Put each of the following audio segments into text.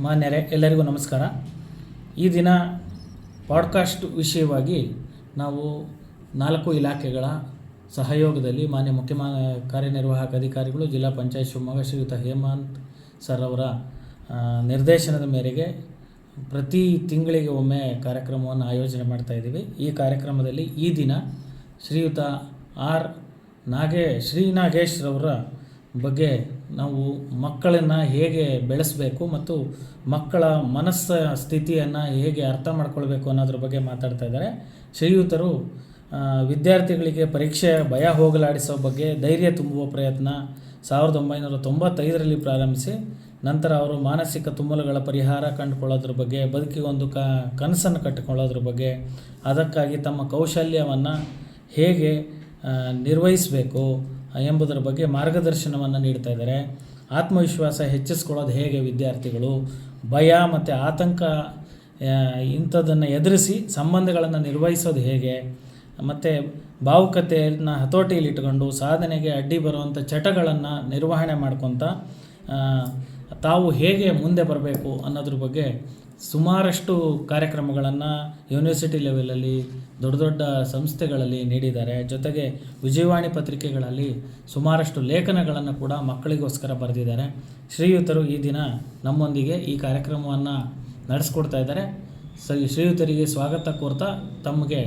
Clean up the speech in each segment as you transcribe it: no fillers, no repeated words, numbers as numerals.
ಮಾನ್ಯರೇ, ಎಲ್ಲರಿಗೂ ನಮಸ್ಕಾರ. ಈ ದಿನ ಪಾಡ್ಕಾಸ್ಟ್ ವಿಷಯವಾಗಿ ನಾವು 4 ಇಲಾಖೆಗಳ ಸಹಯೋಗದಲ್ಲಿ ಮಾನ್ಯ ಮುಖ್ಯ ಕಾರ್ಯನಿರ್ವಾಹಕ ಅಧಿಕಾರಿಗಳು ಜಿಲ್ಲಾ ಪಂಚಾಯತ್ ಶಿವಮೊಗ್ಗ ಶ್ರೀಯುತ ಹೇಮಂತ್ ಸರ್ ಅವರ ನಿರ್ದೇಶನದ ಮೇರೆಗೆ ಪ್ರತಿ ತಿಂಗಳಿಗೆ ಒಮ್ಮೆ ಕಾರ್ಯಕ್ರಮವನ್ನು ಆಯೋಜನೆ ಮಾಡ್ತಾಯಿದ್ದೀವಿ. ಈ ಕಾರ್ಯಕ್ರಮದಲ್ಲಿ ಈ ದಿನ ಶ್ರೀಯುತ ಶ್ರೀ ನಾಗೇಶ್ರವರ ಬಗ್ಗೆ ನಾವು ಮಕ್ಕಳನ್ನು ಹೇಗೆ ಬೆಳೆಸಬೇಕು ಮತ್ತು ಮಕ್ಕಳ ಸ್ಥಿತಿಯನ್ನು ಹೇಗೆ ಅರ್ಥ ಮಾಡ್ಕೊಳ್ಬೇಕು ಅನ್ನೋದ್ರ ಬಗ್ಗೆ ಮಾತಾಡ್ತಾ ಇದ್ದಾರೆ. ಶ್ರೀಯುತರು ವಿದ್ಯಾರ್ಥಿಗಳಿಗೆ ಪರೀಕ್ಷೆ ಭಯ ಹೋಗಲಾಡಿಸೋ ಬಗ್ಗೆ ಧೈರ್ಯ ತುಂಬುವ ಪ್ರಯತ್ನ 1995ರಲ್ಲಿ ಪ್ರಾರಂಭಿಸಿ ನಂತರ ಅವರು ಮಾನಸಿಕ ತುಮುಲಗಳ ಪರಿಹಾರ ಕಂಡುಕೊಳ್ಳೋದ್ರ ಬಗ್ಗೆ, ಬದುಕಿಗೊಂದು ಕನಸನ್ನು ಕಟ್ಟಿಕೊಳ್ಳೋದ್ರ ಬಗ್ಗೆ, ಅದಕ್ಕಾಗಿ ತಮ್ಮ ಕೌಶಲ್ಯವನ್ನು ಹೇಗೆ ನಿರ್ವಹಿಸಬೇಕು ಎಂಬುದರ ಬಗ್ಗೆ ಮಾರ್ಗದರ್ಶನವನ್ನು ನೀಡ್ತಾ ಇದ್ದಾರೆ. ಆತ್ಮವಿಶ್ವಾಸ ಹೆಚ್ಚಿಸ್ಕೊಳ್ಳೋದು ಹೇಗೆ, ವಿದ್ಯಾರ್ಥಿಗಳು ಭಯ ಮತ್ತು ಆತಂಕ ಇಂಥದ್ದನ್ನು ಎದುರಿಸಿ ಸಂಬಂಧಗಳನ್ನು ನಿರ್ವಹಿಸೋದು ಹೇಗೆ, ಮತ್ತು ಭಾವುಕತೆಯನ್ನು ಹತೋಟಿಯಲ್ಲಿಟ್ಟುಕೊಂಡು ಸಾಧನೆಗೆ ಅಡ್ಡಿ ಬರುವಂಥ ಚಟಗಳನ್ನು ನಿರ್ವಹಣೆ ಮಾಡ್ಕೊತ ತಾವು ಹೇಗೆ ಮುಂದೆ ಬರಬೇಕು ಅನ್ನೋದ್ರ ಬಗ್ಗೆ ಸುಮಾರಷ್ಟು ಕಾರ್ಯಕ್ರಮಗಳನ್ನು ಯೂನಿವರ್ಸಿಟಿ ಲೆವೆಲಲ್ಲಿ ದೊಡ್ಡ ದೊಡ್ಡ ಸಂಸ್ಥೆಗಳಲ್ಲಿ ನೀಡಿದ್ದಾರೆ. ಜೊತೆಗೆ ವಿಜಯವಾಣಿ ಪತ್ರಿಕೆಗಳಲ್ಲಿ ಸುಮಾರಷ್ಟು ಲೇಖನಗಳನ್ನು ಕೂಡ ಮಕ್ಕಳಿಗೋಸ್ಕರ ಬರೆದಿದ್ದಾರೆ. ಶ್ರೀಯುತರು ಈ ದಿನ ನಮ್ಮೊಂದಿಗೆ ಈ ಕಾರ್ಯಕ್ರಮವನ್ನು ನಡೆಸ್ಕೊಡ್ತಾ ಇದ್ದಾರೆ. ಶ್ರೀಯುತರಿಗೆ ಸ್ವಾಗತ ಕೋರ್ತಾ ತಮಗೆ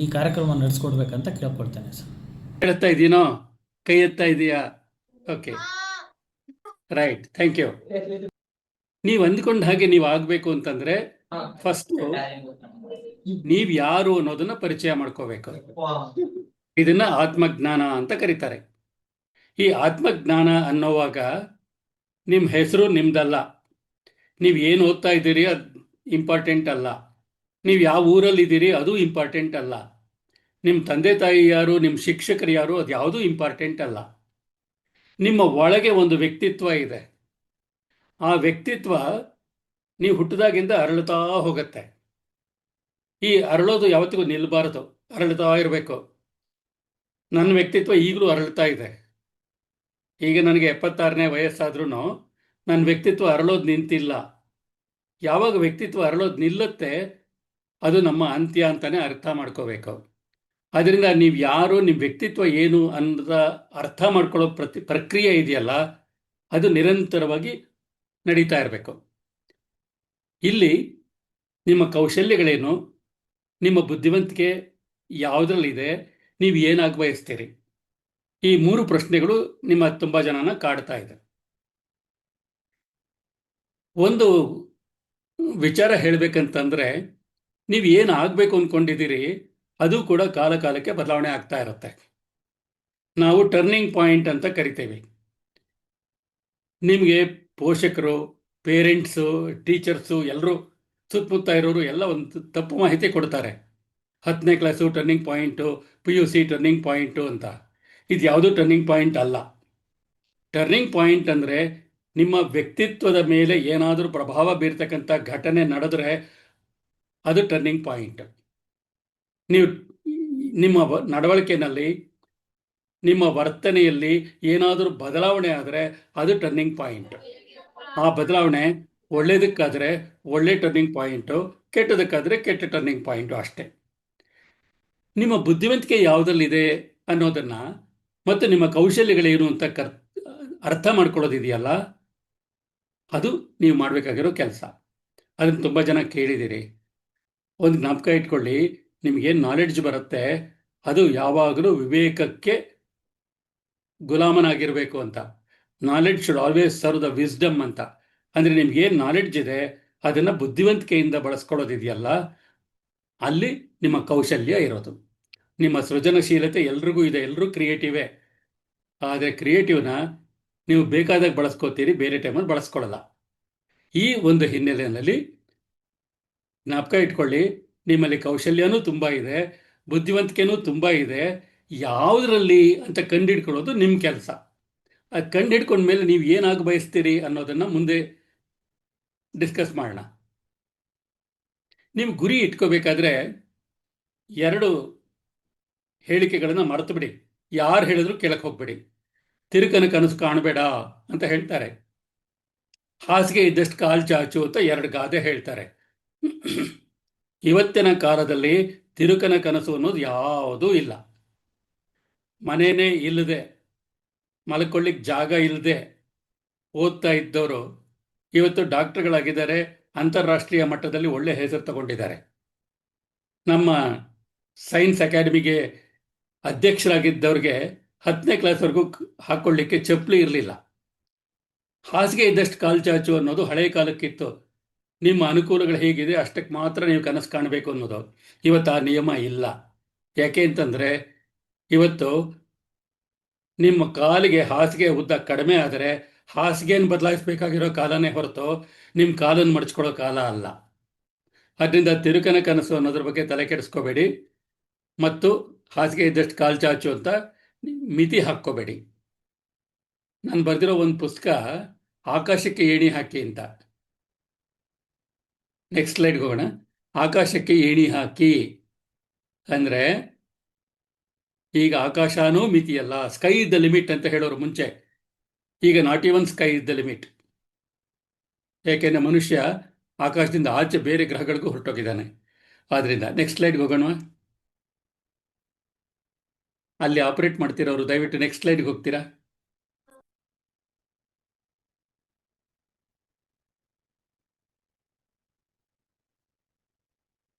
ಈ ಕಾರ್ಯಕ್ರಮ ನಡೆಸ್ಕೊಡ್ಬೇಕಂತ ಕೇಳ್ಕೊಳ್ತೇನೆ. ಸರ್, ಹೇಳ್ತಾ ಇದ್ದೀನೋ? ಕೈ ಎತ್ತಾ ಇದೆಯಾ? Okay, right, thank you. ನೀವು ಅಂದ್ಕೊಂಡ ಹಾಗೆ ನೀವು ಆಗಬೇಕು ಅಂತಂದ್ರೆ ಫಸ್ಟ್ ನೀವ್ ಯಾರು ಅನ್ನೋದನ್ನ ಪರಿಚಯ ಮಾಡ್ಕೋಬೇಕು. ಇದನ್ನ ಆತ್ಮಜ್ಞಾನ ಅಂತ ಕರೀತಾರೆ. ಈ ಆತ್ಮಜ್ಞಾನ ಅನ್ನೋವಾಗ ನಿಮ್ಮ ಹೆಸರು ನಿಮ್ದಲ್ಲ, ನೀವು ಏನು ಓದ್ತಾ ಇದ್ದೀರಿ ಅದು ಇಂಪಾರ್ಟೆಂಟ್ ಅಲ್ಲ, ನೀವು ಯಾವ ಊರಲ್ಲಿದ್ದೀರಿ ಅದು ಇಂಪಾರ್ಟೆಂಟ್ ಅಲ್ಲ, ನಿಮ್ಮ ತಂದೆ ತಾಯಿ ಯಾರು, ನಿಮ್ಮ ಶಿಕ್ಷಕರು ಯಾರು, ಅದು ಯಾವುದೂ ಇಂಪಾರ್ಟೆಂಟ್ ಅಲ್ಲ. ನಿಮ್ಮ ಒಳಗೆ ಒಂದು ವ್ಯಕ್ತಿತ್ವ ಇದೆ. ಆ ವ್ಯಕ್ತಿತ್ವ ನೀವು ಹುಟ್ಟಿದಾಗಿಂದ ಅರಳುತ್ತಾ ಹೋಗುತ್ತೆ. ಈ ಅರಳೋದು ಯಾವತ್ತಿಗೂ ನಿಲ್ಲಬಾರದು, ಅರಳುತ್ತಾ ಇರಬೇಕು. ನನ್ನ ವ್ಯಕ್ತಿತ್ವ ಈಗಲೂ ಅರಳುತ್ತಾ ಇದೆ. ಈಗ ನನಗೆ 76ನೇ ವಯಸ್ಸಾದ್ರೂ ನನ್ನ ವ್ಯಕ್ತಿತ್ವ ಅರಳೋದು ನಿಂತಿಲ್ಲ. ಯಾವಾಗ ವ್ಯಕ್ತಿತ್ವ ಅರಳೋದು ನಿಲ್ಲುತ್ತೆ ಅದು ನಮ್ಮ ಅಂತ್ಯ ಅಂತಾನೆ ಅರ್ಥ ಮಾಡ್ಕೋಬೇಕು. ಅದರಿಂದ ನೀವು ಯಾರು, ನಿಮ್ಮ ವ್ಯಕ್ತಿತ್ವ ಏನು ಅನ್ನೋದ ಅರ್ಥ ಮಾಡ್ಕೊಳ್ಳೋ ಪ್ರಕ್ರಿಯೆ ಇದೆಯಲ್ಲ, ಅದು ನಿರಂತರವಾಗಿ ನಡೀತಾ ಇರಬೇಕು. ಇಲ್ಲಿ ನಿಮ್ಮ ಕೌಶಲ್ಯಗಳೇನು, ನಿಮ್ಮ ಬುದ್ಧಿವಂತಿಕೆ ಯಾವುದ್ರಲ್ಲಿದೆ, ನೀವು ಏನಾಗಿ ಬಯಸ್ತೀರಿ, ಈ 3 ಪ್ರಶ್ನೆಗಳು ನಿಮ್ಮ ತುಂಬ ಜನನ ಕಾಡ್ತಾ ಇದೆ. ಒಂದು ವಿಚಾರ ಹೇಳಬೇಕಂತಂದ್ರೆ, ನೀವು ಏನು ಆಗಬೇಕು ಅಂದ್ಕೊಂಡಿದ್ದೀರಿ ಅದು ಕೂಡ ಕಾಲ ಕಾಲಕ್ಕೆ ಬದಲಾವಣೆ ಆಗ್ತಾ ಇರುತ್ತೆ. ನಾವು ಟರ್ನಿಂಗ್ ಪಾಯಿಂಟ್ ಅಂತ ಕರಿತೇವೆ. ನಿಮಗೆ ಪೋಷಕರು, ಪೇರೆಂಟ್ಸು, ಟೀಚರ್ಸು ಎಲ್ಲರೂ ಸುತ್ತಮುತ್ತ ಇರೋರು ಎಲ್ಲ ಒಂದು ತಪ್ಪು ಮಾಹಿತಿ ಕೊಡ್ತಾರೆ. 10ನೇ class turning point, PUC turning point ಅಂತ. ಇದು ಯಾವುದೂ ಟರ್ನಿಂಗ್ ಪಾಯಿಂಟ್ ಅಲ್ಲ. ಟರ್ನಿಂಗ್ ಪಾಯಿಂಟ್ ಅಂದರೆ ನಿಮ್ಮ ವ್ಯಕ್ತಿತ್ವದ ಮೇಲೆ ಏನಾದರೂ ಪ್ರಭಾವ ಬೀರ್ತಕ್ಕಂಥ ಘಟನೆ ನಡೆದ್ರೆ ಅದು ಟರ್ನಿಂಗ್ ಪಾಯಿಂಟ್. ನೀವು ನಿಮ್ಮ ನಡವಳಿಕೆಯಲ್ಲಿ, ನಿಮ್ಮ ವರ್ತನೆಯಲ್ಲಿ ಏನಾದರೂ ಬದಲಾವಣೆ ಆದರೆ ಅದು ಟರ್ನಿಂಗ್ ಪಾಯಿಂಟ್. ಆ ಬದಲಾವಣೆ ಒಳ್ಳೇದಕ್ಕಾದರೆ ಒಳ್ಳೆ ಟರ್ನಿಂಗ್ ಪಾಯಿಂಟು, ಕೆಟ್ಟದಕ್ಕಾದರೆ ಕೆಟ್ಟ ಟರ್ನಿಂಗ್ ಪಾಯಿಂಟು ಅಷ್ಟೇ. ನಿಮ್ಮ ಬುದ್ಧಿವಂತಿಕೆ ಯಾವುದಲ್ಲಿದೆ ಅನ್ನೋದನ್ನು ಮತ್ತು ನಿಮ್ಮ ಕೌಶಲ್ಯಗಳೇನು ಅಂತ ಅರ್ಥ ಮಾಡ್ಕೊಳ್ಳೋದಿದೆಯಲ್ಲ, ಅದು ನೀವು ಮಾಡಬೇಕಾಗಿರೋ ಕೆಲಸ. ಅದನ್ನು ತುಂಬ ಜನ ಕೇಳಿದ್ದೀರಿ. ಒಂದು ಜ್ಞಾಪಕ ಇಟ್ಕೊಳ್ಳಿ, ನಿಮಗೇನು ನಾಲೆಡ್ಜ್ ಬರುತ್ತೆ ಅದು ಯಾವಾಗಲೂ ವಿವೇಕಕ್ಕೆ ಗುಲಾಮನಾಗಿರಬೇಕು ಅಂತ. Knowledge should always serve the wisdom ಅಂತ. ಅಂದರೆ ನಿಮ್ಗೇನು ನಾಲೆಡ್ಜ್ ಇದೆ ಅದನ್ನು ಬುದ್ಧಿವಂತಿಕೆಯಿಂದ ಬಳಸ್ಕೊಳ್ಳೋದಿದೆಯಲ್ಲ, ಅಲ್ಲಿ ನಿಮ್ಮ ಕೌಶಲ್ಯ ಇರೋದು. ನಿಮ್ಮ ಸೃಜನಶೀಲತೆ ಎಲ್ರಿಗೂ ಇದೆ, ಎಲ್ಲರೂ ಕ್ರಿಯೇಟಿವೇ. ಆದರೆ ಕ್ರಿಯೇಟಿವ್ನ ನೀವು ಬೇಕಾದಾಗ ಬಳಸ್ಕೋತೀರಿ, ಬೇರೆ ಟೈಮಲ್ಲಿ ಬಳಸ್ಕೊಳ್ಳಲ್ಲ. ಈ ಒಂದು ಹಿನ್ನೆಲೆಯಲ್ಲಿ ಜ್ಞಾಪಕ ಇಟ್ಕೊಳ್ಳಿ, ನಿಮ್ಮಲ್ಲಿ ಕೌಶಲ್ಯನೂ ತುಂಬ ಇದೆ, ಬುದ್ಧಿವಂತಿಕೆನೂ ತುಂಬ ಇದೆ. ಯಾವುದರಲ್ಲಿ ಅಂತ ಕಂಡುಹಿಡ್ಕೊಳ್ಳೋದು ನಿಮ್ಮ ಕೆಲಸ. ಅದು ಕಂಡುಹಿಡ್ಕೊಂಡ್ಮೇಲೆ ನೀವು ಏನಾಗ ಬಯಸ್ತೀರಿ ಅನ್ನೋದನ್ನು ಮುಂದೆ ಡಿಸ್ಕಸ್ ಮಾಡೋಣ. ನೀವು ಗುರಿ ಇಟ್ಕೋಬೇಕಾದ್ರೆ 2 ಹೇಳಿಕೆಗಳನ್ನು ಮರೆತು ಬಿಡಿ. ಯಾರು ಹೇಳಿದ್ರು ಕೇಳಕ್ಕೆ ಹೋಗ್ಬೇಡಿ. ತಿರುಕನ ಕನಸು ಕಾಣಬೇಡ ಅಂತ ಹೇಳ್ತಾರೆ. ಹಾಸಿಗೆ ಇದ್ದಷ್ಟು ಕಾಲು ಚಾಚು ಅಂತ ಎರಡು ಗಾದೆ ಹೇಳ್ತಾರೆ. ಇವತ್ತಿನ ಕಾಲದಲ್ಲಿ ತಿರುಕನ ಕನಸು ಅನ್ನೋದು ಯಾವುದೂ ಇಲ್ಲ. ಮನೇನೇ ಇಲ್ಲದೆ, ಮಲ್ಕೊಳ್ಳಿಕ್ಕೆ ಜಾಗ ಇಲ್ಲದೆ ಓದ್ತಾ ಇದ್ದವರು ಇವತ್ತು ಡಾಕ್ಟರ್ಗಳಾಗಿದ್ದಾರೆ, ಅಂತಾರಾಷ್ಟ್ರೀಯ ಮಟ್ಟದಲ್ಲಿ ಒಳ್ಳೆ ಹೆಸರು ತಗೊಂಡಿದ್ದಾರೆ. ನಮ್ಮ ಸೈನ್ಸ್ ಅಕಾಡೆಮಿಗೆ ಅಧ್ಯಕ್ಷರಾಗಿದ್ದವ್ರಿಗೆ 10ನೇ ಕ್ಲಾಸ್ವರೆಗೂ ಹಾಕೊಳ್ಳಿಕ್ಕೆ ಚಪ್ಪಲಿ ಇರಲಿಲ್ಲ. ಹಾಸಿಗೆ ಇದ್ದಷ್ಟು ಕಾಲು ಚಾಚು ಅನ್ನೋದು ಹಳೆಯ ಕಾಲಕ್ಕಿತ್ತು. ನಿಮ್ಮ ಅನುಕೂಲಗಳು ಹೇಗಿದೆ ಅಷ್ಟಕ್ಕೆ ಮಾತ್ರ ನೀವು ಕನಸು ಕಾಣಬೇಕು ಅನ್ನೋದು. ಇವತ್ತು ಆ ನಿಯಮ ಇಲ್ಲ. ಯಾಕೆ ಅಂತಂದರೆ ಇವತ್ತು ನಿಮ್ಮ ಕಾಲಿಗೆ ಹಾಸಿಗೆ ಉದ್ದ ಕಡಿಮೆ ಆದರೆ ಹಾಸಿಗೆಯನ್ನು ಬದಲಾಯಿಸಬೇಕಾಗಿರೋ ಕಾಲನೇ ಹೊರತು ನಿಮ್ಮ ಕಾಲನ್ನು ಮಡಚ್ಕೊಳ್ಳೋ ಕಾಲ ಅಲ್ಲ. ಅದರಿಂದ ತಿರುಕನ ಕನಸು ಅನ್ನೋದ್ರ ಬಗ್ಗೆ ತಲೆ ಕೆಡಿಸ್ಕೋಬೇಡಿ ಮತ್ತು ಹಾಸಿಗೆ ಇದ್ದಷ್ಟು ಕಾಲು ಚಾಚು ಅಂತ ಮಿತಿ ಹಾಕ್ಕೋಬೇಡಿ. ನಾನು ಬರೆದಿರೋ ಒಂದು ಪುಸ್ತಕ ಆಕಾಶಕ್ಕೆ ಏಣಿ ಹಾಕಿ ಅಂತ. ನೆಕ್ಸ್ಟ್ ಸ್ಲೈಡ್ಗೆ ಹೋಗೋಣ. ಆಕಾಶಕ್ಕೆ ಏಣಿ ಹಾಕಿ ಅಂದರೆ ಈಗ ಆಕಾಶನೂ ಮಿತಿಯಲ್ಲ, ಸ್ಕೈ ಇಸ್ ದ ಲಿಮಿಟ್ ಅಂತ ಹೇಳೋರು ಮುಂಚೆ. ಈಗ not even sky is the limit. ಯಾಕೆಂದರೆ ಮನುಷ್ಯ ಆಕಾಶದಿಂದ ಆಚೆ ಬೇರೆ ಗ್ರಹಗಳಿಗೂ ಹೊರಟೋಗಿದ್ದಾನೆ. ಆದ್ದರಿಂದ ನೆಕ್ಸ್ಟ್ ಸ್ಲೈಡ್ಗೆ ಹೋಗೋಣ. ಅಲ್ಲಿ ಆಪರೇಟ್ ಮಾಡ್ತಿರೋರು ದಯವಿಟ್ಟು ನೆಕ್ಸ್ಟ್ ಸ್ಲೈಡ್ಗೆ ಹೋಗ್ತೀರಾ?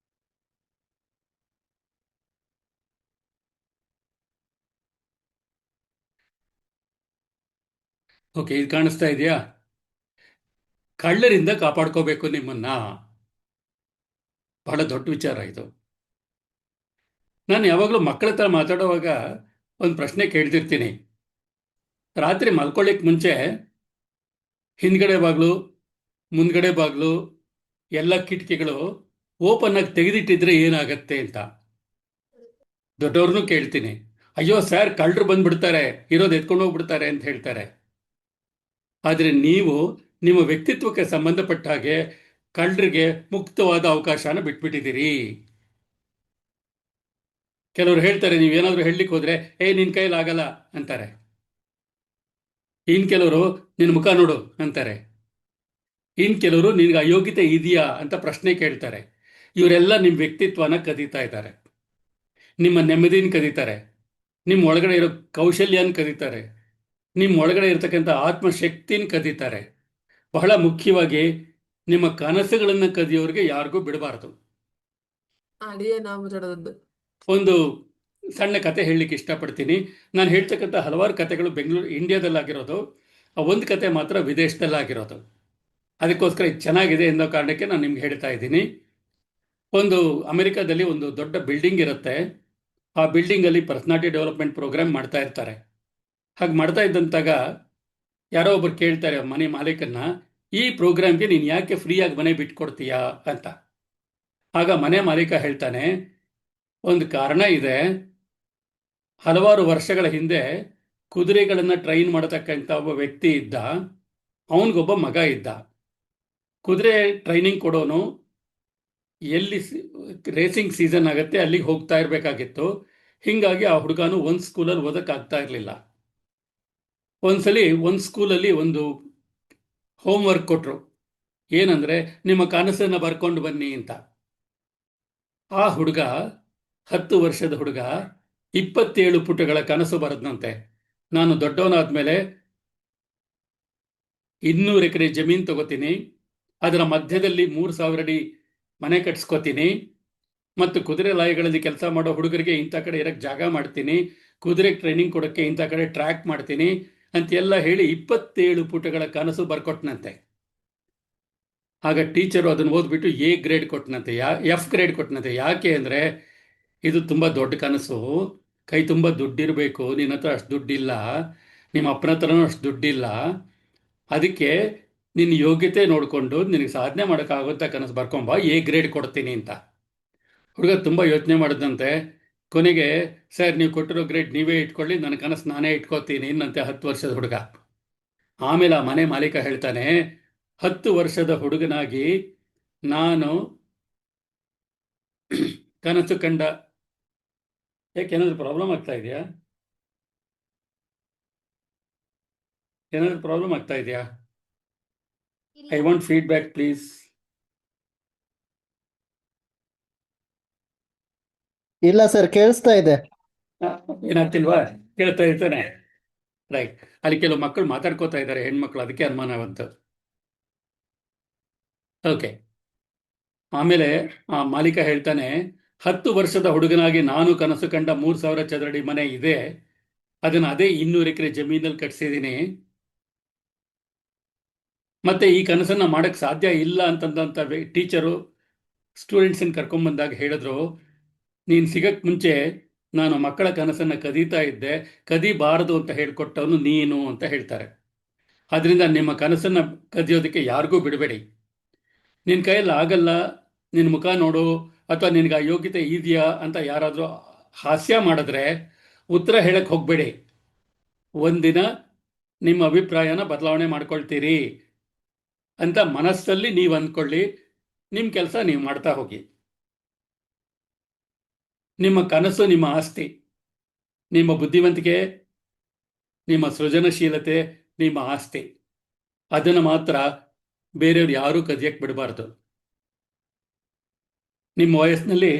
ಓಕೆ, ಇದು ಕಾಣಿಸ್ತಾ ಇದೆಯಾ? ಕಳ್ಳರಿಂದ ಕಾಪಾಡ್ಕೋಬೇಕು ನಿಮ್ಮನ್ನ. ಬಹಳ ದೊಡ್ಡ ವಿಚಾರ ಇದು. ನಾನು ಯಾವಾಗಲೂ ಮಕ್ಕಳ ಹತ್ರ ಮಾತಾಡುವಾಗ ಒಂದು ಪ್ರಶ್ನೆ ಕೇಳ್ತಿರ್ತೀನಿ. ರಾತ್ರಿ ಮಲ್ಕೊಳ್ಳಿಕ್ಕೆ ಮುಂಚೆ ಹಿಂದ್ಗಡೆ ಬಾಗಿಲು, ಮುಂದ್ಗಡೆ ಬಾಗಿಲು, ಎಲ್ಲ ಕಿಟಕಿಗಳು ಓಪನ್ ಆಗಿ ತೆಗೆದಿಟ್ಟಿದ್ರೆ ಏನಾಗತ್ತೆ ಅಂತ ದೊಡ್ಡವ್ರನ್ನೂ ಕೇಳ್ತೀನಿ. ಅಯ್ಯೋ ಸರ್, ಕಳ್ಳರು ಬಂದ್ಬಿಡ್ತಾರೆ, ಇರೋದು ಎತ್ಕೊಂಡು ಹೋಗ್ಬಿಡ್ತಾರೆ ಅಂತ ಹೇಳ್ತಾರೆ. ಆದರೆ ನೀವು ನಿಮ್ಮ ವ್ಯಕ್ತಿತ್ವಕ್ಕೆ ಸಂಬಂಧಪಟ್ಟ ಹಾಗೆ ಕಳ್ಳರಿಗೆ ಮುಕ್ತವಾದ ಅವಕಾಶನ ಬಿಟ್ಬಿಟ್ಟಿದ್ದೀರಿ. ಕೆಲವರು ಹೇಳ್ತಾರೆ, ನೀವೇನಾದರೂ ಹೇಳಲಿಕ್ಕೆ ಹೋದ್ರೆ ನಿನ್ನ ಕೈಯಲ್ಲಿ ಆಗಲ್ಲ ಅಂತಾರೆ. ಇನ್ನು ಕೆಲವರು ನಿನ್ನ ಮುಖ ನೋಡು ಅಂತಾರೆ. ಇನ್ನು ಕೆಲವರು ನಿನಗೆ ಅಯೋಗ್ಯತೆ ಇದೆಯಾ ಅಂತ ಪ್ರಶ್ನೆ ಕೇಳ್ತಾರೆ. ಇವರೆಲ್ಲ ನಿಮ್ಮ ವ್ಯಕ್ತಿತ್ವನ ಕದೀತಾ ಇದ್ದಾರೆ, ನಿಮ್ಮ ನೆಮ್ಮದಿನ ಕದೀತಾರೆ, ನಿಮ್ಮ ಒಳಗಡೆ ಇರೋ ಕೌಶಲ್ಯನ ಕದೀತಾರೆ, ನಿಮ್ಮ ಒಳಗಡೆ ಇರತಕ್ಕಂಥ ಆತ್ಮಶಕ್ತಿನ ಕದೀತಾರೆ. ಬಹಳ ಮುಖ್ಯವಾಗಿ ನಿಮ್ಮ ಕನಸುಗಳನ್ನು ಕದಿಯೋರಿಗೆ ಯಾರಿಗೂ ಬಿಡಬಾರ್ದು. ಒಂದು ಸಣ್ಣ ಕತೆ ಹೇಳಲಿಕ್ಕೆ ಇಷ್ಟಪಡ್ತೀನಿ. ನಾನು ಹೇಳ್ತಕ್ಕಂಥ ಹಲವಾರು ಕತೆಗಳು ಬೆಂಗಳೂರು ಇಂಡಿಯಾದಲ್ಲಾಗಿರೋದು, ಒಂದು ಕತೆ ಮಾತ್ರ ವಿದೇಶದಲ್ಲಾಗಿರೋದು. ಅದಕ್ಕೋಸ್ಕರ ಇದು ಚೆನ್ನಾಗಿದೆ ಅನ್ನೋ ಕಾರಣಕ್ಕೆ ನಾನು ನಿಮ್ಗೆ ಹೇಳ್ತಾ ಇದ್ದೀನಿ. ಒಂದು ಅಮೆರಿಕಾದಲ್ಲಿ ಒಂದು ದೊಡ್ಡ ಬಿಲ್ಡಿಂಗ್ ಇರುತ್ತೆ. ಆ ಬಿಲ್ಡಿಂಗಲ್ಲಿ ಪರ್ಸನಾಲಿಟಿ ಡೆವಲಪ್ಮೆಂಟ್ ಪ್ರೋಗ್ರಾಮ್ ಮಾಡ್ತಾ ಇರ್ತಾರೆ. ಹಾಗೆ ಮಾಡ್ತಾ ಇದ್ದಂತಾಗ ಯಾರೋ ಒಬ್ರು ಕೇಳ್ತಾರೆ ಮನೆ ಮಾಲೀಕನ್ನ, ಈ ಪ್ರೋಗ್ರಾಮ್ಗೆ ನೀನು ಯಾಕೆ ಫ್ರೀಯಾಗಿ ಮನೆ ಬಿಟ್ಕೊಡ್ತೀಯಾ ಅಂತ. ಆಗ ಮನೆ ಮಾಲೀಕ ಹೇಳ್ತಾನೆ, ಒಂದು ಕಾರಣ ಇದೆ. ಹಲವಾರು ವರ್ಷಗಳ ಹಿಂದೆ ಕುದುರೆಗಳನ್ನು ಟ್ರೈನ್ ಮಾಡತಕ್ಕಂಥ ಒಬ್ಬ ವ್ಯಕ್ತಿ ಇದ್ದ. ಅವನಿಗೊಬ್ಬ ಮಗ ಇದ್ದ. ಕುದುರೆ ಟ್ರೈನಿಂಗ್ ಕೊಡೋನು ಎಲ್ಲಿ ರೇಸಿಂಗ್ ಸೀಸನ್ ಆಗುತ್ತೆ ಅಲ್ಲಿಗೆ ಹೋಗ್ತಾ ಇರಬೇಕಾಗಿತ್ತು. ಹೀಗಾಗಿ ಆ ಹುಡುಗನು ಒಂದು ಸ್ಕೂಲಲ್ಲಿ ಓದೋಕ್ಕಾಗ್ತಾ ಇರಲಿಲ್ಲ. ಒಂದ್ಸಲಿ ಒಂದು ಸ್ಕೂಲಲ್ಲಿ ಒಂದು ಹೋಮ್ವರ್ಕ್ ಕೊಟ್ಟರು. ಏನಂದರೆ, ನಿಮ್ಮ ಕನಸನ್ನು ಬರ್ಕೊಂಡು ಬನ್ನಿ ಅಂತ. ಆ ಹುಡುಗ 10 ವರ್ಷದ ಹುಡುಗ 27 ಪುಟಗಳ ಕನಸು ಬರೆದ್ನಂತೆ. ನಾನು ದೊಡ್ಡವನಾದ್ಮೇಲೆ 200 ಎಕರೆ ಜಮೀನು ತಗೋತೀನಿ, ಅದರ ಮಧ್ಯದಲ್ಲಿ 3000 ಅಡಿ ಮನೆ ಕಟ್ಸ್ಕೋತೀನಿ, ಮತ್ತು ಕುದುರೆ ಲಾಯಗಳಲ್ಲಿ ಕೆಲಸ ಮಾಡೋ ಹುಡುಗರಿಗೆ ಇಂಥ ಕಡೆ ಇರಕ್ಕೆ ಜಾಗ ಮಾಡ್ತೀನಿ, ಕುದುರೆ ಟ್ರೈನಿಂಗ್ ಕೊಡೋಕ್ಕೆ ಇಂಥ ಕಡೆ ಟ್ರ್ಯಾಕ್ ಮಾಡ್ತೀನಿ ಅಂತೆಲ್ಲ ಹೇಳಿ 27 ಪುಟಗಳ ಕನಸು ಬರ್ಕೊಟ್ನಂತೆ. ಆಗ ಟೀಚರು ಅದನ್ನು ಓದ್ಬಿಟ್ಟು ಎ ಗ್ರೇಡ್ ಕೊಟ್ಟನಂತೆ, ಎಫ್ ಗ್ರೇಡ್ ಕೊಟ್ಟನಂತೆ. ಯಾಕೆ ಅಂದರೆ, ಇದು ತುಂಬ ದೊಡ್ಡ ಕನಸು, ಕೈ ತುಂಬ ದುಡ್ಡಿರಬೇಕು, ನಿನ್ನ ಹತ್ರ ಅಷ್ಟು ದುಡ್ಡಿಲ್ಲ, ನಿಮ್ಮ ಅಪ್ಪನ ಹತ್ರನೂ ಅಷ್ಟು ದುಡ್ಡಿಲ್ಲ, ಅದಕ್ಕೆ ನಿನ್ನ ಯೋಗ್ಯತೆ ನೋಡಿಕೊಂಡು ನಿನಗೆ ಸಾಧನೆ ಮಾಡೋಕ್ಕಾಗುತ್ತಾ ಕನಸು ಬರ್ಕೊಂಬ, ಎ ಗ್ರೇಡ್ ಕೊಡ್ತೀನಿ ಅಂತ. ಹುಡುಗ ತುಂಬ ಯೋಚನೆ ಮಾಡಿದಂತೆ. ಕೊನೆಗೆ, ಸರ್ ನೀವು ಕೊಟ್ಟಿರೋ ಗ್ರೇಡ್ ನೀವೇ ಇಟ್ಕೊಳ್ಳಿ, ನನ್ನ ಕನಸು ನಾನೇ ಇಟ್ಕೋತೀನಿ ಇನ್ನಂತೆ 10 ವರ್ಷದ ಹುಡುಗ. ಆಮೇಲೆ ಆ ಮನೆ ಮಾಲೀಕ ಹೇಳ್ತಾನೆ, 10 ವರ್ಷದ ಹುಡುಗನಾಗಿ ನಾನು ಕನಸು ಕಂಡ. ಏನಾದರೂ ಪ್ರಾಬ್ಲಮ್ ಆಗ್ತಾ ಇದೆಯಾ? ಏನಾದರೂ ಪ್ರಾಬ್ಲಮ್ ಆಗ್ತಾ ಇದೆಯಾ? I want feedback please. ಇಲ್ಲ ಸರ್, ಕೇಳಿಸ್ತಾ ಇದೆ. ಏನಾಗ್ತಿಲ್ವಾ? ಕೇಳ್ತಾ ಇರ್ತಾನೆ. ರೈಟ್. ಅಲ್ಲಿ ಕೆಲವು ಮಕ್ಕಳು ಮಾತಾಡ್ಕೋತಾ ಇದ್ದಾರೆ, ಹೆಣ್ಮಕ್ಳು, ಅದಕ್ಕೆ ಅನುಮಾನವಂತ. ಓಕೆ. ಆಮೇಲೆ ಆ ಮಾಲೀಕ ಹೇಳ್ತಾನೆ, 10 ವರ್ಷದ ಹುಡುಗನಾಗಿ ನಾನು ಕನಸು ಕಂಡ 3,000 ಚದರಡಿ ಮನೆ ಇದೆ, ಅದನ್ನ ಅದೇ 200 ಎಕರೆ ಜಮೀನಲ್ಲಿ ಕಟ್ಸಿದೀನಿ. ಮತ್ತೆ ಈ ಕನಸನ್ನ ಮಾಡಕ್ ಸಾಧ್ಯ ಇಲ್ಲ ಅಂತಂದಂತ ಟೀಚರು ಸ್ಟೂಡೆಂಟ್ಸನ್ನ ಕರ್ಕೊಂಡ್ಬಂದಾಗ ಹೇಳಿದ್ರು, ನೀನು ಸಿಗಕ್ ಮುಂಚೆ ನಾನು ಮಕ್ಕಳ ಕನಸನ್ನ ಕದೀತಾ ಇದ್ದೆ, ಕದಿಬಾರದು ಅಂತ ಹೇಳ್ಕೊಟ್ಟವನು ನೀನು ಅಂತ ಹೇಳ್ತಾರೆ. ಆದ್ರಿಂದ ನಿಮ್ಮ ಕನಸನ್ನ ಕದಿಯೋದಕ್ಕೆ ಯಾರಿಗೂ ಬಿಡಬೇಡಿ. ನಿನ್ನ ಕೈಯಲ್ಲಿ ಆಗಲ್ಲ, ನಿನ್ನ ಮುಖ ನೋಡು, ಅಥವಾ ನಿನಗೆ ಆ ಯೋಗ್ಯತೆ ಇದೆಯಾ ಅಂತ ಯಾರಾದರೂ ಹಾಸ್ಯ ಮಾಡಿದ್ರೆ ಉತ್ತರ ಹೇಳಕ್ ಹೋಗ್ಬೇಡಿ. ಒಂದಿನ ನಿಮ್ಮ ಅಭಿಪ್ರಾಯನ ಬದಲಾವಣೆ ಮಾಡ್ಕೊಳ್ತೀರಿ ಅಂತ ಮನಸ್ಸಲ್ಲಿ ನೀವು ಅಂದ್ಕೊಳ್ಳಿ. ನಿಮ್ಮ ಕೆಲಸ ನೀವು ಮಾಡ್ತಾ ಹೋಗಿ. ನಿಮ್ಮ ಕನಸು ನಿಮ್ಮ ಆಸ್ತಿ. ನಿಮ್ಮ ಬುದ್ಧಿವಂತಿಕೆ, ನಿಮ್ಮ ಸೃಜನಶೀಲತೆ ನಿಮ್ಮ ಆಸ್ತಿ. ಅದನ್ನು ಮಾತ್ರ ಬೇರೆಯವ್ರು ಯಾರೂ ಕದಿಯಕ್ಕೆ ಬಿಡಬಾರ್ದು. ನಿಮ್ಮ ವಯಸ್ಸಿನಲ್ಲಿ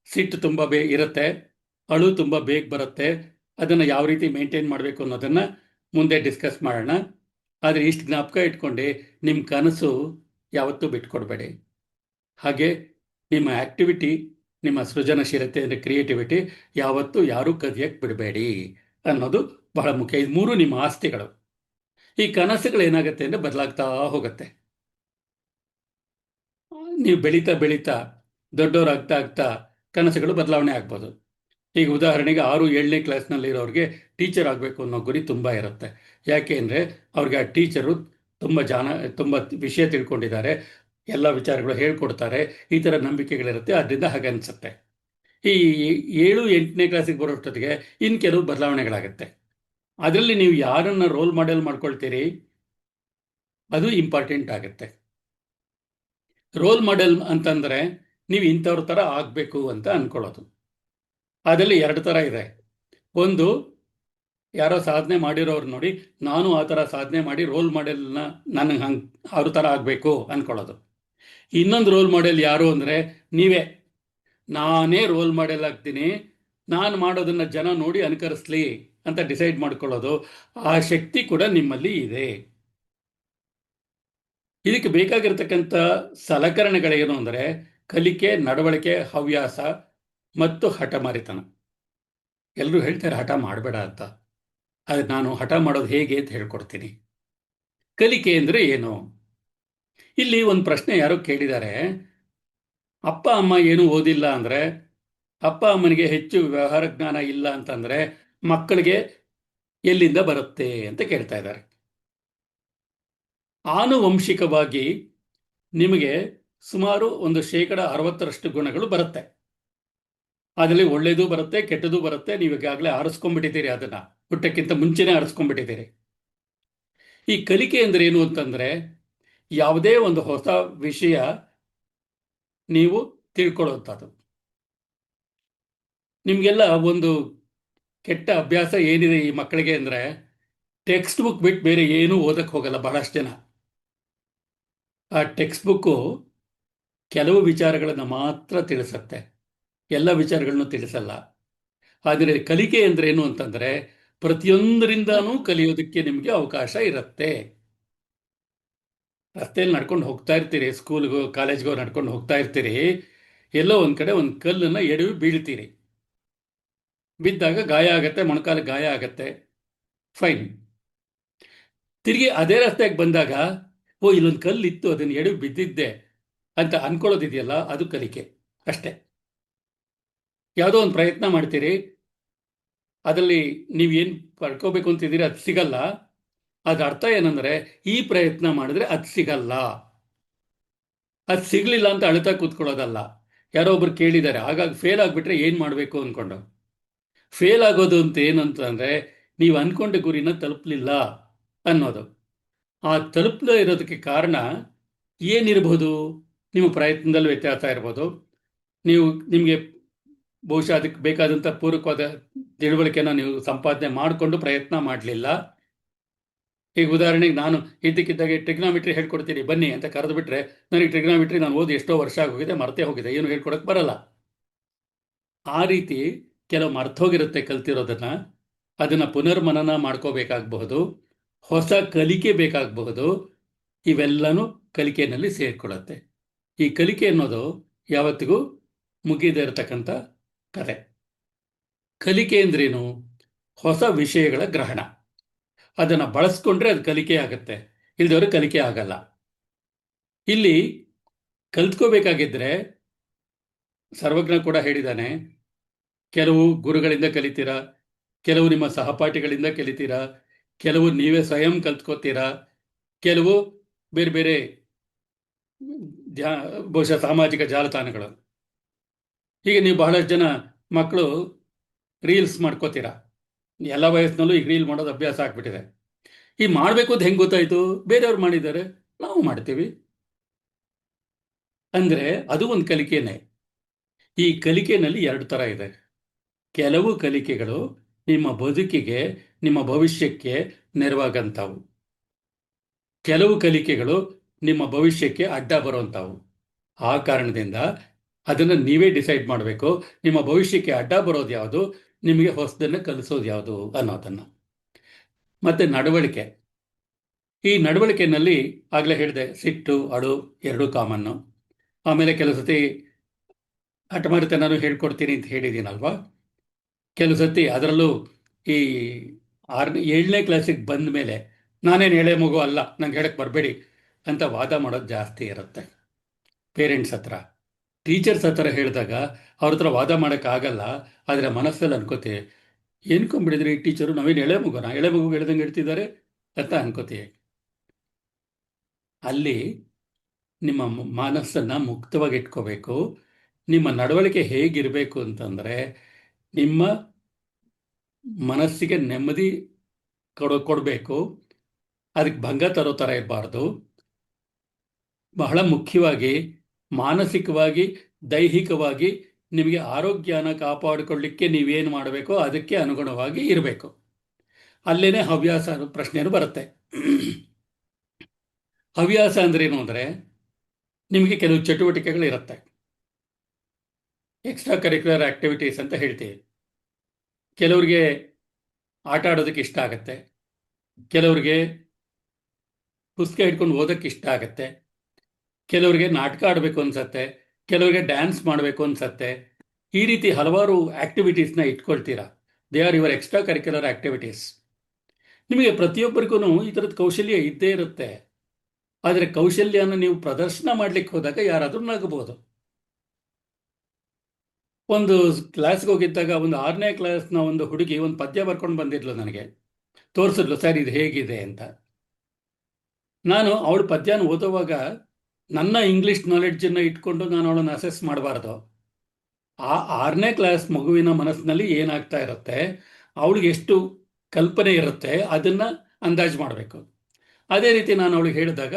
ಸಿಟ್ಟು ತುಂಬ ಇರುತ್ತೆ, ಅಳು ತುಂಬ ಬೇಗ ಬರುತ್ತೆ. ಅದನ್ನು ಯಾವ ರೀತಿ ಮೇಂಟೈನ್ ಮಾಡಬೇಕು ಅನ್ನೋದನ್ನು ಮುಂದೆ ಡಿಸ್ಕಸ್ ಮಾಡೋಣ. ಆದರೆ ಇಷ್ಟು ಜ್ಞಾಪಕ ಇಟ್ಕೊಂಡು ನಿಮ್ಮ ಕನಸು ಯಾವತ್ತೂ ಬಿಟ್ಕೊಡ್ಬೇಡಿ. ಹಾಗೆ ನಿಮ್ಮ ಆಕ್ಟಿವಿಟಿ, ನಿಮ್ಮ ಸೃಜನಶೀಲತೆ ಅಂದರೆ ಕ್ರಿಯೇಟಿವಿಟಿ ಯಾವತ್ತೂ ಯಾರೂ ಕದಿಯಕ್ಕೆ ಬಿಡಬೇಡಿ ಅನ್ನೋದು ಬಹಳ ಮುಖ್ಯ. ಇದು 3 ನಿಮ್ಮ ಆಸ್ತಿಗಳು. ಈ ಕನಸುಗಳು ಏನಾಗುತ್ತೆ ಅಂದರೆ ಬದಲಾಗ್ತಾ ಹೋಗುತ್ತೆ. ನೀವು ಬೆಳೀತಾ ಬೆಳೀತಾ ದೊಡ್ಡವರಾಗ್ತಾ ಆಗ್ತಾ ಕನಸುಗಳು ಬದಲಾವಣೆ ಆಗ್ಬೋದು. ಈಗ ಉದಾಹರಣೆಗೆ 6-7ನೇ ಕ್ಲಾಸ್ನಲ್ಲಿರೋರಿಗೆ ಟೀಚರ್ ಆಗಬೇಕು ಅನ್ನೋ ಗುರಿ ತುಂಬ ಇರುತ್ತೆ. ಯಾಕೆ ಅಂದರೆ ಅವ್ರಿಗೆ ಆ ಟೀಚರು ತುಂಬ ವಿಷಯ ತಿಳ್ಕೊಂಡಿದ್ದಾರೆ, ಎಲ್ಲ ವಿಚಾರಗಳು ಹೇಳ್ಕೊಡ್ತಾರೆ, ಈ ಥರ ನಂಬಿಕೆಗಳಿರುತ್ತೆ. ಅದರಿಂದ ಹಾಗೆ ಅನಿಸುತ್ತೆ. ಈ 7-8ನೇ ಕ್ಲಾಸಿಗೆ ಬರೋಷ್ಟೊತ್ತಿಗೆ ಇನ್ನು ಕೆಲವು ಬದಲಾವಣೆಗಳಾಗುತ್ತೆ. ಅದರಲ್ಲಿ ನೀವು ಯಾರನ್ನು ರೋಲ್ ಮಾಡೆಲ್ ಮಾಡ್ಕೊಳ್ತೀರಿ ಅದು ಇಂಪಾರ್ಟೆಂಟ್ ಆಗುತ್ತೆ. ರೋಲ್ ಮಾಡೆಲ್ ಅಂತಂದರೆ ನೀವು ಇಂಥವ್ರ ಥರ ಆಗಬೇಕು ಅಂತ ಅಂದ್ಕೊಳ್ಳೋದು. ಅದರಲ್ಲಿ 2 ಥರ ಇದೆ. ಒಂದು, ಯಾರೋ ಸಾಧನೆ ಮಾಡಿರೋರು ನೋಡಿ ನಾನು ಆ ಥರ ಸಾಧನೆ ಮಾಡಿ ರೋಲ್ ಮಾಡೆಲ್ನ ನನಗೆ ಅವ್ರ ಥರ ಆಗಬೇಕು ಅಂದ್ಕೊಳ್ಳೋದು. ಇನ್ನೊಂದು ರೋಲ್ ಮಾಡೆಲ್ ಯಾರು ಅಂದರೆ ನೀವೇ. ನಾನೇ ರೋಲ್ ಮಾಡೆಲ್ ಆಗ್ತೀನಿ, ನಾನು ಮಾಡೋದನ್ನು ಜನ ನೋಡಿ ಅನುಕರಿಸ್ಲಿ ಅಂತ ಡಿಸೈಡ್ ಮಾಡ್ಕೊಳ್ಳೋದು. ಆ ಶಕ್ತಿ ಕೂಡ ನಿಮ್ಮಲ್ಲಿ ಇದೆ. ಇದಕ್ಕೆ ಬೇಕಾಗಿರ್ತಕ್ಕಂಥ ಸಲಕರಣೆಗಳೇನು ಅಂದರೆ ಕಲಿಕೆ, ನಡವಳಿಕೆ, ಹವ್ಯಾಸ ಮತ್ತು ಹಠಮಾರಿತನ. ಎಲ್ಲರೂ ಹೇಳ್ತಾರೆ ಹಠ ಮಾಡಬೇಡ ಅಂತ. ಅದು ನಾನು ಹಠ ಮಾಡೋದು ಹೇಗೆ ಅಂತ ಹೇಳ್ಕೊಡ್ತೀನಿ. ಕಲಿಕೆ ಅಂದರೆ ಏನು? ಇಲ್ಲಿ ಒಂದು ಪ್ರಶ್ನೆ ಯಾರೋ ಕೇಳಿದ್ದಾರೆ, ಅಪ್ಪ ಅಮ್ಮ ಏನೂ ಓದಿಲ್ಲ ಅಂದರೆ, ಅಪ್ಪ ಅಮ್ಮನಿಗೆ ಹೆಚ್ಚು ವ್ಯವಹಾರ ಜ್ಞಾನ ಇಲ್ಲ ಅಂತಂದರೆ ಮಕ್ಕಳಿಗೆ ಎಲ್ಲಿಂದ ಬರುತ್ತೆ ಅಂತ ಕೇಳ್ತಾ ಇದ್ದಾರೆ. ಆನುವಂಶಿಕವಾಗಿ ನಿಮಗೆ ಸುಮಾರು 60% ಗುಣಗಳು ಬರುತ್ತೆ. ಅದರಲ್ಲಿ ಒಳ್ಳೆಯದು ಬರುತ್ತೆ, ಕೆಟ್ಟದ್ದು ಬರುತ್ತೆ. ನೀವು ಈಗಾಗಲೇ ಆರಿಸ್ಕೊಂಡ್ಬಿಟ್ಟಿದ್ದೀರಿ, ಅದನ್ನು ಹುಟ್ಟಕ್ಕಿಂತ ಮುಂಚೆನೇ ಆರಿಸ್ಕೊಂಡ್ಬಿಟ್ಟಿದ್ದೀರಿ. ಈ ಕಲಿಕೆ ಅಂದರೆ ಏನು ಅಂತಂದರೆ ಯಾವುದೇ ಒಂದು ಹೊಸ ವಿಷಯ ನೀವು ತಿಳ್ಕೊಳ್ಳುವಂಥದ್ದು. ನಿಮಗೆಲ್ಲ ಒಂದು ಕೆಟ್ಟ ಅಭ್ಯಾಸ ಏನಿದೆ ಈ ಮಕ್ಕಳಿಗೆ ಅಂದರೆ ಟೆಕ್ಸ್ಟ್ ಬುಕ್ ಬಿಟ್ಟು ಬೇರೆ ಏನೂ ಓದಕ್ಕೆ ಹೋಗಲ್ಲ ಬಹಳಷ್ಟು ಜನ. ಆ ಟೆಕ್ಸ್ಟ್ ಬುಕ್ಕು ಕೆಲವು ವಿಚಾರಗಳನ್ನು ಮಾತ್ರ ತಿಳಿಸುತ್ತೆ, ಎಲ್ಲ ವಿಚಾರಗಳನ್ನು ತಿಳಿಸಲ್ಲ. ಆದರೆ ಕಲಿಕೆ ಅಂದರೆ ಏನು ಅಂತಂದರೆ ಪ್ರತಿಯೊಂದರಿಂದನೂ ಕಲಿಯೋದಕ್ಕೆ ನಿಮಗೆ ಅವಕಾಶ ಇರುತ್ತೆ. ರಸ್ತೆಯಲ್ಲಿ ನಡ್ಕೊಂಡು ಹೋಗ್ತಾ ಇರ್ತೀರಿ, ಸ್ಕೂಲ್ಗೋ ಕಾಲೇಜ್ಗೋ ನಡ್ಕೊಂಡು ಹೋಗ್ತಾ ಇರ್ತೀರಿ, ಎಲ್ಲೋ ಒಂದು ಕಡೆ ಒಂದು ಕಲ್ಲನ್ನು ಎಡವಿ ಬೀಳ್ತೀರಿ. ಬಿದ್ದಾಗ ಗಾಯ ಆಗತ್ತೆ, ಮೊಣಕಾಲು ಗಾಯ ಆಗತ್ತೆ, ಫೈನ್. ತಿರುಗಿ ಅದೇ ರಸ್ತೆಗೆ ಬಂದಾಗ ಓ ಇಲ್ಲೊಂದು ಕಲ್ಲಿತ್ತು, ಅದನ್ನು ಎಡವಿ ಬಿದ್ದಿದ್ದೆ ಅಂತ ಅನ್ಕೊಳ್ಳೋದಿದೆಯಲ್ಲ, ಅದು ಕಲಿಕೆ ಅಷ್ಟೇ. ಯಾವುದೋ ಒಂದು ಪ್ರಯತ್ನ ಮಾಡ್ತೀರಿ, ಅದರಲ್ಲಿ ನೀವೇನು ಪಡ್ಕೋಬೇಕು ಅಂತಿದ್ದೀರಿ ಅದು ಸಿಗಲ್ಲ. ಅದ್ರ ಅರ್ಥ ಏನಂದರೆ ಈ ಪ್ರಯತ್ನ ಮಾಡಿದ್ರೆ ಅದು ಸಿಗಲ್ಲ. ಅದು ಸಿಗಲಿಲ್ಲ ಅಂತ ಅಳ್ತಾ ಕೂತ್ಕೊಳ್ಳೋದಲ್ಲ. ಯಾರೋ ಒಬ್ರು ಕೇಳಿದ್ದಾರೆ, ಹಾಗಾಗಿ ಫೇಲ್ ಆಗಿಬಿಟ್ರೆ ಏನು ಮಾಡಬೇಕು ಅಂದ್ಕೊಂಡು. ಫೇಲ್ ಆಗೋದು ಅಂತ ಏನಂತಂದರೆ ನೀವು ಅಂದ್ಕೊಂಡ ಗುರಿನ ತಲುಪಲಿಲ್ಲ ಅನ್ನೋದು. ಆ ತಲುಪದೇ ಇರೋದಕ್ಕೆ ಕಾರಣ ಏನಿರ್ಬೋದು? ನಿಮ್ಮ ಪ್ರಯತ್ನದಲ್ಲಿ ವ್ಯತ್ಯಾಸ ಇರ್ಬೋದು, ನಿಮಗೆ ಬಹುಶಃ ಅದಕ್ಕೆ ಬೇಕಾದಂಥ ಪೂರಕವಾದ ತಿಳುವಳಿಕೆನ ನೀವು ಸಂಪಾದನೆ ಮಾಡಿಕೊಂಡು ಪ್ರಯತ್ನ ಮಾಡಲಿಲ್ಲ, ಈಗ ಉದಾಹರಣೆಗೆ ನಾನು ಇದ್ದಕ್ಕಿದ್ದಾಗೆ ಟ್ರಿಗ್ನಾಮಿಟ್ರಿ ಹೇಳ್ಕೊಡ್ತೀನಿ ಬನ್ನಿ ಅಂತ ಕರೆದು ಬಿಟ್ರೆ ನನಗೆ ಟ್ರಿಗ್ನಾಮಿಟ್ರಿ ನಾನು ಓದಿ ಎಷ್ಟೋ ವರ್ಷ ಆಗೋಗಿದೆ, ಮರ್ತೇ ಹೋಗಿದೆ, ಏನು ಹೇಳ್ಕೊಡಕ್ಕೆ ಬರಲ್ಲ. ಆ ರೀತಿ ಕೆಲವು ಮರ್ತೋಗಿರುತ್ತೆ ಕಲ್ತಿರೋದನ್ನ, ಅದನ್ನು ಪುನರ್ಮನನ ಮಾಡ್ಕೋಬೇಕಾಗಬಹುದು, ಹೊಸ ಕಲಿಕೆ ಬೇಕಾಗಬಹುದು. ಇವೆಲ್ಲನೂ ಕಲಿಕೆಯಲ್ಲಿ ಸೇರಿಕೊಳ್ಳುತ್ತೆ. ಈ ಕಲಿಕೆ ಅನ್ನೋದು ಯಾವತ್ತಿಗೂ ಮುಗಿದೇ ಇರತಕ್ಕಂಥ ಕತೆ. ಕಲಿಕೆ ಅಂದ್ರೇನು? ಹೊಸ ವಿಷಯಗಳ ಗ್ರಹಣ. ಅದನ್ನು ಬಳಸ್ಕೊಂಡ್ರೆ ಅದು ಕಲಿಕೆ ಆಗುತ್ತೆ, ಇಲ್ದವರು ಕಲಿಕೆ ಆಗಲ್ಲ. ಇಲ್ಲಿ ಕಲ್ತ್ಕೋಬೇಕಾಗಿದ್ರೆ ಸರ್ವಜ್ಞ ಕೂಡ ಹೇಳಿದ್ದಾನೆ, ಕೆಲವು ಗುರುಗಳಿಂದ ಕಲಿತೀರಾ, ಕೆಲವು ನಿಮ್ಮ ಸಹಪಾಠಿಗಳಿಂದ ಕಲಿತೀರಾ, ಕೆಲವು ನೀವೇ ಸ್ವಯಂ ಕಲ್ತ್ಕೋತೀರಾ, ಕೆಲವು ಬೇರೆ ಬೇರೆ ಬಹುಶಃ ಸಾಮಾಜಿಕ ಜಾಲತಾಣಗಳು. ಹೀಗೆ ನೀವು ಬಹಳಷ್ಟು ಜನ ಮಕ್ಕಳು ರೀಲ್ಸ್ ಮಾಡ್ಕೋತೀರಾ. ಎಲ್ಲ ವಯಸ್ಸಿನಲ್ಲೂ ಈಗ ರೀಲ್ ಮಾಡೋದು ಅಭ್ಯಾಸ ಆಗ್ಬಿಟ್ಟಿದೆ. ಈ ಮಾಡಬೇಕು ಅಂತ ಹೆಂಗೆ ಗೊತ್ತಾಯ್ತು? ಬೇರೆಯವ್ರು ಮಾಡಿದ್ದಾರೆ, ನಾವು ಮಾಡ್ತೀವಿ. ಅಂದರೆ ಅದು ಒಂದು ಕಲಿಕೆನೇ. ಈ ಕಲಿಕೆಯಲ್ಲಿ ಎರಡು ಥರ ಇದೆ. ಕೆಲವು ಕಲಿಕೆಗಳು ನಿಮ್ಮ ಬದುಕಿಗೆ, ನಿಮ್ಮ ಭವಿಷ್ಯಕ್ಕೆ ನೆರವಾಗಂಥವು. ಕೆಲವು ಕಲಿಕೆಗಳು ನಿಮ್ಮ ಭವಿಷ್ಯಕ್ಕೆ ಅಡ್ಡ ಬರುವಂಥವು. ಆ ಕಾರಣದಿಂದ ಅದನ್ನು ನೀವೇ ಡಿಸೈಡ್ ಮಾಡಬೇಕು, ನಿಮ್ಮ ಭವಿಷ್ಯಕ್ಕೆ ಅಡ್ಡ ಬರೋದು ಯಾವುದು, ನಿಮಗೆ ಹೊಸದನ್ನು ಕಲಿಸೋದು ಯಾವುದು ಅನ್ನೋದನ್ನು. ಮತ್ತು ನಡವಳಿಕೆ. ಈ ನಡವಳಿಕೆಯಲ್ಲಿ ಆಗಲೇ ಹೇಳಿದೆ, ಸಿಟ್ಟು, ಅಳು ಎರಡೂ ಕಾಮನ್ನು. ಆಮೇಲೆ ಕೆಲವು ಸತಿ ಹಠಮಾರಿತನೂ ಹೇಳ್ಕೊಡ್ತೀನಿ ಅಂತ ಹೇಳಿದ್ದೀನಲ್ವಾ. ಕೆಲವು ಸತಿ ಅದರಲ್ಲೂ ಈ 7ನೇ ಕ್ಲಾಸಿಗೆ ಬಂದ ಮೇಲೆ ನಾನೇನು ಎಳೆ ಮಗು ಅಲ್ಲ, ನಂಗೆ ಹೇಳಕ್ಕೆ ಬರಬೇಡಿ ಅಂತ ವಾದ ಮಾಡೋದು ಜಾಸ್ತಿ ಇರುತ್ತೆ ಪೇರೆಂಟ್ಸ್ ಹತ್ರ. ಟೀಚರ್ಸ್ ಹತ್ರ ಹೇಳಿದಾಗ ಅವ್ರ ಹತ್ರ ವಾದ ಮಾಡೋಕ್ಕಾಗಲ್ಲ. ಆದರೆ ಮನಸ್ಸಲ್ಲಿ ಅನ್ಕೋತೀವಿ, ಏನ್ಕೊಂಬಿಡಿದ್ರಿ ಟೀಚರು, ನಾವೇನು ಎಳೆ ಮಗು ಹೇಳ್ದಂಗೆ ಹೇಳ್ತಿದ್ದಾರೆ ಅಂತ ಅನ್ಕೋತೀವಿ. ಅಲ್ಲಿ ನಿಮ್ಮ ಮನಸ್ಸನ್ನು ಮುಕ್ತವಾಗಿ ಇಟ್ಕೋಬೇಕು. ನಿಮ್ಮ ನಡವಳಿಕೆ ಹೇಗಿರಬೇಕು ಅಂತಂದರೆ, ನಿಮ್ಮ ಮನಸ್ಸಿಗೆ ನೆಮ್ಮದಿ ಕೊಡಬೇಕು, ಅದಕ್ಕೆ ಭಂಗ ತರೋ ಥರ ಇರಬಾರ್ದು. ಬಹಳ ಮುಖ್ಯವಾಗಿ ಮಾನಸಿಕವಾಗಿ, ದೈಹಿಕವಾಗಿ ನಿಮಗೆ ಆರೋಗ್ಯನ ಕಾಪಾಡಿಕೊಳ್ಳಿಕ್ಕೆ ನೀವೇನು ಮಾಡಬೇಕೋ ಅದಕ್ಕೆ ಅನುಗುಣವಾಗಿ ಇರಬೇಕು. ಅಲ್ಲೇನೆ ಹವ್ಯಾಸ ಪ್ರಶ್ನೆಯೂ ಬರುತ್ತೆ. ಹವ್ಯಾಸ ಅಂದ್ರೇನು ಅಂದರೆ, ನಿಮಗೆ ಕೆಲವು ಚಟುವಟಿಕೆಗಳು ಇರುತ್ತೆ, ಎಕ್ಸ್ಟ್ರಾ ಕರಿಕ್ಯುಲರ್ ಆಕ್ಟಿವಿಟೀಸ್ ಅಂತ ಹೇಳ್ತೀವಿ. ಕೆಲವ್ರಿಗೆ ಆಟ ಆಡೋದಕ್ಕೆ ಇಷ್ಟ ಆಗುತ್ತೆ, ಕೆಲವ್ರಿಗೆ ಪುಸ್ತಕ ಹಿಡ್ಕೊಂಡು ಓದೋಕ್ಕೆ ಇಷ್ಟ ಆಗುತ್ತೆ, ಕೆಲವರಿಗೆ ನಾಟಕ ಆಡಬೇಕು ಅನ್ಸತ್ತೆ, ಕೆಲವರಿಗೆ ಡ್ಯಾನ್ಸ್ ಮಾಡಬೇಕು ಅನ್ಸತ್ತೆ. ಈ ರೀತಿ ಹಲವಾರು ಆಕ್ಟಿವಿಟೀಸ್ನ ಇಟ್ಕೊಳ್ತೀರಾ. They are your extracurricular activities. ನಿಮಗೆ ಪ್ರತಿಯೊಬ್ಬರಿಗೂ ಈ ಥರದ ಕೌಶಲ್ಯ ಇದ್ದೇ ಇರುತ್ತೆ. ಆದರೆ ಕೌಶಲ್ಯನ ನೀವು ಪ್ರದರ್ಶನ ಮಾಡಲಿಕ್ಕೆ ಹೋದಾಗ ಯಾರಾದರೂ ನಗಬಹುದು. ಒಂದು ಕ್ಲಾಸ್ಗೆ ಹೋಗಿದ್ದಾಗ ಒಂದು 6ನೇ ಕ್ಲಾಸ್ನ ಒಂದು ಹುಡುಗಿ ಒಂದು ಪದ್ಯ ಬರ್ಕೊಂಡು ಬಂದಿದ್ಲು, ನನಗೆ ತೋರಿಸಿದ್ಲು, ಸರ್ ಇದು ಹೇಗಿದೆ ಅಂತ. ನಾನು ಅವಳ ಪದ್ಯನ ಓದುವಾಗ ನನ್ನ ಇಂಗ್ಲೀಷ್ ನಾಲೆಡ್ಜನ್ನು ಇಟ್ಕೊಂಡು ನಾನು ಅವಳನ್ನು ಅಸೆಸ್ ಮಾಡಬಾರ್ದು. ಆ 6ನೇ ಕ್ಲಾಸ್ ಮಗುವಿನ ಮನಸ್ಸಿನಲ್ಲಿ ಏನಾಗ್ತಾ ಇರುತ್ತೆ, ಅವಳಿಗೆ ಎಷ್ಟು ಕಲ್ಪನೆ ಇರುತ್ತೆ, ಅದನ್ನು ಅಂದಾಜು ಮಾಡಬೇಕು. ಅದೇ ರೀತಿ ನಾನು ಅವಳಿಗೆ ಹೇಳಿದಾಗ,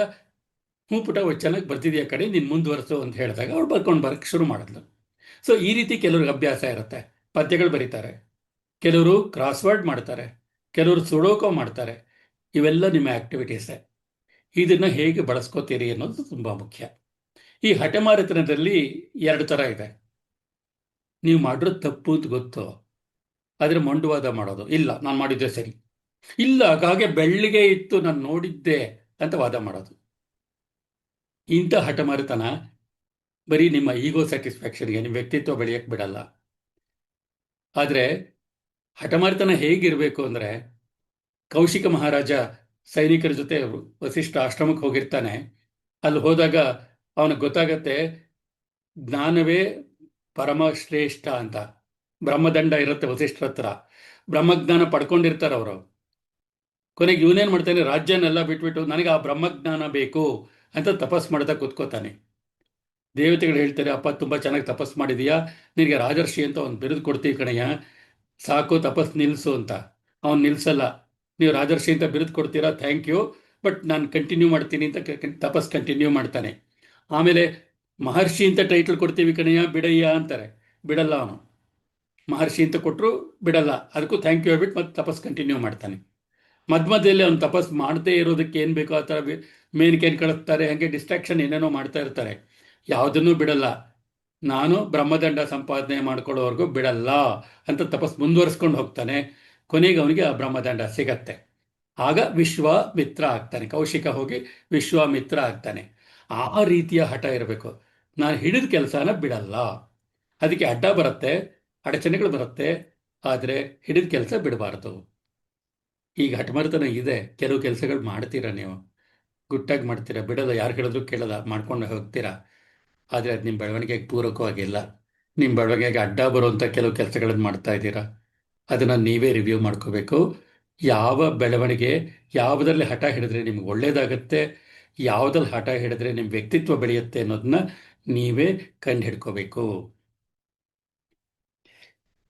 ಹ್ಞೂ ಪುಟ ಚೆನ್ನಾಗಿ ಬರ್ತಿದೆಯಾ ಕಡೆ, ನೀನು ಮುಂದುವರೆಸು ಅಂತ ಹೇಳಿದಾಗ ಅವಳು ಬರ್ಕೊಂಡು ಬರೋಕ್ಕೆ ಶುರು ಮಾಡಿದ್ಲು. ಸೊ ಈ ರೀತಿ ಕೆಲವ್ರಿಗೆ ಅಭ್ಯಾಸ ಇರುತ್ತೆ, ಪದ್ಯಗಳು ಬರೀತಾರೆ, ಕೆಲವರು ಕ್ರಾಸ್ವರ್ಡ್ ಮಾಡ್ತಾರೆ, ಕೆಲವರು ಸುಡೋಕೋ ಮಾಡ್ತಾರೆ. ಇವೆಲ್ಲ ನಿಮ್ಮ ಆ್ಯಕ್ಟಿವಿಟೀಸೇ. ಇದನ್ನು ಹೇಗೆ ಬಳಸ್ಕೋತೀರಿ ಅನ್ನೋದು ತುಂಬ ಮುಖ್ಯ. ಈ ಹಠಮಾರಿತನದಲ್ಲಿ 2 ಥರ ಇದೆ. ನೀವು ಮಾಡಿರೋದು ತಪ್ಪು ಅಂತ ಗೊತ್ತು, ಆದರೆ ಮೊಂಡುವಾದ ಮಾಡೋದು, ಇಲ್ಲ ನಾನು ಮಾಡಿದ್ದೆ ಸರಿ, ಇಲ್ಲ ಹಾಗೆ ಬೆಳ್ಳಿಗೆ ಇತ್ತು ನಾನು ನೋಡಿದ್ದೆ ಅಂತ ವಾದ ಮಾಡೋದು. ಇಂಥ ಹಠಮಾರಿತನ ಬರೀ ನಿಮ್ಮ ಈಗೋ ಸ್ಯಾಟಿಸ್ಫ್ಯಾಕ್ಷನ್ಗೆ, ನಿಮ್ಮ ವ್ಯಕ್ತಿತ್ವ ಬೆಳೆಯಕ್ಕೆ ಬಿಡಲ್ಲ. ಆದರೆ ಹಠಮಾರಿತನ ಹೇಗಿರಬೇಕು ಅಂದರೆ, ಕೌಶಿಕ ಮಹಾರಾಜ ಸೈನಿಕರ ಜೊತೆ ವಸಿಷ್ಠ ಆಶ್ರಮಕ್ಕೆ ಹೋಗಿರ್ತಾನೆ. ಅಲ್ಲಿ ಹೋದಾಗ ಅವನಿಗೆ ಗೊತ್ತಾಗತ್ತೆ ಜ್ಞಾನವೇ ಪರಮಶ್ರೇಷ್ಠ ಅಂತ. ಬ್ರಹ್ಮದಂಡ ಇರುತ್ತೆ ವಸಿಷ್ಠರ ಹತ್ರ, ಬ್ರಹ್ಮಜ್ಞಾನ ಪಡ್ಕೊಂಡಿರ್ತಾರೆ ಅವರು. ಕೊನೆಗೆ ಇವನೇನು ಮಾಡ್ತಾನೆ, ರಾಜ್ಯನೆಲ್ಲ ಬಿಟ್ಬಿಟ್ಟು ನನಗೆ ಆ ಬ್ರಹ್ಮಜ್ಞಾನ ಬೇಕು ಅಂತ ತಪಸ್ ಮಾಡ್ತಾ ಕೂತ್ಕೋತಾನೆ. ದೇವತೆಗಳು ಹೇಳ್ತಾರೆ, ಅಪ್ಪ ತುಂಬ ಚೆನ್ನಾಗಿ ತಪಸ್ ಮಾಡಿದೀಯಾ, ನಿನಗೆ ರಾಜರ್ಷಿ ಅಂತ ಒಂದು ಬಿರುದು ಕೊಡ್ತೀವಿ ಕಣಯ್ಯ, ಸಾಕು ತಪಸ್ ನಿಲ್ಲಿಸು ಅಂತ. ಅವನು ನಿಲ್ಲಿಸಲ್ಲ. ನೀವು ರಾಜರ್ಷಿ ಅಂತ ಬಿರುದು ಕೊಡ್ತೀರಾ, ಥ್ಯಾಂಕ್ ಯು, ಬಟ್ ನಾನು ಕಂಟಿನ್ಯೂ ಮಾಡ್ತೀನಿ ಅಂತ ತಪಸ್ ಕಂಟಿನ್ಯೂ ಮಾಡ್ತಾನೆ. ಆಮೇಲೆ ಮಹರ್ಷಿ ಅಂತ ಟೈಟಲ್ ಕೊಡ್ತೀವಿ ಕಣಯ್ಯ, ಬಿಡಯ್ಯ ಅಂತಾರೆ, ಬಿಡಲ್ಲ ಅವನು. ಮಹರ್ಷಿ ಅಂತ ಕೊಟ್ಟರು ಬಿಡಲ್ಲ, ಅದಕ್ಕೂ ಥ್ಯಾಂಕ್ ಯು ಹೇಳ್ಬಿಟ್ಟು ಮತ್ತೆ ತಪಸ್ ಕಂಟಿನ್ಯೂ ಮಾಡ್ತಾನೆ. ಮಧ್ಯದಲ್ಲಿ ಅವ್ನು ತಪಸ್ ಮಾಡದೇ ಇರೋದಕ್ಕೆ ಏನು ಬೇಕೋ ಆ ಥರ ಮೇನ್ಕೇನು ಕಳಿಸ್ತಾರೆ, ಹಾಗೆ ಡಿಸ್ಟ್ರಾಕ್ಷನ್ ಏನೇನೋ ಮಾಡ್ತಾ ಇರ್ತಾರೆ. ಯಾವುದನ್ನೂ ಬಿಡಲ್ಲ. ನಾನು ಬ್ರಹ್ಮದಂಡ ಸಂಪಾದನೆ ಮಾಡ್ಕೊಳ್ಳೋವರೆಗೂ ಬಿಡಲ್ಲ ಅಂತ ತಪಸ್ ಮುಂದುವರಿಸ್ಕೊಂಡು ಹೋಗ್ತಾನೆ. ಕೊನೆಗೆ ಅವನಿಗೆ ಆ ಬ್ರಹ್ಮದಂಡ ಸಿಗತ್ತೆ. ಆಗ ವಿಶ್ವಾಮಿತ್ರ ಆಗ್ತಾನೆ. ಕೌಶಿಕ ಹೋಗಿ ವಿಶ್ವಾಮಿತ್ರ ಆಗ್ತಾನೆ. ಆ ರೀತಿಯ ಹಠ ಇರಬೇಕು. ನಾನು ಹಿಡಿದ ಕೆಲಸನ ಬಿಡಲ್ಲ. ಅದಕ್ಕೆ ಅಡ್ಡ ಬರುತ್ತೆ, ಅಡಚಣೆಗಳು ಬರುತ್ತೆ, ಆದರೆ ಹಿಡಿದ ಕೆಲಸ ಬಿಡಬಾರ್ದು. ಈಗ ಹಠಮಾರಿತನ ಇದೆ. ಕೆಲವು ಕೆಲಸಗಳು ಮಾಡ್ತೀರಾ ನೀವು, ಗುಟ್ಟಾಗಿ ಮಾಡ್ತೀರಾ, ಬಿಡಲ್ಲ, ಯಾರು ಹೇಳಿದ್ರು ಕೇಳಲ್ಲ, ಮಾಡ್ಕೊಂಡು ಹೋಗ್ತೀರಾ. ಆದರೆ ಅದು ನಿಮ್ಮ ಬೆಳವಣಿಗೆಗೆ ಪೂರಕವಾಗಿಲ್ಲ. ನಿಮ್ಮ ಬೆಳವಣಿಗೆಗೆ ಅಡ್ಡ ಬರುವಂಥ ಕೆಲವು ಕೆಲಸಗಳನ್ನು ಮಾಡ್ತಾ ಇದ್ದೀರಾ. ಅದನ್ನು ನೀವೇ ರಿವ್ಯೂ ಮಾಡ್ಕೋಬೇಕು. ಯಾವ ಬೆಳವಣಿಗೆ, ಯಾವುದರಲ್ಲಿ ಹಠ ಹಿಡಿದ್ರೆ ನಿಮ್ಗೆ ಒಳ್ಳೇದಾಗತ್ತೆ, ಯಾವುದಲ್ಲಿ ಹಠ ಹಿಡಿದ್ರೆ ನಿಮ್ಮ ವ್ಯಕ್ತಿತ್ವ ಬೆಳೆಯುತ್ತೆ ಅನ್ನೋದನ್ನ ನೀವೇ ಕಂಡು ಹಿಡ್ಕೋಬೇಕು.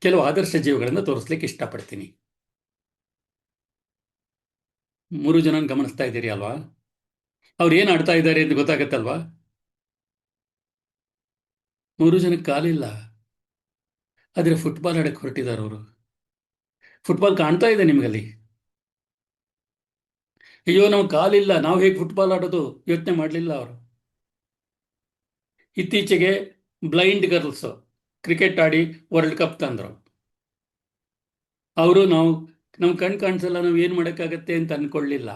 ಕೆಲವು ಆದರ್ಶ ಜೀವಗಳನ್ನು ತೋರಿಸ್ಲಿಕ್ಕೆ ಇಷ್ಟಪಡ್ತೀನಿ. 3 ಜನ ಗಮನಿಸ್ತಾ ಇದ್ದೀರಿ ಅಲ್ವಾ? ಅವ್ರು ಏನು ಆಡ್ತಾ ಇದ್ದಾರೆ ಅಂತ ಗೊತ್ತಾಗತ್ತಲ್ವಾ? 3 ಜನಕ್ಕೆ ಕಾಲಿಲ್ಲ, ಆದರೆ ಫುಟ್ಬಾಲ್ ಆಡಕ್ಕೆ ಹೊರಟಿದ್ದಾರೆ ಅವರು. ಫುಟ್ಬಾಲ್ ಕಾಣ್ತಾ ಇದೆ ನಿಮಗಲ್ಲಿ. ಅಯ್ಯೋ ನಾವು ಕಾಲಿಲ್ಲ, ನಾವು ಹೇಗೆ ಫುಟ್ಬಾಲ್ ಆಡೋದು ಯೋಚನೆ ಮಾಡಲಿಲ್ಲ ಅವರು. ಇತ್ತೀಚೆಗೆ ಬ್ಲೈಂಡ್ ಗರ್ಲ್ಸ್ ಕ್ರಿಕೆಟ್ ಆಡಿ ವರ್ಲ್ಡ್ ಕಪ್ ತಂದರು. ಅವರು ನಮ್ಮ ಕಣ್ ಕಾಣಿಸಲ್ಲ, ನಾವು ಏನು ಮಾಡೋಕ್ಕಾಗತ್ತೆ ಅಂತ ಅಂದ್ಕೊಳ್ಳಿಲ್ಲ.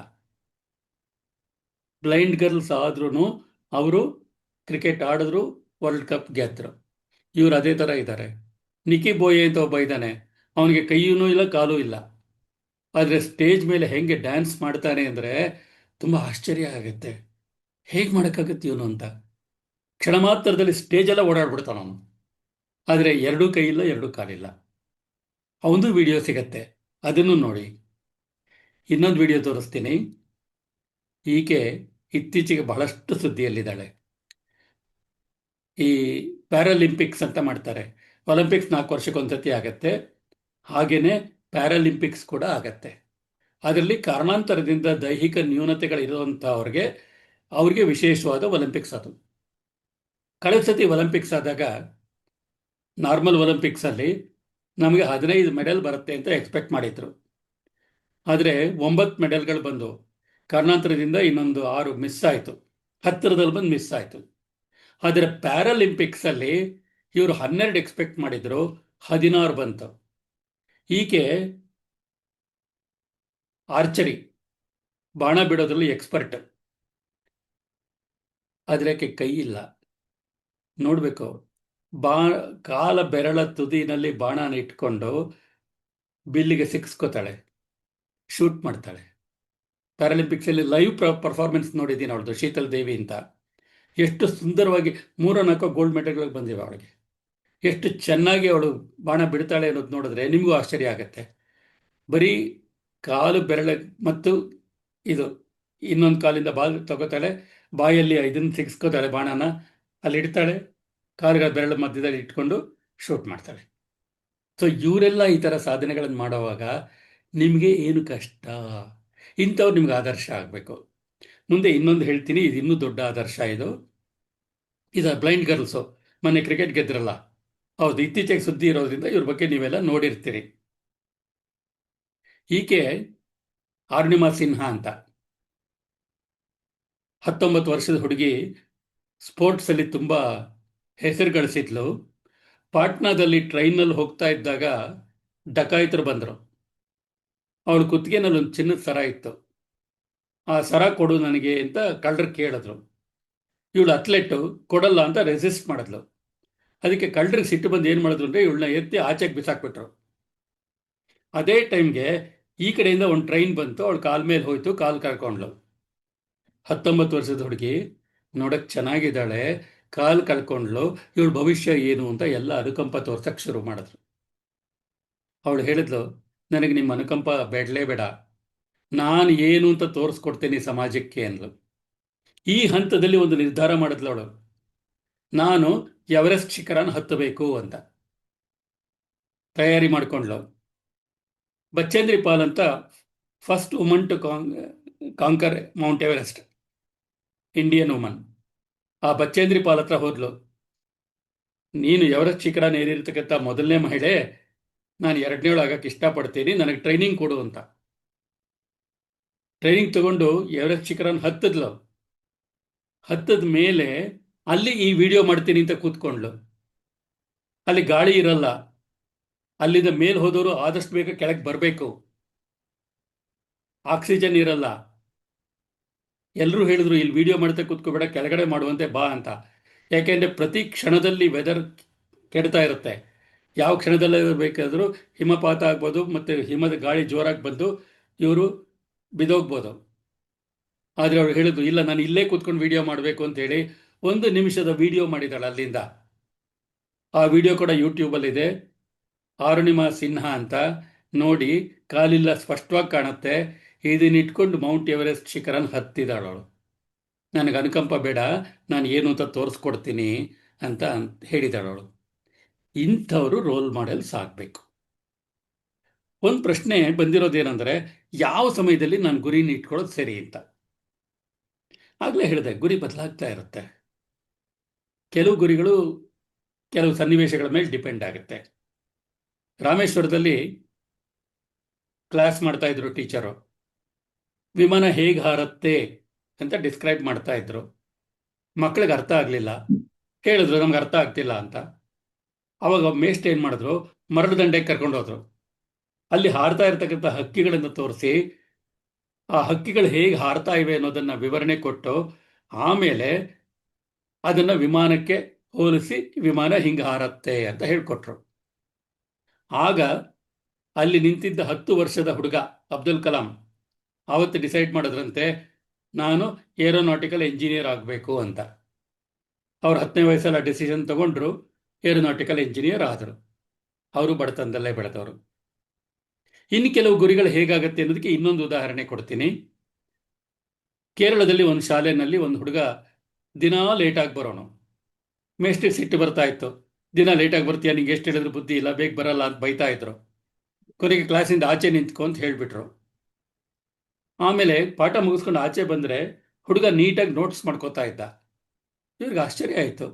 ಬ್ಲೈಂಡ್ ಗರ್ಲ್ಸ್ ಆದ್ರೂ ಅವರು ಕ್ರಿಕೆಟ್ ಆಡಿದ್ರು, ವರ್ಲ್ಡ್ ಕಪ್ ಗೆದ್ರು. ಇವರು ಅದೇ ಥರ ಇದ್ದಾರೆ. ನಿಕ್ಕಿ ಬೋಯೆ ಅಂತ ಒಬ್ಬ ಇದ್ದಾನೆ, ಅವನಿಗೆ ಕೈಯೂ ಇಲ್ಲ ಕಾಲೂ ಇಲ್ಲ, ಆದರೆ ಸ್ಟೇಜ್ ಮೇಲೆ ಹೆಂಗೆ ಡ್ಯಾನ್ಸ್ ಮಾಡ್ತಾನೆ ಅಂದರೆ ತುಂಬ ಆಶ್ಚರ್ಯ ಆಗುತ್ತೆ. ಹೇಗೆ ಮಾಡೋಕ್ಕಾಗತ್ತೆ ಇವನು ಅಂತ. ಕ್ಷಣ ಮಾತ್ರದಲ್ಲಿ ಸ್ಟೇಜೆಲ್ಲ ಓಡಾಡ್ಬಿಡ್ತಾನ ಅವನು. ಆದರೆ ಎರಡೂ ಕೈ ಇಲ್ಲ, ಎರಡೂ ಕಾಲಿಲ್ಲ. ಅವನದು ವಿಡಿಯೋ ಸಿಗತ್ತೆ, ಅದನ್ನು ನೋಡಿ. ಇನ್ನೊಂದು ವಿಡಿಯೋ ತೋರಿಸ್ತೀನಿ. ಈಕೆ ಇತ್ತೀಚೆಗೆ ಬಹಳಷ್ಟು ಸುದ್ದಿಯಲ್ಲಿದ್ದಾಳೆ. ಈ ಪ್ಯಾರಾಲಿಂಪಿಕ್ಸ್ ಅಂತ ಮಾಡ್ತಾರೆ. ಒಲಿಂಪಿಕ್ಸ್ 4 ವರ್ಷಕ್ಕೊಂದ್ಸತಿ ಆಗತ್ತೆ, ಹಾಗೇನೆ ಪ್ಯಾರಾಲಿಂಪಿಕ್ಸ್ ಕೂಡ ಆಗತ್ತೆ. ಅದರಲ್ಲಿ ಕಾರಣಾಂತರದಿಂದ ದೈಹಿಕ ಅವ್ರಿಗೆ ವಿಶೇಷವಾದ ಒಲಿಂಪಿಕ್ಸ್ ಅದು. ಕಳೆದ ಸತಿ ಒಲಿಂಪಿಕ್ಸ್ ಆದಾಗ ನಾರ್ಮಲ್ ಒಲಿಂಪಿಕ್ಸಲ್ಲಿ ನಮಗೆ 15 ಮೆಡಲ್ ಬರುತ್ತೆ ಅಂತ ಎಕ್ಸ್ಪೆಕ್ಟ್ ಮಾಡಿದ್ರು. ಆದರೆ 9 ಮೆಡಲ್ಗಳು ಬಂದು ಕಾರಣಾಂತರದಿಂದ ಇನ್ನೊಂದು 6 ಮಿಸ್ ಆಯಿತು. ಹತ್ತಿರದಲ್ಲಿ ಬಂದು ಮಿಸ್ ಆಯಿತು. ಆದರೆ ಪ್ಯಾರಾಲಿಂಪಿಕ್ಸಲ್ಲಿ ಇವರು 12 ಎಕ್ಸ್ಪೆಕ್ಟ್ ಮಾಡಿದ್ರು, 16 ಬಂತು. ಈಕೆ ಆರ್ಚರಿ, ಬಾಣ ಬಿಡೋದ್ರಲ್ಲಿ ಎಕ್ಸ್ಪರ್ಟ್, ಆದರೆ ಆಕೆ ಕೈ ಇಲ್ಲ. ನೋಡಬೇಕು, ಕಾಲ ಬೆರಳ ತುದಿನಲ್ಲಿ ಬಾಣನ ಇಟ್ಕೊಂಡು ಬಿಲ್ಲಿಗೆ ಸಿಕ್ಸ್ಕೋತಾಳೆ, ಶೂಟ್ ಮಾಡ್ತಾಳೆ. ಪ್ಯಾರಾಲಿಂಪಿಕ್ಸಲ್ಲಿ ಲೈವ್ ಪರ್ಫಾರ್ಮೆನ್ಸ್ ನೋಡಿದ್ದೀನಿ ಅವಳದು, ಶೀತಲ್ ದೇವಿ ಅಂತ. ಎಷ್ಟು ಸುಂದರವಾಗಿ 3-4 ಗೋಲ್ಡ್ ಮೆಡಲ್ಗಳಿಗೆ ಬಂದಿವೆ ಅವಳಿಗೆ. ಎಷ್ಟು ಚೆನ್ನಾಗಿ ಅವಳು ಬಾಣ ಬಿಡ್ತಾಳೆ ಅನ್ನೋದು ನೋಡಿದ್ರೆ ನಿಮಗೂ ಆಶ್ಚರ್ಯ ಆಗುತ್ತೆ. ಬರೀ ಕಾಲು ಬೆರಳ ಮತ್ತು ಇದು ಇನ್ನೊಂದು ಕಾಲಿಂದ ಬಾಲ್ ತಗೋತಾಳೆ, ಬಾಯಲ್ಲಿ ಇದನ್ನು ಸಿಕ್ಸ್ಕೋತಾಳೆ, ಬಾಣನ ಅಲ್ಲಿ ಇಡ್ತಾಳೆ, ಕಾಲುಗಳ ಬೆರಳ ಮಧ್ಯದಲ್ಲಿ ಇಟ್ಕೊಂಡು ಶೂಟ್ ಮಾಡ್ತಾಳೆ. ಸೊ ಇವರೆಲ್ಲ ಈ ಥರ ಸಾಧನೆಗಳನ್ನು ಮಾಡುವಾಗ ನಿಮಗೆ ಏನು ಕಷ್ಟ? ಇಂಥವ್ರು ನಿಮ್ಗೆ ಆದರ್ಶ ಆಗಬೇಕು. ಮುಂದೆ ಇನ್ನೊಂದು ಹೇಳ್ತೀನಿ, ಇದು ಇನ್ನೂ ದೊಡ್ಡ ಆದರ್ಶ. ಇದು ಬ್ಲೈಂಡ್ ಗರ್ಲ್ಸು ಮೊನ್ನೆ ಕ್ರಿಕೆಟ್ ಗೆದ್ರಲ್ಲ, ಹೌದು, ಇತ್ತೀಚೆಗೆ ಸುದ್ದಿ ಇರೋದ್ರಿಂದ ಇವ್ರ ಬಗ್ಗೆ ನೀವೆಲ್ಲ ನೋಡಿರ್ತೀರಿ. ಈಕೆ ಅರುಣಿಮಾ ಸಿನ್ಹಾ ಅಂತ, 19 ವರ್ಷದ ಹುಡುಗಿ, ಸ್ಪೋರ್ಟ್ಸಲ್ಲಿ ತುಂಬ ಹೆಸರು ಗಳಿಸಿದ್ಲು. ಪಾಟ್ನಾದಲ್ಲಿ ಟ್ರೈನಲ್ಲಿ ಹೋಗ್ತಾ ಇದ್ದಾಗ ಡಕಾಯಿತರು ಬಂದರು. ಅವಳು ಕುತ್ತಿಗೆನಲ್ಲಿ ಒಂದು ಚಿನ್ನದ ಸರ ಇತ್ತು. ಆ ಸರ ಕೊಡು ನನಗೆ ಅಂತ ಕಳ್ಳರು ಕೇಳಿದ್ರು. ಇವಳು ಅಥ್ಲೆಟು, ಕೊಡಲ್ಲ ಅಂತ ರೆಸಿಸ್ಟ್ ಮಾಡಿದ್ಲು. ಅದಕ್ಕೆ ಕಳ್ಳರಿಗೆ ಸಿಟ್ಟು ಬಂದು ಏನು ಮಾಡಿದ್ರು ಅಂದರೆ ಇವಳನ್ನ ಎತ್ತಿ ಆಚೆಗೆ ಬಿಸಾಕ್ಬಿಟ್ರು. ಅದೇ ಟೈಮ್ಗೆ ಈ ಕಡೆಯಿಂದ ಒಂದು ಟ್ರೈನ್ ಬಂತು, ಅವಳು ಕಾಲ ಮೇಲೆ ಹೋಯ್ತು, ಕಾಲು ಕಳ್ಕೊಂಡ್ಳು. 19 ವರ್ಷದ ಹುಡುಗಿ, ನೋಡಕ್ಕೆ ಚೆನ್ನಾಗಿದ್ದಾಳೆ, ಕಾಲು ಕಳ್ಕೊಂಡ್ಲು, ಇವಳು ಭವಿಷ್ಯ ಏನು ಅಂತ ಎಲ್ಲ ಅನುಕಂಪ ತೋರ್ಸಕ್ಕೆ ಶುರು ಮಾಡಿದ್ರು. ಅವಳು ಹೇಳಿದ್ಲು, ನನಗೆ ನಿಮ್ಮ ಅನುಕಂಪ ಬೇಡಲೇ ಬೇಡ, ನಾನು ಏನು ಅಂತ ತೋರಿಸ್ಕೊಡ್ತೇನೆ ಸಮಾಜಕ್ಕೆ ಅಂದ್ಲು. ಈ ಹಂತದಲ್ಲಿ ಒಂದು ನಿರ್ಧಾರ ಮಾಡಿದ್ಲು ಅವಳು, ನಾನು ಎವರೆಸ್ಟ್ ಶಿಖರನ ಹತ್ತಬೇಕು ಅಂತ ತಯಾರಿ ಮಾಡಿಕೊಂಡ್ಲು. ಬಚೇಂದ್ರಿ ಪಾಲ್ ಅಂತ first woman to conquer Mount Everest, Indian woman. ಆ ಬಚೇಂದ್ರಿ ಪಾಲ್ ಹತ್ರ ಹೋದ್ಲು, ನೀನು ಎವರೆಸ್ಟ್ ಶಿಖರ ಏರಿರ್ತಕ್ಕಂಥ ಮೊದಲನೇ ಮಹಿಳೆ, ನಾನು 2ನೇಳು ಆಗಕ್ಕೆ ಇಷ್ಟಪಡ್ತೀನಿ, ನನಗೆ ಟ್ರೈನಿಂಗ್ ಕೊಡು ಅಂತ. ಟ್ರೈನಿಂಗ್ ತಗೊಂಡು ಎವರೆಸ್ಟ್ ಶಿಖರನ ಹತ್ತದ್ಲು. ಹತ್ತದ ಮೇಲೆ ಅಲ್ಲಿ ಈ ವಿಡಿಯೋ ಮಾಡ್ತೀನಿ ಅಂತ ಕೂತ್ಕೊಂಡ್ಲು. ಅಲ್ಲಿ ಗಾಳಿ ಇರಲ್ಲ, ಅಲ್ಲಿಂದ ಮೇಲ್ ಹೋದವರು ಆದಷ್ಟು ಬೇಗ ಕೆಳಗೆ ಬರಬೇಕು, ಆಕ್ಸಿಜನ್ ಇರಲ್ಲ. ಎಲ್ಲರೂ ಹೇಳಿದ್ರು ಇಲ್ಲಿ ವಿಡಿಯೋ ಮಾಡ್ತಾ ಕೂತ್ಕೋಬೇಡ, ಕೆಳಗಡೆ ಮಾಡುವಂತೆ ಬಾ ಅಂತ. ಯಾಕೆಂದ್ರೆ ಪ್ರತಿ ಕ್ಷಣದಲ್ಲಿ ವೆದರ್ ಕೆಡ್ತಾ ಇರುತ್ತೆ. ಯಾವ ಕ್ಷಣದಲ್ಲೇ ಬೇಕಾದರೂ ಹಿಮಪಾತ ಆಗ್ಬೋದು, ಮತ್ತೆ ಹಿಮದ ಗಾಳಿ ಜೋರಾಗಿ ಬಂದು ಇವರು ಬಿದೋಗ್ಬೋದು. ಆದರೆ ಅವ್ರು ಹೇಳಿದ್ರು ಇಲ್ಲ, ನಾನು ಇಲ್ಲೇ ಕೂತ್ಕೊಂಡು ವಿಡಿಯೋ ಮಾಡಬೇಕು ಅಂತೇಳಿ 1 ನಿಮಿಷದ ವಿಡಿಯೋ ಮಾಡಿದಾಳೆ ಅಲ್ಲಿಂದ. ಆ ವಿಡಿಯೋ ಕೂಡ ಯೂಟ್ಯೂಬಲ್ಲಿದೆ, ಅರುಣಿಮಾ ಸಿನ್ಹಾ ಅಂತ. ನೋಡಿ, ಕಾಲಿಲ್ಲ ಸ್ಪಷ್ಟವಾಗಿ ಕಾಣುತ್ತೆ. ಇದನ್ನ ಇಟ್ಕೊಂಡು ಮೌಂಟ್ ಎವರೆಸ್ಟ್ ಶಿಖರನ ಹತ್ತಿದಾಳವಳು. ನನಗೆ ಅನುಕಂಪ ಬೇಡ, ನಾನು ಏನು ಅಂತ ತೋರಿಸ್ಕೊಡ್ತೀನಿ ಅಂತ ಹೇಳಿದಾಳವಳು. ಇಂಥವರು ರೋಲ್ ಮಾಡೆಲ್ಸ್ ಆಗಬೇಕು. ಒಂದು ಪ್ರಶ್ನೆ ಬಂದಿರೋದೇನೆಂದರೆ, ಯಾವ ಸಮಯದಲ್ಲಿ ನಾನು ಗುರಿನ ಇಟ್ಕೊಳ್ಳೋದು ಸರಿ ಅಂತ. ಆಗಲೇ ಹೇಳಿದೆ, ಗುರಿ ಬದಲಾಗ್ತಾ ಇರುತ್ತೆ. ಕೆಲವು ಗುರಿಗಳು ಕೆಲವು ಸನ್ನಿವೇಶಗಳ ಮೇಲೆ ಡಿಪೆಂಡ್ ಆಗುತ್ತೆ. ರಾಮೇಶ್ವರದಲ್ಲಿ ಕ್ಲಾಸ್ ಮಾಡ್ತಾ ಇದ್ರು ಟೀಚರು. ವಿಮಾನ ಹೇಗೆ ಹಾರುತ್ತೆ ಅಂತ ಡಿಸ್ಕ್ರೈಬ್ ಮಾಡ್ತಾ ಇದ್ರು. ಮಕ್ಕಳಿಗೆ ಅರ್ಥ ಆಗಲಿಲ್ಲ, ಹೇಳಿದ್ರು ನಮ್ಗೆ ಅರ್ಥ ಆಗ್ತಿಲ್ಲ ಅಂತ. ಅವಾಗ ಮೇಷ್ಟ್ ಏನು ಮಾಡಿದ್ರು, ಮರಳು ದಂಡೆಗೆ ಕರ್ಕೊಂಡು ಹೋದ್ರು. ಅಲ್ಲಿ ಹಾರ್ತಾ ಇರ್ತಕ್ಕಂಥ ಹಕ್ಕಿಗಳನ್ನು ತೋರಿಸಿ ಆ ಹಕ್ಕಿಗಳು ಹೇಗೆ ಹಾರ್ತಾ ಇವೆ ಅನ್ನೋದನ್ನ ವಿವರಣೆ ಕೊಟ್ಟು, ಆಮೇಲೆ ಅದನ್ನು ವಿಮಾನಕ್ಕೆ ಹೋಲಿಸಿ ವಿಮಾನ ಹಿಂಗೆ ಹಾರತ್ತೆ ಅಂತ ಹೇಳ್ಕೊಟ್ರು. ಆಗ ಅಲ್ಲಿ ನಿಂತಿದ್ದ 10 ವರ್ಷದ ಹುಡುಗ ಅಬ್ದುಲ್ ಕಲಾಂ ಆವತ್ತು ಡಿಸೈಡ್ ಮಾಡಿದ್ರಂತೆ, ನಾನು ಏರೋನಾಟಿಕಲ್ ಇಂಜಿನಿಯರ್ ಆಗಬೇಕು ಅಂತ. ಅವ್ರು 10ನೇ ವಯಸ್ಸಲ್ಲ ಡಿಸಿಷನ್ ತಗೊಂಡ್ರು, ಏರೋನಾಟಿಕಲ್ ಇಂಜಿನಿಯರ್ ಆದರು. ಅವರು ಬಡತನದಲ್ಲೇ ಬೆಳೆದವರು. ಇನ್ನು ಕೆಲವು ಗುರಿಗಳು ಹೇಗಾಗತ್ತೆ ಅನ್ನೋದಕ್ಕೆ ಇನ್ನೊಂದು ಉದಾಹರಣೆ ಕೊಡ್ತೀನಿ. ಕೇರಳದಲ್ಲಿ ಒಂದು ಶಾಲೆಯಲ್ಲಿ ಒಂದು ಹುಡುಗ ದಿನಾ ಲೇಟಾಗಿ ಬರೋನು. ಮೇಷ್ಟ್ರಿಗೆ ಸಿಟ್ಟು ಬರ್ತಾ ಇತ್ತು, ದಿನ ಲೇಟಾಗಿ ಬರ್ತೀಯ, ನಿಂಗೆ ಎಷ್ಟು ಹೇಳಿದ್ರು ಬುದ್ಧಿ ಇಲ್ಲ, ಬೇಗ ಬರಲ್ಲ ಅಂತ ಬೈತಾ ಇದ್ರು. ಕೊನೆಗೆ ಕ್ಲಾಸಿಂದ ಆಚೆ ನಿಂತ್ಕೊ ಅಂತ ಹೇಳಿಬಿಟ್ರು. ಆಮೇಲೆ ಪಾಠ ಮುಗಿಸ್ಕೊಂಡು ಆಚೆ ಬಂದರೆ ಹುಡುಗ ನೀಟಾಗಿ ನೋಟ್ಸ್ ಮಾಡ್ಕೋತಾ ಇದ್ದ. ಇವ್ರಿಗೆ ಆಶ್ಚರ್ಯ ಆಯಿತು,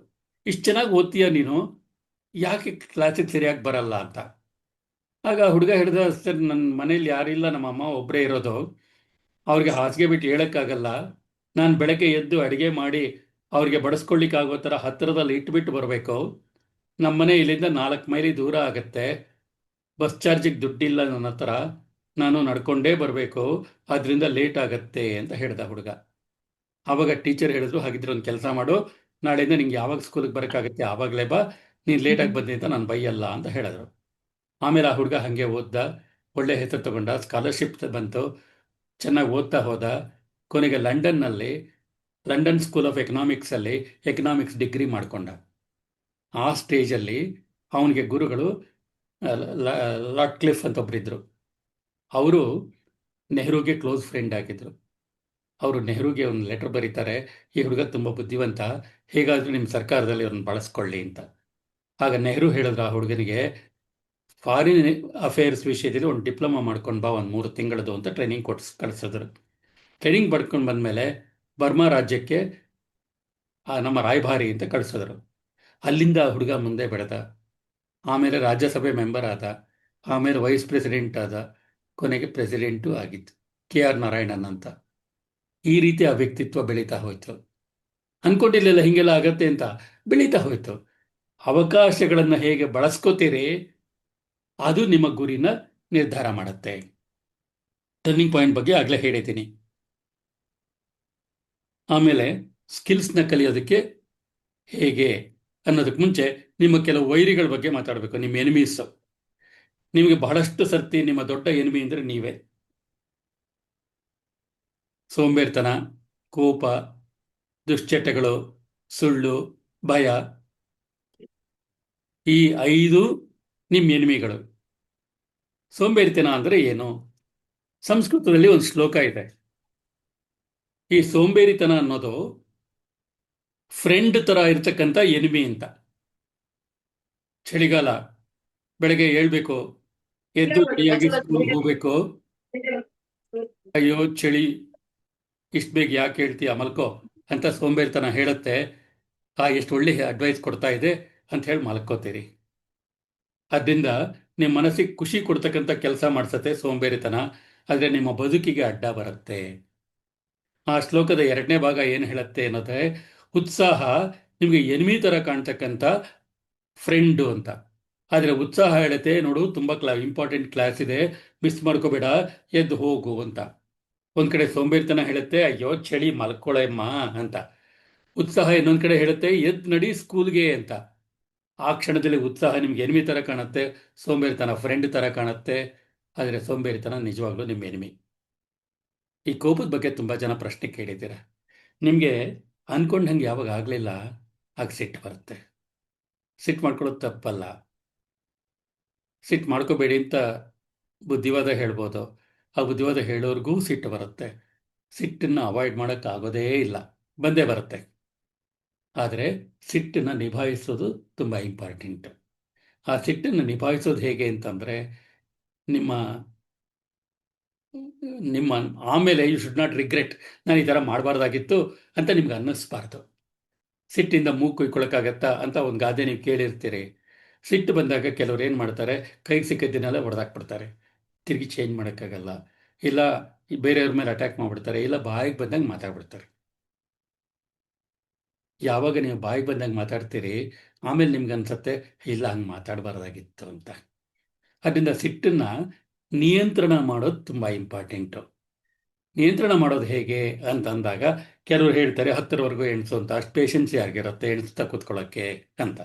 ಇಷ್ಟು ಚೆನ್ನಾಗಿ ಓದ್ತೀಯ ನೀನು, ಯಾಕೆ ಕ್ಲಾಸಿಗೆ ಸರಿಯಾಗಿ ಬರಲ್ಲ ಅಂತ. ಆಗ ಹುಡುಗ ಹೇಳಿದ, ಸರ್ ನನ್ನ ಮನೇಲಿ ಯಾರಿಲ್ಲ, ನಮ್ಮ ಅಮ್ಮ ಒಬ್ಬರೇ ಇರೋದು, ಅವ್ರಿಗೆ ಹಾಸಿಗೆ ಬಿಟ್ಟು ಹೇಳೋಕ್ಕಾಗಲ್ಲ. ನಾನು ಬೆಳಗ್ಗೆ ಎದ್ದು ಅಡುಗೆ ಮಾಡಿ ಅವ್ರಿಗೆ ಬಡಿಸ್ಕೊಳ್ಳಿಕ್ಕಾಗೋ ಥರ ಹತ್ತಿರದಲ್ಲಿ ಇಟ್ಬಿಟ್ಟು ಬರಬೇಕು. ನಮ್ಮನೆ ಇಲ್ಲಿಂದ 4 ಮೈಲಿ ದೂರ ಆಗುತ್ತೆ, ಬಸ್ ಚಾರ್ಜಿಗೆ ದುಡ್ಡಿಲ್ಲ ನನ್ನ ಹತ್ರ, ನಾನು ನಡ್ಕೊಂಡೇ ಬರಬೇಕು, ಅದರಿಂದ ಲೇಟ್ ಆಗತ್ತೆ ಅಂತ ಹೇಳ್ದ ಹುಡುಗ. ಆವಾಗ ಟೀಚರ್ ಹೇಳಿದ್ರು, ಹಾಗಿದ್ರೆ ಒಂದು ಕೆಲಸ ಮಾಡು, ನಾಳೆಯಿಂದ ನಿಂಗೆ ಯಾವಾಗ ಸ್ಕೂಲಿಗೆ ಬರೋಕ್ಕಾಗತ್ತೆ ಆವಾಗಲೇ ಬಾ, ನೀನು ಲೇಟಾಗಿ ಬಂದೆ ಅಂತ ನಾನು ಬೈಯಲ್ಲ ಅಂತ ಹೇಳಿದ್ರು. ಆಮೇಲೆ ಆ ಹುಡುಗ ಹಾಗೆ ಓದ್ದ, ಒಳ್ಳೆ ಹೆಸರು ತಗೊಂಡ, ಸ್ಕಾಲರ್ಶಿಪ್ ಬಂತು, ಚೆನ್ನಾಗಿ ಓದ್ತಾ ಹೋದ. ಕೊನೆಗೆ ಲಂಡನ್ ಸ್ಕೂಲ್ ಆಫ್ ಎಕನಾಮಿಕ್ಸಲ್ಲಿ ಎಕನಾಮಿಕ್ಸ್ ಡಿಗ್ರಿ ಮಾಡಿಕೊಂಡ. ಆ ಸ್ಟೇಜಲ್ಲಿ ಅವನಿಗೆ ಗುರುಗಳು ಲಾರ್ಡ್ ಕ್ಲಿಫ್ ಅಂತ ಒಬ್ಬರಿದ್ದರು. ಅವರು ನೆಹರೂಗೆ ಕ್ಲೋಸ್ ಫ್ರೆಂಡ್ ಆಗಿದ್ದರು. ಅವರು ನೆಹರೂಗೆ ಒಂದು ಲೆಟರ್ ಬರೀತಾರೆ, ಈ ಹುಡುಗ ತುಂಬ ಬುದ್ಧಿವಂತ, ಹೇಗಾದರೂ ನಿಮ್ಮ ಸರ್ಕಾರದಲ್ಲಿ ಅವ್ರನ್ನ ಬಳಸ್ಕೊಳ್ಳಿ ಅಂತ. ಆಗ ನೆಹರು ಹೇಳಿದ್ರು ಆ ಹುಡುಗನಿಗೆ, ಫಾರಿನ್ ಅಫೇರ್ಸ್ ವಿಷಯದಲ್ಲಿ ಒಂದು ಡಿಪ್ಲೊಮಾ ಮಾಡ್ಕೊಂಡು ಬಾ, ಒಂದು 3 ತಿಂಗಳದು ಅಂತ ಟ್ರೈನಿಂಗ್ ಕಳಿಸಿದ್ರು. ಟ್ರೈನಿಂಗ್ ಪಡ್ಕೊಂಡು ಬಂದಮೇಲೆ ಬರ್ಮಾ ರಾಜ್ಯಕ್ಕೆ ನಮ್ಮ ರಾಯಭಾರಿ ಅಂತ ಕಳಿಸಿದ್ರು. ಅಲ್ಲಿಂದ ಹುಡುಗ ಮುಂದೆ ಬೆಳೆದ. ಆಮೇಲೆ ರಾಜ್ಯಸಭೆ ಮೆಂಬರ್ ಆದ, ಆಮೇಲೆ ವೈಸ್ ಪ್ರೆಸಿಡೆಂಟ್ ಆದ, ಕೊನೆಗೆ ಪ್ರೆಸಿಡೆಂಟು ಆಗಿತ್ತು, KR ನಾರಾಯಣನ್ ಅಂತ. ಈ ರೀತಿ ಆ ವ್ಯಕ್ತಿತ್ವ ಬೆಳೀತಾ ಹೋಯ್ತು. ಅನ್ಕೊಂಡಿರ್ಲಿಲ್ಲ ಹೀಗೆಲ್ಲ ಆಗತ್ತೆ ಅಂತ, ಬೆಳೀತಾ ಹೋಯ್ತು. ಅವಕಾಶಗಳನ್ನು ಹೇಗೆ ಬಳಸ್ಕೋತೀರಿ ಅದು ನಿಮ್ಮ ಗುರಿನ ನಿರ್ಧಾರ ಮಾಡುತ್ತೆ. ಟರ್ನಿಂಗ್ ಪಾಯಿಂಟ್ ಬಗ್ಗೆ ಆಗಲೇ ಹೇಳಿದ್ದೀನಿ. ಆಮೇಲೆ ಸ್ಕಿಲ್ಸ್ನ ಕಲಿಯೋದಕ್ಕೆ ಹೇಗೆ ಅನ್ನೋದಕ್ಕೆ ಮುಂಚೆ ನಿಮ್ಮ ಕೆಲವು ವೈರಿಗಳ ಬಗ್ಗೆ ಮಾತಾಡಬೇಕು. ನಿಮ್ಮ ಎನಿಮೀಸ್. ನಿಮಗೆ ಬಹಳಷ್ಟು ಸರ್ತಿ ನಿಮ್ಮ ದೊಡ್ಡ ಎನಿಮಿ ಅಂದರೆ ನೀವೇ. ಸೋಂಬೇರಿತನ, ಕೋಪ, ದುಶ್ಚಟಗಳು, ಸುಳ್ಳು, ಭಯ, ಈ 5 ನಿಮ್ಮ ಎನಿಮಿಗಳು. ಸೋಂಬೇರಿತನ ಅಂದರೆ ಏನು? ಸಂಸ್ಕೃತದಲ್ಲಿ ಒಂದು ಶ್ಲೋಕ ಇದೆ. ಈ ಸೋಂಬೇರಿತನ ಅನ್ನೋದು ಫ್ರೆಂಡ್ ಥರ ಇರ್ತಕ್ಕಂಥ ಎನಿಮಿ ಅಂತ. ಚಳಿಗಾಲ, ಬೆಳಗ್ಗೆ ಹೇಳ್ಬೇಕು, ಎದ್ದು ರೆಡಿಯಾಗಿ ಸ್ಕೂಲ್ಗೆ ಹೋಗ್ಬೇಕು, ಅಯ್ಯೋ ಚಳಿ, ಇಷ್ಟು ಬೇಗ ಯಾಕೆ ಹೇಳ್ತೀಯ ಮಲ್ಕೋ ಅಂತ ಸೋಂಬೇರಿತನ ಹೇಳುತ್ತೆ. ಎಷ್ಟು ಒಳ್ಳೆ ಅಡ್ವೈಸ್ ಕೊಡ್ತಾ ಇದೆ ಅಂತ ಹೇಳಿ ಮಲ್ಕೋತೀರಿ. ಅದರಿಂದ ನಿಮ್ಮ ಮನಸ್ಸಿಗೆ ಖುಷಿ ಕೊಡ್ತಕ್ಕಂಥ ಕೆಲಸ ಮಾಡಿಸತ್ತೆ ಸೋಂಬೇರಿತನ. ಆದರೆ ನಿಮ್ಮ ಬದುಕಿಗೆ ಅಡ್ಡ ಬರುತ್ತೆ. ಆ ಶ್ಲೋಕದ 2ನೇ ಭಾಗ ಏನು ಹೇಳುತ್ತೆ ಅನ್ನೋದ್ರೆ, ಉತ್ಸಾಹ ನಿಮಗೆ ಎನಿಮಿ ಥರ ಕಾಣ್ತಕ್ಕಂಥ ಫ್ರೆಂಡು ಅಂತ. ಆದರೆ ಉತ್ಸಾಹ ಹೇಳುತ್ತೆ, ನೋಡು ತುಂಬ ಇಂಪಾರ್ಟೆಂಟ್ ಕ್ಲಾಸ್ ಇದೆ, ಮಿಸ್ ಮಾಡ್ಕೋಬೇಡ, ಎದ್ದು ಹೋಗು ಅಂತ. ಒಂದ್ ಕಡೆ ಸೋಂಬೇರಿತನ ಹೇಳುತ್ತೆ, ಅಯ್ಯೋ ಚಳಿ ಮಲ್ಕೊಳಮ್ಮ ಅಂತ. ಉತ್ಸಾಹ ಇನ್ನೊಂದ್ ಕಡೆ ಹೇಳುತ್ತೆ, ಎದ್ದು ನಡಿ ಸ್ಕೂಲ್ಗೆ ಅಂತ. ಆ ಕ್ಷಣದಲ್ಲಿ ಉತ್ಸಾಹ ನಿಮ್ಗೆ ಎನಿಮಿ ಥರ ಕಾಣುತ್ತೆ, ಸೋಂಬೇರಿತನ ಫ್ರೆಂಡ್ ಥರ ಕಾಣುತ್ತೆ. ಆದರೆ ಸೋಂಬೇರಿತನ ನಿಜವಾಗ್ಲೂ ನಿಮ್ಮ ಎನಿಮಿ. ಈ ಕೋಪದ ಬಗ್ಗೆ ತುಂಬ ಜನ ಪ್ರಶ್ನೆ ಕೇಳಿದ್ದೀರ. ನಿಮಗೆ ಅನ್ಕೊಂಡಂಗೆ ಯಾವಾಗ ಆಗಲಿಲ್ಲ ಆಗ ಸಿಟ್ಟು ಬರುತ್ತೆ. ಸಿಟ್ಟು ಮಾಡ್ಕೊಳ್ಳೋದು ತಪ್ಪಲ್ಲ. ಸಿಟ್ಟು ಮಾಡ್ಕೋಬೇಡಿ ಅಂತ ಬುದ್ಧಿವಾದ ಹೇಳ್ಬೋದು. ಆ ಬುದ್ಧಿವಾದ ಹೇಳೋರ್ಗೂ ಸಿಟ್ಟು ಬರುತ್ತೆ. ಸಿಟ್ಟನ್ನು ಅವಾಯ್ಡ್ ಮಾಡೋಕ್ಕಾಗೋದೇ ಇಲ್ಲ, ಬಂದೇ ಬರುತ್ತೆ. ಆದರೆ ಸಿಟ್ಟನ್ನು ನಿಭಾಯಿಸೋದು ತುಂಬ ಇಂಪಾರ್ಟೆಂಟ್. ಆ ಸಿಟ್ಟನ್ನು ನಿಭಾಯಿಸೋದು ಹೇಗೆ ಅಂತಂದರೆ, ನಿಮ್ಮ ನಿಮ್ಮ ಆಮೇಲೆ ಯು ಶುಡ್ ನಾಟ್ ರಿಗ್ರೆಟ್, ನಾನು ಈ ಥರ ಮಾಡಬಾರ್ದಾಗಿತ್ತು ಅಂತ ನಿಮ್ಗೆ ಅನ್ನಿಸ್ಬಾರ್ದು. ಸಿಟ್ಟಿಂದ ಮೂಗು ಕುಯ್ಕೊಳಕ್ಕಾಗತ್ತಾ ಅಂತ ಒಂದು ಗಾದೆ ನೀವು ಕೇಳಿರ್ತೀರಿ. ಸಿಟ್ಟು ಬಂದಾಗ ಕೆಲವ್ರು ಏನು ಮಾಡ್ತಾರೆ, ಕೈಗೆ ಸಿಕ್ಕಿದ್ದನ್ನೆಲ್ಲ ಹೊಡೆದಾಕ್ಬಿಡ್ತಾರೆ. ತಿರುಗಿ ಚೇಂಜ್ ಮಾಡೋಕ್ಕಾಗಲ್ಲ. ಇಲ್ಲ ಬೇರೆಯವ್ರ ಮೇಲೆ ಅಟ್ಯಾಕ್ ಮಾಡಿಬಿಡ್ತಾರೆ, ಇಲ್ಲ ಬಾಯಿಗೆ ಬಂದಂಗೆ ಮಾತಾಡ್ಬಿಡ್ತಾರೆ. ಯಾವಾಗ ನೀವು ಬಾಯಿಗೆ ಬಂದಂಗೆ ಮಾತಾಡ್ತೀರಿ, ಆಮೇಲೆ ನಿಮ್ಗೆ ಅನ್ಸುತ್ತೆ ಇಲ್ಲ ಹಂಗೆ ಮಾತಾಡಬಾರ್ದಾಗಿತ್ತು ಅಂತ. ಅದರಿಂದ ಸಿಟ್ಟನ್ನು ನಿಯಂತ್ರಣ ಮಾಡೋದು ತುಂಬ ಇಂಪಾರ್ಟೆಂಟು. ನಿಯಂತ್ರಣ ಮಾಡೋದು ಹೇಗೆ ಅಂತಂದಾಗ ಕೆಲವರು ಹೇಳ್ತಾರೆ 10ರವರೆಗೂ ಎಣಿಸು ಅಂತ. ಅಷ್ಟು ಪೇಷನ್ಸ್ ಯಾರಿಗಿರುತ್ತೆ ಎಣಿಸ್ತಾ ಕೂತ್ಕೊಳ್ಳೋಕ್ಕೆ ಅಂತ.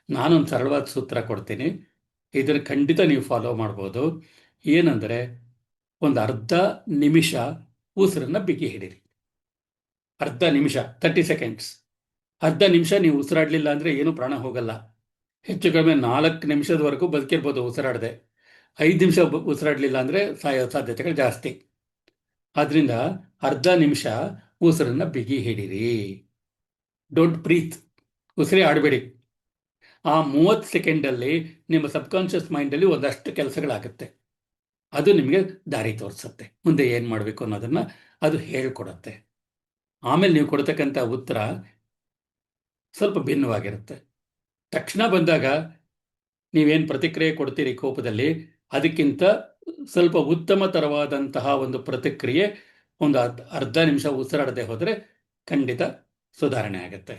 ನಾನೊಂದು ಸರಳವಾದ ಸೂತ್ರ ಕೊಡ್ತೀನಿ, ಇದನ್ನು ಖಂಡಿತ ನೀವು ಫಾಲೋ ಮಾಡ್ಬೋದು. ಏನಂದರೆ, ಒಂದು ಅರ್ಧ ನಿಮಿಷ ಉಸಿರನ್ನು ಬಿಗಿ ಹಿಡೀರಿ. ಅರ್ಧ ನಿಮಿಷ, 30 ಸೆಕೆಂಡ್ಸ್. ಅರ್ಧ ನಿಮಿಷ ನೀವು ಉಸಿರಾಡಲಿಲ್ಲ ಅಂದರೆ ಏನೂ ಪ್ರಾಣ ಹೋಗಲ್ಲ. ಹೆಚ್ಚು ಕಡಿಮೆ 4 ನಿಮಿಷದವರೆಗೂ ಬದುಕಿರ್ಬೋದು ಉಸಿರಾಡದೆ. 5 ನಿಮಿಷ ಉಸಿರಾಡಲಿಲ್ಲ ಅಂದರೆ ಸಾಯೋ ಸಾಧ್ಯತೆಗಳು ಜಾಸ್ತಿ. ಆದ್ದರಿಂದ ಅರ್ಧ ನಿಮಿಷ ಉಸಿರನ್ನು ಬಿಗಿ ಹಿಡೀರಿ. ಡೋಂಟ್ ಬ್ರೀತ್, ಉಸಿರೇ ಆಡಬೇಡಿ. ಆ 30 ಸೆಕೆಂಡಲ್ಲಿ ನಿಮ್ಮ ಸಬ್ಕಾನ್ಷಿಯಸ್ ಮೈಂಡಲ್ಲಿ ಒಂದಷ್ಟು ಕೆಲಸಗಳಾಗುತ್ತೆ. ಅದು ನಿಮಗೆ ದಾರಿ ತೋರಿಸುತ್ತೆ, ಮುಂದೆ ಏನು ಮಾಡಬೇಕು ಅನ್ನೋದನ್ನು ಅದು ಹೇಳ್ಕೊಡುತ್ತೆ. ಆಮೇಲೆ ನೀವು ಕೊಡ್ತಕ್ಕಂಥ ಉತ್ತರ ಸ್ವಲ್ಪ ಭಿನ್ನವಾಗಿರುತ್ತೆ. ತಕ್ಷಣ ಬಂದಾಗ ನೀವೇನು ಪ್ರತಿಕ್ರಿಯೆ ಕೊಡ್ತೀರಿ ಕೋಪದಲ್ಲಿ, ಅದಕ್ಕಿಂತ ಸ್ವಲ್ಪ ಉತ್ತಮತರವಾದಂತಹ ಒಂದು ಪ್ರತಿಕ್ರಿಯೆ ಒಂದು ಅರ್ಧ ನಿಮಿಷ ಉಸಿರಾಡದೆ ಹೋದರೆ ಖಂಡಿತ ಸುಧಾರಣೆ ಆಗುತ್ತೆ.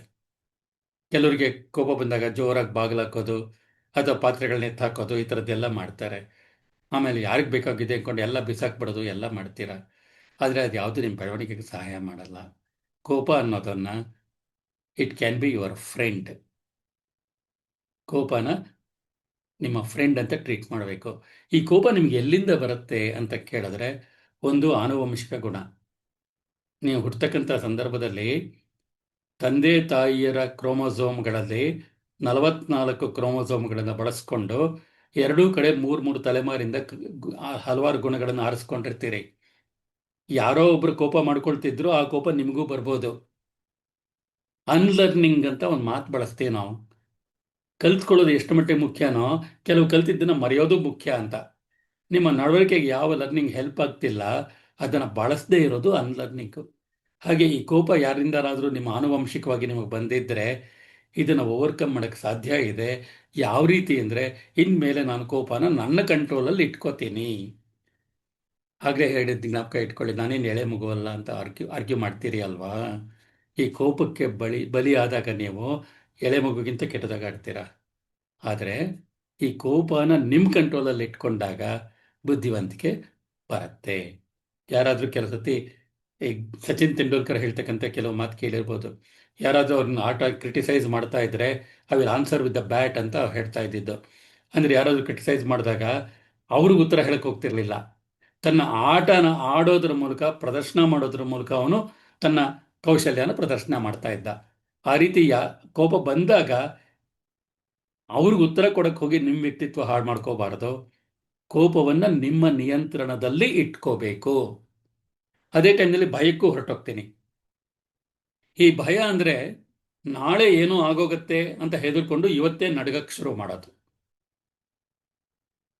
ಕೆಲವರಿಗೆ ಕೋಪ ಬಂದಾಗ ಜೋರಾಗಿ ಬಾಗಿಲಾಕೋದು ಅಥವಾ ಪಾತ್ರೆಗಳನ್ನ ಎತ್ತಾಕೋದು ಈ ಥರದ್ದೆಲ್ಲ ಮಾಡ್ತಾರೆ. ಆಮೇಲೆ ಯಾರಿಗೆ ಬೇಕಾಗಿದೆ ಅಂದ್ಕೊಂಡು ಎಲ್ಲ ಬಿಸಾಕ್ಬಿಡೋದು ಎಲ್ಲ ಮಾಡ್ತೀರಾ. ಆದರೆ ಅದು ಯಾವುದು ನಿಮ್ಮ ಬೆಳವಣಿಗೆಗೆ ಸಹಾಯ ಮಾಡಲ್ಲ. ಕೋಪ ಅನ್ನೋದನ್ನು it can be your friend. ಕೋಪನ ನಿಮ್ಮ ಫ್ರೆಂಡ್ ಅಂತ ಟ್ರೀಟ್ ಮಾಡಬೇಕು. ಈ ಕೋಪ ನಿಮ್ಗೆ ಎಲ್ಲಿಂದ ಬರುತ್ತೆ ಅಂತ ಕೇಳಿದ್ರೆ, ಒಂದು ಆನುವಂಶಿಕ ಗುಣ. ನೀವು ಹುಟ್ಟತಕ್ಕಂಥ ಸಂದರ್ಭದಲ್ಲಿ ತಂದೆ ತಾಯಿಯರ ಕ್ರೋಮೋಸೋಮ್ಗಳಲ್ಲಿ 44 ಕ್ರೋಮೋಸೋಮ್ಗಳನ್ನು ಬಳಸ್ಕೊಂಡು ಎರಡೂ ಕಡೆ 3 ತಲೆಮಾರಿಂದ ಹಲವಾರು ಗುಣಗಳನ್ನು ಆರಿಸ್ಕೊಂಡಿರ್ತೀರಿ. ಯಾರೋ ಒಬ್ರು ಕೋಪ ಮಾಡ್ಕೊಳ್ತಿದ್ರು, ಆ ಕೋಪ ನಿಮಗೂ ಬರ್ಬೋದು. ಅನ್ಲರ್ನಿಂಗ್ ಅಂತ ಒಂದು ಮಾತು ಬಳಸ್ತೀವಿ ನಾವು. ಕಲ್ತ್ಕೊಳ್ಳೋದು ಎಷ್ಟು ಮಟ್ಟಿಗೆ ಮುಖ್ಯನೋ, ಕೆಲವು ಕಲ್ತಿದ್ದನ್ನು ಮರೆಯೋದು ಮುಖ್ಯ ಅಂತ. ನಿಮ್ಮ ನಡವಳಿಕೆಗೆ ಯಾವ ಲರ್ನಿಂಗ್ ಹೆಲ್ಪ್ ಆಗ್ತಿಲ್ಲ, ಅದನ್ನು ಬಳಸದೇ ಇರೋದು ಅನ್ಲರ್ನಿಂಗು. ಹಾಗೆ ಈ ಕೋಪ ಯಾರಿಂದಾದ್ರೂ ನಿಮ್ಮ ಆನುವಂಶಿಕವಾಗಿ ನಿಮಗೆ ಬಂದಿದ್ದರೆ ಇದನ್ನು ಓವರ್ಕಮ್ ಮಾಡೋಕ್ಕೆ ಸಾಧ್ಯ ಇದೆ. ಯಾವ ರೀತಿ ಅಂದರೆ, ಇನ್ಮೇಲೆ ನಾನು ಕೋಪನ ನನ್ನ ಕಂಟ್ರೋಲಲ್ಲಿ ಇಟ್ಕೋತೀನಿ. ಆಗಲೇ ಹೇಳಿದ್ದು ಜ್ಞಾಪಕ ಇಟ್ಕೊಳ್ಳಿ, ನಾನೇನು ಎಳೆ ಮಗುವಲ್ಲ ಅಂತ ಆರ್ಗ್ಯೂ ಮಾಡ್ತೀರಿ ಅಲ್ವಾ. ಈ ಕೋಪಕ್ಕೆ ಬಲಿಯಾದಾಗ ನೀವು ಎಳೆ ಮಗುಗಿಂತ ಕೆಟ್ಟದಾಗ ಆಡ್ತೀರಾ. ಆದರೆ ಈ ಕೋಪನ ನಿಮ್ಮ ಕಂಟ್ರೋಲಲ್ಲಿ ಇಟ್ಕೊಂಡಾಗ ಬುದ್ಧಿವಂತಿಕೆ ಬರುತ್ತೆ. ಯಾರಾದರೂ ಕೆಲವು ಸತಿ ಈಗ ಸಚಿನ್ ತೆಂಡೂಲ್ಕರ್ ಹೇಳ್ತಕ್ಕಂಥ ಕೆಲವು ಮಾತು ಕೇಳಿರ್ಬೋದು. ಯಾರಾದರೂ ಅವ್ರನ್ನ ಆಟ ಕ್ರಿಟಿಸೈಸ್ ಮಾಡ್ತಾ ಇದ್ರೆ I will answer with the bat ಅಂತ ಹೇಳ್ತಾ ಇದ್ದಿದ್ದು. ಅಂದರೆ ಯಾರಾದರೂ ಕ್ರಿಟಿಸೈಸ್ ಮಾಡಿದಾಗ ಅವ್ರಿಗೆ ಉತ್ತರ ಹೇಳಕ್ಕೆ ಹೋಗ್ತಿರ್ಲಿಲ್ಲ. ತನ್ನ ಆಟನ ಆಡೋದ್ರ ಮೂಲಕ, ಪ್ರದರ್ಶನ ಮಾಡೋದ್ರ ಮೂಲಕ ಅವನು ತನ್ನ ಕೌಶಲ್ಯನ ಪ್ರದರ್ಶನ ಮಾಡ್ತಾ ಇದ್ದ. ಆ ರೀತಿ ಕೋಪ ಬಂದಾಗ ಅವ್ರಿಗೆ ಉತ್ತರ ಕೊಡಕ್ಕೆ ಹೋಗಿ ನಿಮ್ಮ ವ್ಯಕ್ತಿತ್ವ ಹಾಳು ಮಾಡ್ಕೋಬಾರ್ದು. ಕೋಪವನ್ನು ನಿಮ್ಮ ನಿಯಂತ್ರಣದಲ್ಲಿ ಇಟ್ಕೋಬೇಕು. ಅದೇ ಟೈಮ್ನಲ್ಲಿ ಭಯಕ್ಕೂ ಹೊರಟೋಗ್ತೀನಿ. ಈ ಭಯ ಅಂದರೆ ನಾಳೆ ಏನೋ ಆಗೋಗತ್ತೆ ಅಂತ ಹೆದರ್ಕೊಂಡು ಇವತ್ತೇ ನಡ್ಗಕ್ಕೆ ಶುರು ಮಾಡೋದು.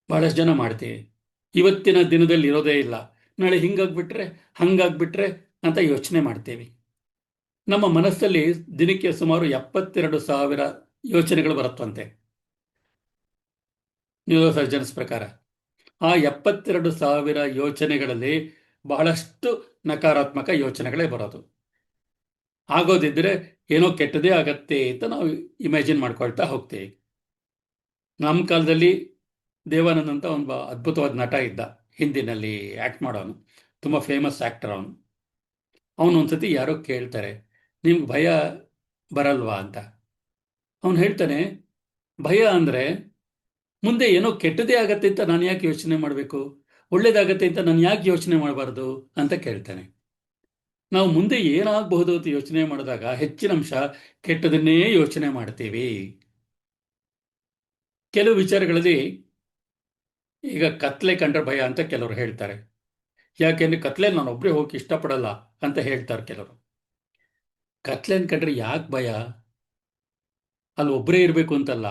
ಬಹಳಷ್ಟು ಜನ ಮಾಡ್ತೀವಿ. ಇವತ್ತಿನ ದಿನದಲ್ಲಿ ಇರೋದೇ ಇಲ್ಲ, ನಾಳೆ ಹಿಂಗಾಗ್ಬಿಟ್ರೆ ಹಂಗಾಗ್ಬಿಟ್ರೆ ಅಂತ ಯೋಚನೆ ಮಾಡ್ತೀವಿ. ನಮ್ಮ ಮನಸ್ಸಲ್ಲಿ ದಿನಕ್ಕೆ ಸುಮಾರು 72,000 ಯೋಚನೆಗಳು ಬರುತ್ತಂತೆ ನ್ಯೂರೋ ಸರ್ಜನ್ಸ್ ಪ್ರಕಾರ. ಆ 72,000 ಯೋಚನೆಗಳಲ್ಲಿ ಬಹಳಷ್ಟು ನಕಾರಾತ್ಮಕ ಯೋಚನೆಗಳೇ ಬರೋದು. ಆಗೋದಿದ್ರೆ ಏನೋ ಕೆಟ್ಟದೇ ಆಗತ್ತೆ ಅಂತ ನಾವು ಇಮ್ಯಾಜಿನ್ ಮಾಡ್ಕೊಳ್ತಾ ಹೋಗ್ತೀವಿ. ನಮ್ಮ ಕಾಲದಲ್ಲಿ ದೇವಾನಂದ್ ಅಂತ ಒಂದು ಅದ್ಭುತವಾದ ನಟ ಇದ್ದ, ಹಿಂದಿನಲ್ಲಿ ಆ್ಯಕ್ಟ್ ಮಾಡೋನು, ತುಂಬ ಫೇಮಸ್ ಆ್ಯಕ್ಟರ್ ಅವನು. ಅವನು ಒಂದ್ಸತಿ ಯಾರೋ ಕೇಳ್ತಾರೆ, ನಿಮ್ಗೆ ಭಯ ಬರಲ್ವಾ ಅಂತ. ಅವನು ಹೇಳ್ತಾನೆ, ಭಯ ಅಂದರೆ ಮುಂದೆ ಏನೋ ಕೆಟ್ಟದೇ ಆಗತ್ತೆ ಅಂತ ನಾನು ಯಾಕೆ ಯೋಚನೆ ಮಾಡಬೇಕು, ಒಳ್ಳೇದಾಗತ್ತೆ ಅಂತ ನಾನು ಯಾಕೆ ಯೋಚನೆ ಮಾಡಬಾರ್ದು ಅಂತ ಕೇಳ್ತಾನೆ. ನಾವು ಮುಂದೆ ಏನಾಗಬಹುದು ಅಂತ ಯೋಚನೆ ಮಾಡಿದಾಗ ಹೆಚ್ಚಿನ ಅಂಶ ಕೆಟ್ಟದನ್ನೇ ಯೋಚನೆ ಮಾಡ್ತೀವಿ. ಕೆಲವು ವಿಚಾರಗಳಲ್ಲಿ ಈಗ ಕತ್ಲೆ ಕಂಡ್ರೆ ಭಯ ಅಂತ ಕೆಲವರು ಹೇಳ್ತಾರೆ. ಯಾಕೆಂದ್ರೆ ಕತ್ಲೆ ನಾನು ಒಬ್ಬರೇ ಹೋಗಿ ಇಷ್ಟಪಡಲ್ಲ ಅಂತ ಹೇಳ್ತಾರೆ ಕೆಲವರು. ಕತ್ಲೆನ್ ಕಂಡ್ರೆ ಯಾಕೆ ಭಯ? ಅಲ್ಲಿ ಒಬ್ಬರೇ ಇರಬೇಕು ಅಂತಲ್ಲ,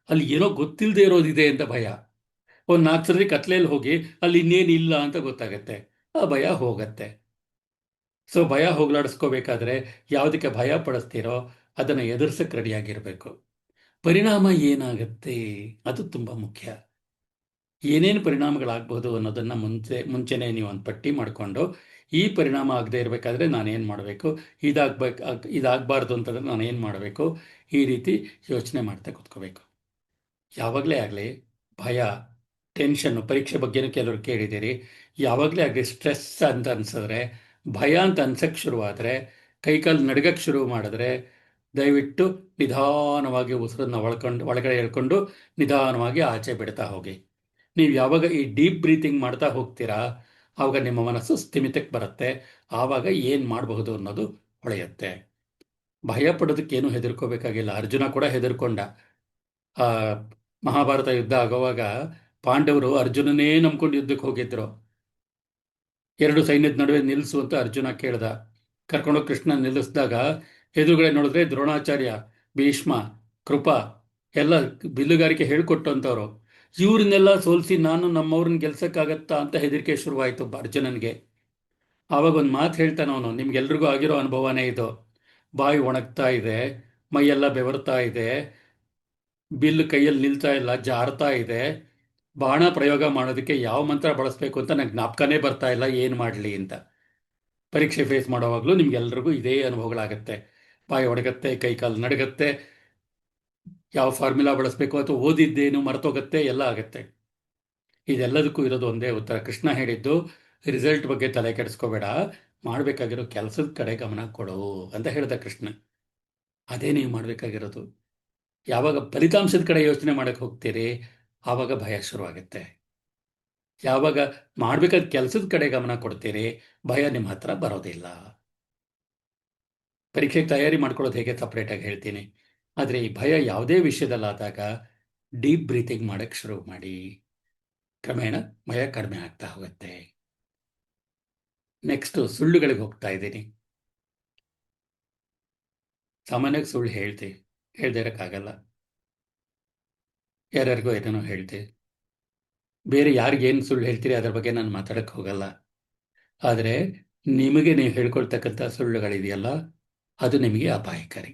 ಅಲ್ಲಿ ಏನೋ ಗೊತ್ತಿಲ್ಲದೆ ಇರೋದಿದೆ ಅಂತ ಭಯ. ಒಂದು 4 ಸರಿ ಕತ್ಲೆಯಲ್ಲಿ ಹೋಗಿ ಅಲ್ಲಿ ಇನ್ನೇನಿಲ್ಲ ಅಂತ ಗೊತ್ತಾಗತ್ತೆ, ಆ ಭಯ ಹೋಗತ್ತೆ. ಸೊ ಭಯ ಹೋಗ್ಲಾಡಿಸ್ಕೋಬೇಕಾದ್ರೆ ಯಾವುದಕ್ಕೆ ಭಯ ಪಡಿಸ್ತೀರೋ ಅದನ್ನು ಎದುರಿಸಕ್ಕೆ ರೆಡಿಯಾಗಿರಬೇಕು. ಪರಿಣಾಮ ಏನಾಗತ್ತೆ ಅದು ತುಂಬ ಮುಖ್ಯ. ಏನೇನು ಪರಿಣಾಮಗಳಾಗಬಹುದು ಅನ್ನೋದನ್ನು ಮುಂಚೆನೇ ನೀವು ಒಂದು ಪಟ್ಟಿ ಮಾಡಿಕೊಂಡು, ಈ ಪರಿಣಾಮ ಆಗದೆ ಇರಬೇಕಾದ್ರೆ ನಾನೇನು ಮಾಡಬೇಕು, ಇದಾಗಬಾರ್ದು ಅಂತಂದರೆ ನಾನೇನು ಮಾಡಬೇಕು, ಈ ರೀತಿ ಯೋಚನೆ ಮಾಡ್ತಾ ಕೂತ್ಕೋಬೇಕು. ಯಾವಾಗಲೇ ಆಗಲಿ ಭಯ, ಟೆನ್ಷನ್ನು, ಪರೀಕ್ಷೆ ಬಗ್ಗೆನೂ ಕೆಲವರು ಕೇಳಿದ್ದೀರಿ. ಯಾವಾಗಲೇ ಆಗಲಿ ಸ್ಟ್ರೆಸ್ ಅಂತ ಅನ್ಸಿದ್ರೆ, ಭಯ ಅಂತ ಅನ್ಸಕ್ಕೆ ಶುರುವಾದರೆ, ಕೈಕಾಲು ನಡ್ಗಕ್ಕೆ ಶುರು ಮಾಡಿದ್ರೆ, ದಯವಿಟ್ಟು ನಿಧಾನವಾಗಿ ಉಸಿರನ್ನು ಒಳಗಡೆ ಎಳ್ಕೊಂಡು ನಿಧಾನವಾಗಿ ಆಚೆ ಬಿಡ್ತಾ ಹೋಗಿ. ನೀವು ಯಾವಾಗ ಈ ಡೀಪ್ ಬ್ರೀತಿಂಗ್ ಮಾಡ್ತಾ ಹೋಗ್ತೀರಾ, ಆವಾಗ ನಿಮ್ಮ ಮನಸ್ಸು ಸ್ಥಿಮಿತಕ್ಕೆ ಬರುತ್ತೆ. ಆವಾಗ ಏನು ಮಾಡಬಹುದು ಅನ್ನೋದು ಹೊಳೆಯುತ್ತೆ. ಭಯ ಪಡೋದಕ್ಕೇನು ಹೆದರ್ಕೋಬೇಕಾಗಿಲ್ಲ. ಅರ್ಜುನ ಕೂಡ ಹೆದರ್ಕೊಂಡ. ಆ ಮಹಾಭಾರತ ಯುದ್ಧ ಆಗುವಾಗ ಪಾಂಡವರು ಅರ್ಜುನನೇ ನಂಬ್ಕೊಂಡು ಯುದ್ಧಕ್ಕೆ ಹೋಗಿದ್ರು. 2 ಸೈನ್ಯದ ನಡುವೆ ನಿಲ್ಲಿಸು ಅಂತ ಅರ್ಜುನ ಕೇಳ್ದ. ಕರ್ಕೊಂಡೋಗಿ ಕೃಷ್ಣ ನಿಲ್ಲಿಸಿದಾಗ ಎದುರುಗಡೆ ನೋಡಿದ್ರೆ ದ್ರೋಣಾಚಾರ್ಯ, ಭೀಷ್ಮ, ಕೃಪಾ ಎಲ್ಲ ಬಿಲ್ಲುಗಾರಿಕೆ ಹೇಳ್ಕೊಟ್ಟಂಥವ್ರು. ಇವ್ರನ್ನೆಲ್ಲ ಸೋಲಿಸಿ ನಾನು ನಮ್ಮವ್ರನ್ನ ಗೆಲ್ಸಕ್ಕಾಗತ್ತಾ ಅಂತ ಹೆದರಿಕೆ ಶುರುವಾಯಿತು ಅರ್ಜುನನ್ಗೆ. ಆವಾಗ ಒಂದು ಮಾತು ಹೇಳ್ತಾನೆ ಅವನು, ನಿಮ್ಗೆಲ್ರಿಗೂ ಆಗಿರೋ ಅನುಭವನೇ ಇದು. ಬಾಯಿ ಒಣಗ್ತಾ ಇದೆ, ಮೈಯೆಲ್ಲ ಬೆವರ್ತಾ ಇದೆ, ಬಿಲ್ಲು ಕೈಯಲ್ಲಿ ನಿಲ್ತಾ ಇಲ್ಲ, ಜಾರ್ತಾ ಇದೆ, ಬಾಣ ಪ್ರಯೋಗ ಮಾಡೋದಕ್ಕೆ ಯಾವ ಮಂತ್ರ ಬಳಸಬೇಕು ಅಂತ ನಂಗೆ ಜ್ಞಾಪಕನೇ ಬರ್ತಾ ಇಲ್ಲ, ಏನು ಮಾಡಲಿ ಅಂತ. ಪರೀಕ್ಷೆ ಫೇಸ್ ಮಾಡೋವಾಗಲೂ ನಿಮ್ಗೆಲ್ರಿಗೂ ಇದೇ ಅನುಭವಗಳಾಗತ್ತೆ. ಬಾಯಿ ಒಣಗತ್ತೆ, ಕೈಕಾಲು ನಡಗತ್ತೆ, ಯಾವ ಫಾರ್ಮುಲಾ ಬಳಸಬೇಕು ಅಥವಾ ಓದಿದ್ದೇನು ಮರೆತೋಗತ್ತೆ, ಎಲ್ಲ ಆಗತ್ತೆ. ಇದೆಲ್ಲದಕ್ಕೂ ಇರೋದು ಒಂದೇ ಉತ್ತರ. ಕೃಷ್ಣ ಹೇಳಿದ್ದು, ರಿಸಲ್ಟ್ ಬಗ್ಗೆ ತಲೆ ಕೆಡಿಸ್ಕೋಬೇಡ, ಮಾಡಬೇಕಾಗಿರೋ ಕೆಲಸದ ಕಡೆ ಗಮನ ಕೊಡು ಅಂತ ಹೇಳ್ದ ಕೃಷ್ಣ. ಅದೇ ನೀವು ಮಾಡಬೇಕಾಗಿರೋದು. ಯಾವಾಗ ಫಲಿತಾಂಶದ ಕಡೆ ಯೋಚನೆ ಮಾಡಕ್ಕೆ ಹೋಗ್ತೀರಿ, ಆವಾಗ ಭಯ ಶುರುವಾಗುತ್ತೆ. ಯಾವಾಗ ಮಾಡಬೇಕಾದ ಕೆಲಸದ ಕಡೆ ಗಮನ ಕೊಡ್ತೀರಿ, ಭಯ ನಿಮ್ಮ ಹತ್ರ ಬರೋದಿಲ್ಲ. ಪರೀಕ್ಷೆಗೆ ತಯಾರಿ ಮಾಡ್ಕೊಳ್ಳೋದು ಹೇಗೆ ಸಪ್ರೇಟಾಗಿ ಹೇಳ್ತೀನಿ. ಆದರೆ ಈ ಭಯ ಯಾವುದೇ ವಿಷಯದಲ್ಲಾದಾಗ ಡೀಪ್ ಬ್ರೀತಿಂಗ್ ಮಾಡಕ್ಕೆ ಶುರು ಮಾಡಿ. ಕ್ರಮೇಣ ಭಯ ಕಡಿಮೆ ಆಗ್ತಾ ಹೋಗುತ್ತೆ. ನೆಕ್ಸ್ಟು ಸುಳ್ಳುಗಳಿಗೆ ಹೋಗ್ತಾ ಇದ್ದೀನಿ. ಸಾಮಾನ್ಯವಾಗಿ ಸುಳ್ಳು ಹೇಳ್ದೆ ಇರೋಕ್ಕಾಗಲ್ಲ. ಯಾರ್ಯಾರಿಗೋ ಏನೇನೋ ಹೇಳ್ತೀವಿ. ಬೇರೆ ಯಾರಿಗೇನು ಸುಳ್ಳು ಹೇಳ್ತೀರಿ ಅದ್ರ ಬಗ್ಗೆ ನಾನು ಮಾತಾಡಕ್ಕೆ ಹೋಗಲ್ಲ. ಆದರೆ ನಿಮಗೆ ನೀವು ಹೇಳ್ಕೊಳ್ತಕ್ಕಂಥ ಸುಳ್ಳುಗಳಿದೆಯಲ್ಲ, ಅದು ನಿಮಗೆ ಅಪಾಯಕಾರಿ.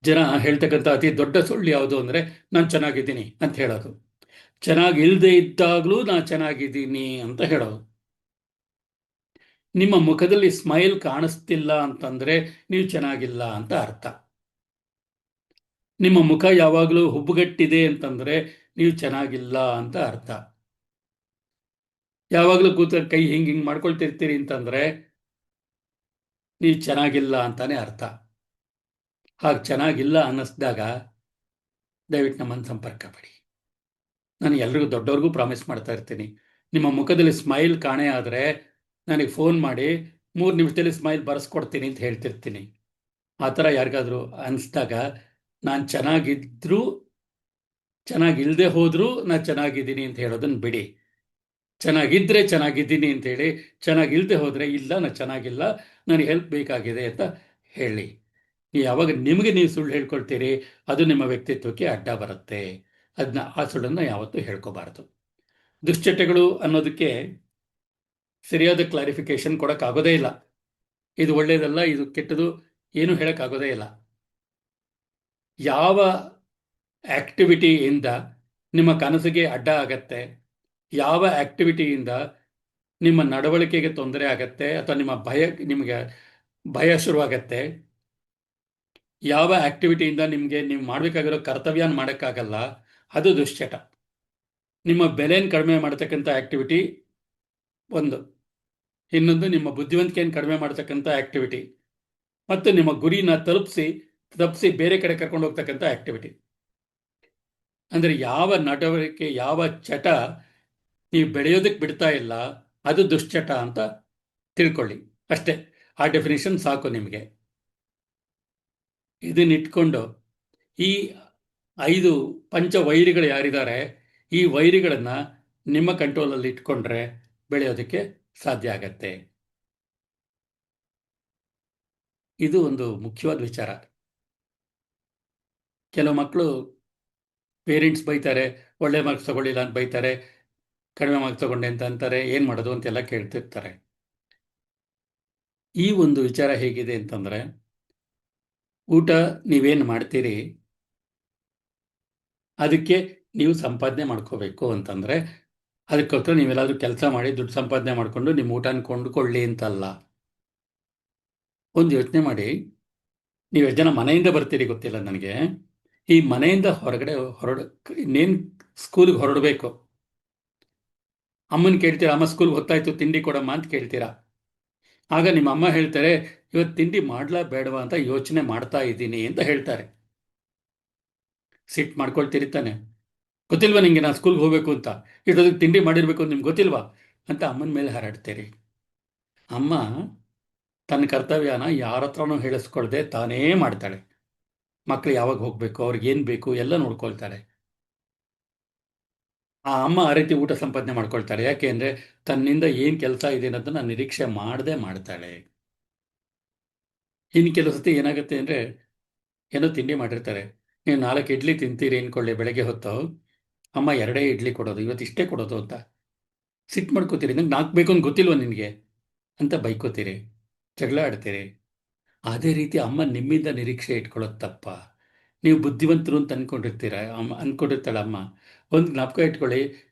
ಜನ ಹೇಳ್ತಕ್ಕಂಥ ಅತಿ ದೊಡ್ಡ ಸುಳ್ಳು ಯಾವುದು ಅಂದರೆ, ನಾನು ಚೆನ್ನಾಗಿದ್ದೀನಿ ಅಂತ ಹೇಳೋದು. ಚೆನ್ನಾಗಿಲ್ಲದೆ ಇದ್ದಾಗಲೂ ನಾನು ಚೆನ್ನಾಗಿದ್ದೀನಿ ಅಂತ ಹೇಳೋದು. ನಿಮ್ಮ ಮುಖದಲ್ಲಿ ಸ್ಮೈಲ್ ಕಾಣಿಸ್ತಿಲ್ಲ ಅಂತಂದರೆ ನೀವು ಚೆನ್ನಾಗಿಲ್ಲ ಅಂತ ಅರ್ಥ. ನಿಮ್ಮ ಮುಖ ಯಾವಾಗಲೂ ಹುಬ್ಬುಗಟ್ಟಿದೆ ಅಂತಂದರೆ ನೀವು ಚೆನ್ನಾಗಿಲ್ಲ ಅಂತ ಅರ್ಥ. ಯಾವಾಗಲೂ ಕೂತ ಕೈ ಹಿಂಗೆ ಮಾಡ್ಕೊಳ್ತಿರ್ತೀರಿ ಅಂತಂದರೆ ನೀವು ಚೆನ್ನಾಗಿಲ್ಲ ಅಂತಾನೆ ಅರ್ಥ. ಹಾಗೆ ಚೆನ್ನಾಗಿಲ್ಲ ಅನ್ನಿಸ್ದಾಗ ದಯವಿಟ್ಟು ನಮ್ಮನ್ನು ಸಂಪರ್ಕ ಪಡಿ. ನಾನು ಎಲ್ರಿಗೂ ದೊಡ್ಡವ್ರಿಗೂ ಪ್ರಾಮಿಸ್ ಮಾಡ್ತಾ ಇರ್ತೀನಿ, ನಿಮ್ಮ ಮುಖದಲ್ಲಿ ಸ್ಮೈಲ್ ಕಾಣೆ ಆದರೆ ನನಗೆ ಫೋನ್ ಮಾಡಿ 3 ನಿಮಿಷದಲ್ಲಿ ಸ್ಮೈಲ್ ಬರೆಸ್ಕೊಡ್ತೀನಿ ಅಂತ ಹೇಳ್ತಿರ್ತೀನಿ. ಆ ಥರ ಯಾರಿಗಾದರೂ ಅನಿಸ್ದಾಗ, ನಾನು ಚೆನ್ನಾಗಿದ್ದರೂ ಚೆನ್ನಾಗಿಲ್ಲದೆ ಹೋದರೂ ನಾನು ಚೆನ್ನಾಗಿದ್ದೀನಿ ಅಂತ ಹೇಳೋದನ್ನು ಬಿಡಿ. ಚೆನ್ನಾಗಿದ್ದರೆ ಚೆನ್ನಾಗಿದ್ದೀನಿ ಅಂತೇಳಿ, ಚೆನ್ನಾಗಿಲ್ಲದೆ ಹೋದರೆ ಇಲ್ಲ ನಾನು ಚೆನ್ನಾಗಿಲ್ಲ, ನನಗೆ ಹೆಲ್ಪ್ ಬೇಕಾಗಿದೆ ಅಂತ ಹೇಳಿ. ಯಾವಾಗ ನಿಮಗೆ ನೀವು ಸುಳ್ಳು ಹೇಳ್ಕೊಳ್ತೀರಿ, ಅದು ನಿಮ್ಮ ವ್ಯಕ್ತಿತ್ವಕ್ಕೆ ಅಡ್ಡ ಬರುತ್ತೆ. ಆ ಸುಳ್ಳನ್ನು ಯಾವತ್ತೂ ಹೇಳ್ಕೋಬಾರ್ದು. ದುಶ್ಚಟಗಳು ಅನ್ನೋದಕ್ಕೆ ಸರಿಯಾದ ಕ್ಲಾರಿಫಿಕೇಶನ್ ಕೊಡೋಕ್ಕಾಗೋದೇ ಇಲ್ಲ. ಇದು ಒಳ್ಳೆಯದಲ್ಲ, ಇದು ಕೆಟ್ಟದು, ಏನೂ ಹೇಳೋಕ್ಕಾಗೋದೇ ಇಲ್ಲ. ಯಾವ ಆಕ್ಟಿವಿಟಿಯಿಂದ ನಿಮ್ಮ ಕನಸಿಗೆ ಅಡ್ಡ ಆಗತ್ತೆ, ಯಾವ ಆಕ್ಟಿವಿಟಿಯಿಂದ ನಿಮ್ಮ ನಡವಳಿಕೆಗೆ ತೊಂದರೆ ಆಗತ್ತೆ ಅಥವಾ ನಿಮಗೆ ಭಯ ಶುರುವಾಗತ್ತೆ, ಯಾವ ಆಕ್ಟಿವಿಟಿಯಿಂದ ನಿಮಗೆ ನೀವು ಮಾಡಬೇಕಾಗಿರೋ ಕರ್ತವ್ಯನ ಮಾಡೋಕ್ಕಾಗಲ್ಲ, ಅದು ದುಶ್ಚಟ. ನಿಮ್ಮ ಬೆಲೆಯನ್ನು ಕಡಿಮೆ ಮಾಡತಕ್ಕಂಥ ಆಕ್ಟಿವಿಟಿ ಒಂದು, ಇನ್ನೊಂದು ನಿಮ್ಮ ಬುದ್ಧಿವಂತಿಕೆಯನ್ನು ಕಡಿಮೆ ಮಾಡತಕ್ಕಂಥ ಆಕ್ಟಿವಿಟಿ, ಮತ್ತು ನಿಮ್ಮ ಗುರಿನ ತಪ್ಪಿಸಿ ಬೇರೆ ಕಡೆ ಕರ್ಕೊಂಡು ಹೋಗ್ತಕ್ಕಂಥ ಆಕ್ಟಿವಿಟಿ. ಅಂದರೆ ಯಾವ ನಡವಳಿಕೆ, ಯಾವ ಚಟ ನೀವು ಬೆಳೆಯೋದಕ್ಕೆ ಬಿಡ್ತಾ ಇಲ್ಲ, ಅದು ದುಶ್ಚಟ ಅಂತ ತಿಳ್ಕೊಳ್ಳಿ. ಅಷ್ಟೇ, ಆ ಡೆಫಿನೇಷನ್ ಸಾಕು ನಿಮಗೆ. ಇದನ್ನಿಟ್ಕೊಂಡು ಈ 5 ಪಂಚವೈರಿಗಳು ಯಾರಿದ್ದಾರೆ, ಈ ವೈರಿಗಳನ್ನು ನಿಮ್ಮ ಕಂಟ್ರೋಲಲ್ಲಿ ಇಟ್ಕೊಂಡ್ರೆ ಬೆಳೆಯೋದಕ್ಕೆ ಸಾಧ್ಯ ಆಗತ್ತೆ. ಇದು ಒಂದು ಮುಖ್ಯವಾದ ವಿಚಾರ. ಕೆಲವು ಮಕ್ಕಳು ಪೇರೆಂಟ್ಸ್ ಬೈತಾರೆ, ಒಳ್ಳೆ ಮಾರ್ಕ್ಸ್ ತಗೊಳ್ಳಿಲ್ಲ ಅಂತ ಬೈತಾರೆ, ಕಡಿಮೆ ಮಾರ್ಕ್ಸ್ ತಗೊಂಡೆ ಅಂತ ಅಂತಾರೆ, ಏನು ಮಾಡೋದು ಅಂತೆಲ್ಲ ಕೇಳ್ತಿರ್ತಾರೆ. ಈ ಒಂದು ವಿಚಾರ ಹೇಗಿದೆ ಅಂತಂದರೆ, ಊಟ ನೀವೇನು ಮಾಡ್ತೀರಿ ಅದಕ್ಕೆ ನೀವು ಸಂಪಾದನೆ ಮಾಡ್ಕೋಬೇಕು ಅಂತಂದರೆ, ಅದಕ್ಕೋಸ್ಕರ ನೀವೆಲ್ಲಾದರೂ ಕೆಲಸ ಮಾಡಿ ದುಡ್ಡು ಸಂಪಾದನೆ ಮಾಡಿಕೊಂಡು ನಿಮ್ಮ ಊಟನ ಕೊಂಡುಕೊಳ್ಳಿ ಅಂತಲ್ಲ. ಒಂದು ಯೋಚನೆ ಮಾಡಿ, ನೀವು ಎಷ್ಟು ಜನ ಮನೆಯಿಂದ ಬರ್ತೀರಿ ಗೊತ್ತಿಲ್ಲ ನನಗೆ. ಈ ಮನೆಯಿಂದ ಇನ್ನೇನು ಸ್ಕೂಲ್ಗೆ ಹೊರಡಬೇಕು, ಅಮ್ಮನ ಕೇಳ್ತೀರಾ, ಅಮ್ಮ ಸ್ಕೂಲ್ಗೆ ಹೊತ್ತಾಯ್ತು ತಿಂಡಿ ಕೊಡಮ್ಮ ಅಂತ ಕೇಳ್ತೀರಾ. ಆಗ ನಿಮ್ಮ ಅಮ್ಮ ಹೇಳ್ತಾರೆ, ಇವತ್ತು ತಿಂಡಿ ಮಾಡ್ಲಾ ಬೇಡವಾ ಅಂತ ಯೋಚನೆ ಮಾಡ್ತಾ ಇದ್ದೀನಿ ಅಂತ ಹೇಳ್ತಾರೆ. ಸಿಟ್ ಮಾಡ್ಕೊಳ್ತೀರಿ ತಾನೆ, ಗೊತ್ತಿಲ್ವಾ ನಿಂಗೆ ನಾನು ಸ್ಕೂಲ್ಗೆ ಹೋಗ್ಬೇಕು ಅಂತ, ಇಷ್ಟೊತ್ತಿಗೆ ತಿಂಡಿ ಮಾಡಿರ್ಬೇಕು ಅಂತ ನಿಮ್ಗೆ ಗೊತ್ತಿಲ್ವಾ ಅಂತ ಅಮ್ಮನ ಮೇಲೆ ಹಾರಾಡ್ತೀರಿ. ಅಮ್ಮ ತನ್ನ ಕರ್ತವ್ಯನ ಯಾರ ಹತ್ರನೂ ಹೇಳಿಸ್ಕೊಳ್ದೆ ತಾನೇ ಮಾಡ್ತಾಳೆ. ಮಕ್ಕಳು ಯಾವಾಗ ಹೋಗ್ಬೇಕು, ಅವ್ರಿಗೆ ಏನು ಬೇಕು ಎಲ್ಲ ನೋಡ್ಕೊಳ್ತಾರೆ. ಆ ಅಮ್ಮ ಆ ರೀತಿ ಊಟ ಸಂಪಾದನೆ ಮಾಡ್ಕೊಳ್ತಾಳೆ. ಯಾಕೆ ಅಂದರೆ ತನ್ನಿಂದ ಏನು ಕೆಲಸ ಇದೆ ಅನ್ನೋದನ್ನ ನಿರೀಕ್ಷೆ ಮಾಡದೆ ಮಾಡ್ತಾಳೆ. ಇನ್ನು ಕೆಲವು ಸತಿ ಏನಾಗುತ್ತೆ ಅಂದರೆ, ಏನೋ ತಿಂಡಿ ಮಾಡಿರ್ತಾರೆ, ನೀವು 4 ಇಡ್ಲಿ ತಿಂತೀರಿ ಅಂದ್ಕೊಳ್ಳಿ ಬೆಳಗ್ಗೆ ಹೊತ್ತು, ಅಮ್ಮ 2 ಇಡ್ಲಿ ಕೊಡೋದು, ಇವತ್ತು ಇಷ್ಟೇ ಕೊಡೋದು ಅಂತ ಸಿಟ್ಟು ಮಾಡ್ಕೋತೀರಿ. ನಂಗೆ 4 ಬೇಕು ಅಂತ ಗೊತ್ತಿಲ್ವ ನಿನಗೆ ಅಂತ ಬೈಕೋತೀರಿ, ಜಗಳ ಆಡ್ತೀರಿ. ಅದೇ ರೀತಿ ಅಮ್ಮ ನಿಮ್ಮಿಂದ ನಿರೀಕ್ಷೆ ಇಟ್ಕೊಳ್ಳೋದು ತಪ್ಪ. ನೀವು ಬುದ್ಧಿವಂತರು ಅಂತ ಅಂದ್ಕೊಂಡಿರ್ತಾಳೆ ಅಮ್ಮ. ಒಂದು ಜ್ಞಾಪಕ ಇಟ್ಕೊಳ್ಳಿ,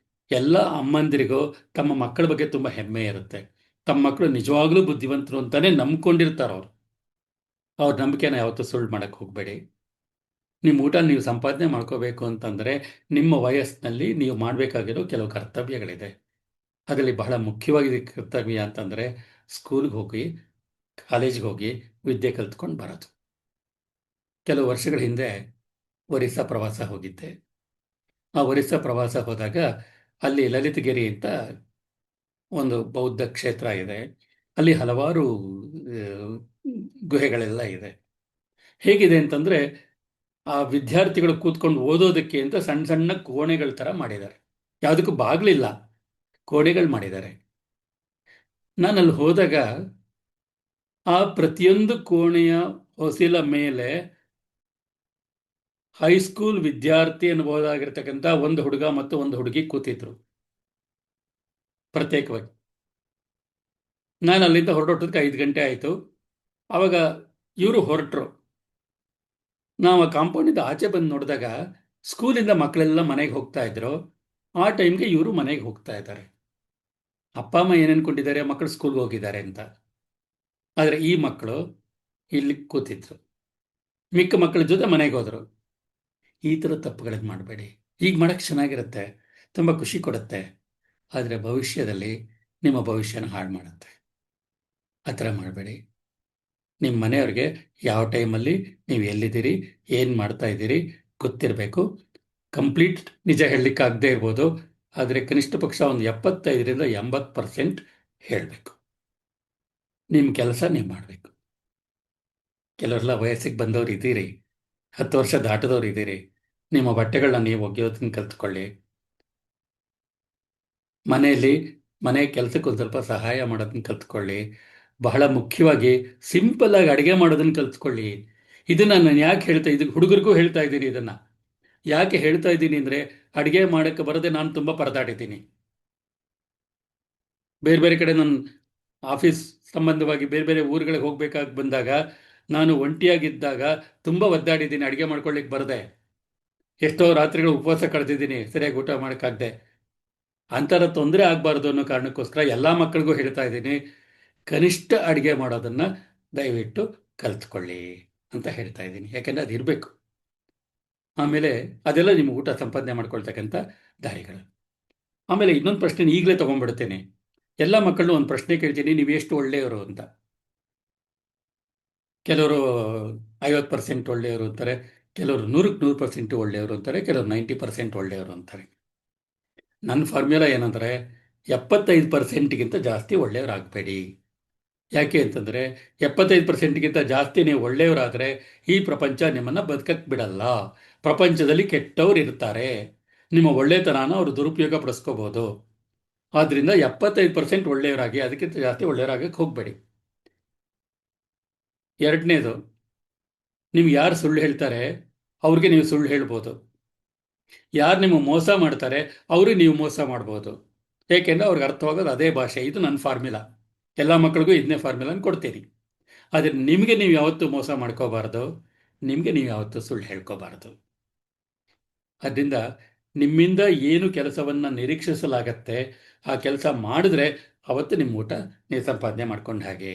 ಎಲ್ಲ ಅಮ್ಮಂದಿರಿಗೂ ತಮ್ಮ ಮಕ್ಕಳ ಬಗ್ಗೆ ತುಂಬ ಹೆಮ್ಮೆ ಇರುತ್ತೆ. ತಮ್ಮ ಮಕ್ಕಳು ನಿಜವಾಗ್ಲೂ ಬುದ್ಧಿವಂತರು ಅಂತಾನೆ ನಂಬ್ಕೊಂಡಿರ್ತಾರೆ ಅವರು. ಅವ್ರ ನಂಬಿಕೆನ ಯಾವತ್ತೂ ಸುಳ್ಳು ಮಾಡೋಕ್ಕೆ ಹೋಗಬೇಡಿ. ನಿಮ್ಮ ಊಟ ನೀವು ಸಂಪಾದನೆ ಮಾಡ್ಕೋಬೇಕು ಅಂತಂದರೆ ನಿಮ್ಮ ವಯಸ್ಸಿನಲ್ಲಿ ನೀವು ಮಾಡಬೇಕಾಗಿರೋ ಕೆಲವು ಕರ್ತವ್ಯಗಳಿದೆ. ಅದರಲ್ಲಿ ಬಹಳ ಮುಖ್ಯವಾಗಿ ಕರ್ತವ್ಯ ಅಂತಂದರೆ ಸ್ಕೂಲ್ಗೆ ಹೋಗಿ, ಕಾಲೇಜ್ಗೆ ಹೋಗಿ ವಿದ್ಯೆ ಕಲ್ತ್ಕೊಂಡು ಬರೋದು. ಕೆಲವು ವರ್ಷಗಳ ಹಿಂದೆ ಒರಿಸ್ಸಾ ಪ್ರವಾಸ ಹೋಗಿದ್ದೆ. ಆ ಒರಿಸ್ಸಾ ಪ್ರವಾಸ ಹೋದಾಗ ಅಲ್ಲಿ ಲಲಿತಗಿರಿ ಅಂತ ಒಂದು ಬೌದ್ಧ ಕ್ಷೇತ್ರ ಇದೆ. ಅಲ್ಲಿ ಹಲವಾರು ಗುಹೆಗಳೆಲ್ಲ ಇದೆ. ಹೇಗಿದೆ ಅಂತಂದರೆ, ಆ ವಿದ್ಯಾರ್ಥಿಗಳು ಕೂತ್ಕೊಂಡು ಓದೋದಕ್ಕೆ ಅಂತ ಸಣ್ಣ ಸಣ್ಣ ಕೋಣೆಗಳ ಥರ ಮಾಡಿದ್ದಾರೆ. ಯಾವುದಕ್ಕೂ ಬಾಗಿಲಿಲ್ಲ, ಕೋಣೆಗಳು ಮಾಡಿದ್ದಾರೆ. ನಾನಲ್ಲಿ ಹೋದಾಗ ಆ ಪ್ರತಿಯೊಂದು ಕೋಣೆಯ ಹೊಸಿಲ ಮೇಲೆ ಹೈಸ್ಕೂಲ್ ವಿದ್ಯಾರ್ಥಿ ಅನ್ಬೋದಾಗಿರ್ತಕ್ಕಂಥ ಒಂದು ಹುಡುಗ ಮತ್ತು ಒಂದು ಹುಡುಗಿ ಕೂತಿದ್ರು ಪ್ರತ್ಯೇಕವಾಗಿ. ನಾನು ಅಲ್ಲಿಂದ ಹೊರಟೋಟಕ್ಕೆ 5 ಗಂಟೆ ಆಯಿತು. ಆವಾಗ ಇವರು ಹೊರಟರು. ನಾವು ಆ ಕಾಂಪೌಂಡಿಂದ ಆಚೆ ಬಂದು ನೋಡಿದಾಗ ಸ್ಕೂಲಿಂದ ಮಕ್ಕಳೆಲ್ಲ ಮನೆಗೆ ಹೋಗ್ತಾ ಇದ್ರು. ಆ ಟೈಮ್ಗೆ ಇವರು ಮನೆಗೆ ಹೋಗ್ತಾ ಇದ್ದಾರೆ. ಅಪ್ಪ ಅಮ್ಮ ಏನು ಅನ್ಕೊಂಡಿದ್ದಾರೆ, ಮಕ್ಕಳು ಸ್ಕೂಲ್ಗೆ ಹೋಗಿದ್ದಾರೆ ಅಂತ. ಆದರೆ ಈ ಮಕ್ಕಳು ಇಲ್ಲಿ ಕೂತಿದ್ರು, ಮಿಕ್ಕ ಮಕ್ಕಳ ಜೊತೆ ಮನೆಗೆ ಹೋದರು. ಈ ಥರ ತಪ್ಪುಗಳನ್ನು ಮಾಡಬೇಡಿ. ಈಗ ಮಾಡೋಕ್ಕೆ ಚೆನ್ನಾಗಿರುತ್ತೆ, ತುಂಬ ಖುಷಿ ಕೊಡುತ್ತೆ, ಆದರೆ ಭವಿಷ್ಯದಲ್ಲಿ ನಿಮ್ಮ ಭವಿಷ್ಯನ ಹಾಳು ಮಾಡುತ್ತೆ. ಆ ಥರ ಮಾಡಬೇಡಿ. ನಿಮ್ಮ ಮನೆಯವ್ರಿಗೆ ಯಾವ ಟೈಮಲ್ಲಿ ನೀವು ಎಲ್ಲಿದ್ದೀರಿ, ಏನು ಮಾಡ್ತಾ ಇದ್ದೀರಿ ಗೊತ್ತಿರಬೇಕು. ಕಂಪ್ಲೀಟ್ ನಿಜ ಹೇಳಲಿಕ್ಕಾಗದೇ ಇರ್ಬೋದು, ಆದರೆ ಕನಿಷ್ಠ ಪಕ್ಷ ಒಂದು 75ರಿಂದ 80% ಹೇಳಬೇಕು. ನಿಮ್ಮ ಕೆಲಸ ನೀವು ಮಾಡಬೇಕು. ಕೆಲವರೆಲ್ಲ ವಯಸ್ಸಿಗೆ ಬಂದವರು ಇದ್ದೀರಿ, 10 ವರ್ಷ ದಾಟದವ್ರು ಇದ್ದೀರಿ, ನಿಮ್ಮ ಬಟ್ಟೆಗಳನ್ನ ನೀವು ಒಗೆಯೋದನ್ನ ಕಲ್ತ್ಕೊಳ್ಳಿ. ಮನೆ ಕೆಲಸಕ್ಕೆ ಒಂದು ಸ್ವಲ್ಪ ಸಹಾಯ ಮಾಡೋದನ್ನ ಕಲ್ತ್ಕೊಳ್ಳಿ. ಬಹಳ ಮುಖ್ಯವಾಗಿ ಸಿಂಪಲ್ ಆಗಿ ಅಡುಗೆ ಮಾಡೋದನ್ನು ಕಲ್ತ್ಕೊಳ್ಳಿ. ಇದನ್ನು ನಾನು ಯಾಕೆ ಹೇಳ್ತಾ ಇದ್ದೀನಿ, ಹುಡುಗರಿಗೂ ಹೇಳ್ತಾ ಇದ್ದೀನಿ. ಇದನ್ನು ಯಾಕೆ ಹೇಳ್ತಾ ಇದ್ದೀನಿ ಅಂದರೆ, ಅಡುಗೆ ಮಾಡೋಕ್ಕೆ ಬರದೆ ನಾನು ತುಂಬ ಪರದಾಡಿದ್ದೀನಿ. ಬೇರೆ ಬೇರೆ ಕಡೆ ನನ್ನ ಆಫೀಸ್ ಸಂಬಂಧವಾಗಿ ಬೇರೆ ಬೇರೆ ಊರುಗಳಿಗೆ ಹೋಗಬೇಕಾಗಿ ಬಂದಾಗ, ನಾನು ಒಂಟಿಯಾಗಿದ್ದಾಗ ತುಂಬ ಒದ್ದಾಡಿದ್ದೀನಿ ಅಡುಗೆ ಮಾಡ್ಕೊಳ್ಳಿಕ್ಕೆ ಬರದೆ. ಎಷ್ಟೋ ರಾತ್ರಿಗಳು ಉಪವಾಸ ಕಳೆದಿದ್ದೀನಿ ಸರಿಯಾಗಿ ಊಟ ಮಾಡೋಕ್ಕಾಗದೆ. ಅಂತರ ತೊಂದರೆ ಆಗಬಾರ್ದು ಅನ್ನೋ ಕಾರಣಕ್ಕೋಸ್ಕರ ಎಲ್ಲ ಮಕ್ಕಳಿಗೂ ಹೇಳ್ತಾ ಇದ್ದೀನಿ, ಕನಿಷ್ಠ ಅಡುಗೆ ಮಾಡೋದನ್ನು ದಯವಿಟ್ಟು ಕಲ್ತ್ಕೊಳ್ಳಿ ಅಂತ ಹೇಳ್ತಾ ಇದ್ದೀನಿ. ಯಾಕೆಂದರೆ ಅದು ಇರಬೇಕು. ಆಮೇಲೆ ಅದೆಲ್ಲ ನಿಮ್ಮ ಊಟ ಸಂಪಾದನೆ ಮಾಡ್ಕೊಳ್ತಕ್ಕಂಥ ದಾರಿಗಳು. ಆಮೇಲೆ ಇನ್ನೊಂದು ಪ್ರಶ್ನೆ ಈಗಲೇ ತೊಗೊಂಡ್ಬಿಡ್ತೇನೆ. ಎಲ್ಲ ಮಕ್ಕಳನ್ನು ಒಂದು ಪ್ರಶ್ನೆ ಕೇಳ್ತೀನಿ, ನೀವು ಎಷ್ಟು ಒಳ್ಳೆಯವರು ಅಂತ. ಕೆಲವರು 50% ಒಳ್ಳೆಯವರು ಅಂತಾರೆ, ಕೆಲವರು 100% ಒಳ್ಳೆಯವರು ಅಂತಾರೆ, ಕೆಲವರು 90% ಒಳ್ಳೆಯವರು ಅಂತಾರೆ. ನನ್ನ ಫಾರ್ಮ್ಯುಲಾ ಏನಂದರೆ 75%ಗಿಂತ ಜಾಸ್ತಿ ಒಳ್ಳೆಯವರಾಗಬೇಡಿ. ಯಾಕೆ ಅಂತಂದರೆ 75%ಗಿಂತ ಜಾಸ್ತಿ ನೀವು ಒಳ್ಳೆಯವರಾದರೆ ಈ ಪ್ರಪಂಚ ನಿಮ್ಮನ್ನು ಬದುಕಕ್ಕೆ ಬಿಡಲ್ಲ. ಪ್ರಪಂಚದಲ್ಲಿ ಕೆಟ್ಟವ್ರು ಇರ್ತಾರೆ, ನಿಮ್ಮ ಒಳ್ಳೆತನನ ಅವರು ದುರುಪಯೋಗ ಪಡಿಸ್ಕೋಬೋದು. ಆದ್ದರಿಂದ 75% ಒಳ್ಳೆಯವರಾಗಿ, ಅದಕ್ಕಿಂತ ಜಾಸ್ತಿ ಒಳ್ಳೆಯವರಾಗಕ್ಕೆ ಹೋಗಬೇಡಿ. ಎರಡನೇದು, ನಿಮ್ಗೆ ಯಾರು ಸುಳ್ಳು ಹೇಳ್ತಾರೆ ಅವ್ರಿಗೆ ನೀವು ಸುಳ್ಳು ಹೇಳ್ಬೋದು. ಯಾರು ನಿಮಗೆ ಮೋಸ ಮಾಡ್ತಾರೆ ಅವ್ರಿಗೆ ನೀವು ಮೋಸ ಮಾಡ್ಬೋದು. ಏಕೆಂದರೆ ಅವ್ರಿಗೆ ಅರ್ಥವಾಗೋದು ಅದೇ ಭಾಷೆ. ಇದು ನನ್ನ ಫಾರ್ಮುಲಾ. ಎಲ್ಲ ಮಕ್ಕಳಿಗೂ ಇದನ್ನೇ ಫಾರ್ಮುಲಾನ ಕೊಡ್ತೀನಿ. ಆದರೆ ನಿಮಗೆ ನೀವು ಯಾವತ್ತೂ ಮೋಸ ಮಾಡ್ಕೋಬಾರ್ದು, ನಿಮಗೆ ನೀವು ಯಾವತ್ತೂ ಸುಳ್ಳು ಹೇಳ್ಕೋಬಾರ್ದು. ಅದರಿಂದ ನಿಮ್ಮಿಂದ ಏನು ಕೆಲಸವನ್ನು ನಿರೀಕ್ಷಿಸಲಾಗತ್ತೆ ಆ ಕೆಲಸ ಮಾಡಿದ್ರೆ ಅವತ್ತು ನಿಮ್ಮ ಊಟ ನೀವು ಸಂಪಾದನೆ ಮಾಡ್ಕೊಂಡ ಹಾಗೆ.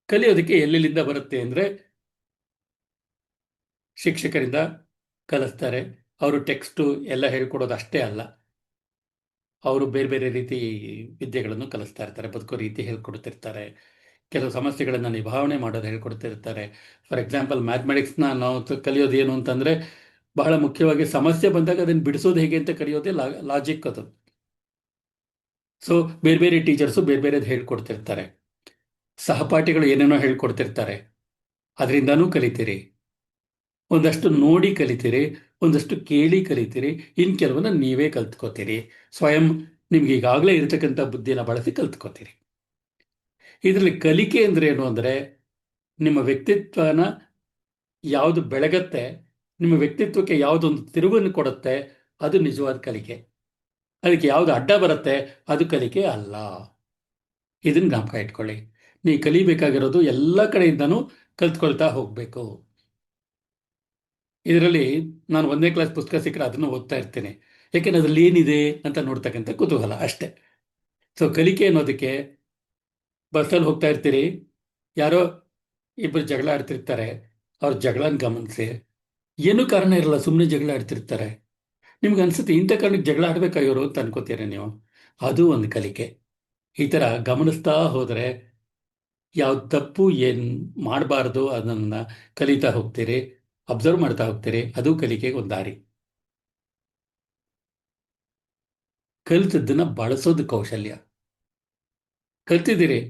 ಕಲಿಯೋದಕ್ಕೆ ಎಲ್ಲೆಲ್ಲಿಂದ ಬರುತ್ತೆ ಅಂದರೆ ಶಿಕ್ಷಕರಿಂದ ಕಲಿಸ್ತಾರೆ. ಅವರು ಟೆಕ್ಸ್ಟು ಎಲ್ಲ ಹೇಳ್ಕೊಡೋದು ಅಷ್ಟೇ ಅಲ್ಲ, ಅವರು ಬೇರೆ ಬೇರೆ ರೀತಿ ವಿದ್ಯೆಗಳನ್ನು ಕಲಿಸ್ತಾ ಇರ್ತಾರೆ, ಬದುಕೋ ರೀತಿ ಹೇಳ್ಕೊಡ್ತಿರ್ತಾರೆ, ಕೆಲವು ಸಮಸ್ಯೆಗಳನ್ನು ನಿಭಾವಣೆ ಮಾಡೋದು ಹೇಳ್ಕೊಡ್ತಿರ್ತಾರೆ. ಫಾರ್ ಎಕ್ಸಾಂಪಲ್ ಮ್ಯಾಥಮೆಟಿಕ್ಸ್ನ ನಾವು ಕಲಿಯೋದು ಏನು ಅಂತಂದರೆ, ಬಹಳ ಮುಖ್ಯವಾಗಿ ಸಮಸ್ಯೆ ಬಂದಾಗ ಅದನ್ನು ಬಿಡಿಸೋದು ಹೇಗೆ ಅಂತ ಕಲಿಯೋದೇ ಲಾಜಿಕ್ ಅದು. ಸೊ ಬೇರೆ ಬೇರೆ ಟೀಚರ್ಸು ಬೇರೆ ಬೇರೆದು ಹೇಳ್ಕೊಡ್ತಿರ್ತಾರೆ, ಸಹಪಾಠಿಗಳು ಏನೇನೋ ಹೇಳ್ಕೊಡ್ತಿರ್ತಾರೆ, ಅದರಿಂದನೂ ಕಲಿತೀರಿ. ಒಂದಷ್ಟು ನೋಡಿ ಕಲಿತೀರಿ, ಒಂದಷ್ಟು ಕೇಳಿ ಕಲಿತೀರಿ, ಇನ್ನು ಕೆಲವನ್ನ ನೀವೇ ಕಲ್ತ್ಕೋತೀರಿ. ಸ್ವಯಂ ನಿಮ್ಗೆ ಈಗಾಗಲೇ ಇರತಕ್ಕಂಥ ಬುದ್ಧಿನ ಬಳಸಿ ಕಲ್ತ್ಕೋತೀರಿ. ಇದರಲ್ಲಿ ಕಲಿಕೆ ಅಂದರೆ ಏನು ಅಂದರೆ, ನಿಮ್ಮ ವ್ಯಕ್ತಿತ್ವನ ಯಾವುದು ಬೆಳಗತ್ತೆ, ನಿಮ್ಮ ವ್ಯಕ್ತಿತ್ವಕ್ಕೆ ಯಾವುದೊಂದು ತಿರುವನ್ನು ಕೊಡುತ್ತೆ, ಅದು ನಿಜವಾದ ಕಲಿಕೆ. ಅದಕ್ಕೆ ಯಾವುದು ಅಡ್ಡ ಬರುತ್ತೆ ಅದು ಕಲಿಕೆ ಅಲ್ಲ. ಇದನ್ನು ಜ್ಞಾಪಕ ಇಟ್ಕೊಳ್ಳಿ. ನೀವು ಕಲಿಬೇಕಾಗಿರೋದು ಎಲ್ಲ ಕಡೆಯಿಂದನೂ ಕಲ್ತ್ಕೊಳ್ತಾ ಹೋಗಬೇಕು. ಇದರಲ್ಲಿ ನಾನು 1ನೇ ಕ್ಲಾಸ್ ಪುಸ್ತಕ ಸಿಕ್ಕರೆ ಅದನ್ನು ಓದ್ತಾ ಇರ್ತೇನೆ. ಯಾಕೆಂದ್ರೆ ಅದರಲ್ಲಿ ಏನಿದೆ ಅಂತ ನೋಡ್ತಕ್ಕಂಥ ಕುತೂಹಲ ಅಷ್ಟೇ. ಸೊ ಕಲಿಕೆ ಅನ್ನೋದಕ್ಕೆ, ಬಸ್ಸಲ್ಲಿ ಹೋಗ್ತಾ ಇರ್ತೀರಿ, ಯಾರೋ ಇಬ್ಬರು ಜಗಳ ಆಡ್ತಿರ್ತಾರೆ, ಅವ್ರ ಜಗಳನ ಗಮನಿಸಿ. ಏನೂ ಕಾರಣ ಇರಲ್ಲ, ಸುಮ್ಮನೆ ಜಗಳ ಆಡ್ತಿರ್ತಾರೆ. ನಿಮ್ಗೆ ಅನ್ಸುತ್ತೆ ಇಂಥ ಕಾರಣಕ್ಕೆ ಜಗಳ ಆಡ್ಬೇಕಾಗಿರೋ ಅಂತ ಅನ್ಕೋತೀರ ನೀವು. ಅದು ಒಂದು ಕಲಿಕೆ. ಈ ಥರ ಗಮನಿಸ್ತಾ ಹೋದರೆ ಯಾವ್ದು ತಪ್ಪು ಏನು ಮಾಡಬಾರ್ದು ಅದನ್ನು ಕಲಿತಾ ಹೋಗ್ತೀರಿ, ಅಬ್ಸರ್ವ್ ಮಾಡ್ತಾ ಹೋಗ್ತೀರಿ. ಅದು ಕಲಿಕೆಗೆ ಒಂದು ದಾರಿ. ಕಲಿತದ್ದನ್ನು ಬಳಸೋದು ಕೌಶಲ್ಯ. ಕಲ್ತಿದ್ದೀರಿ,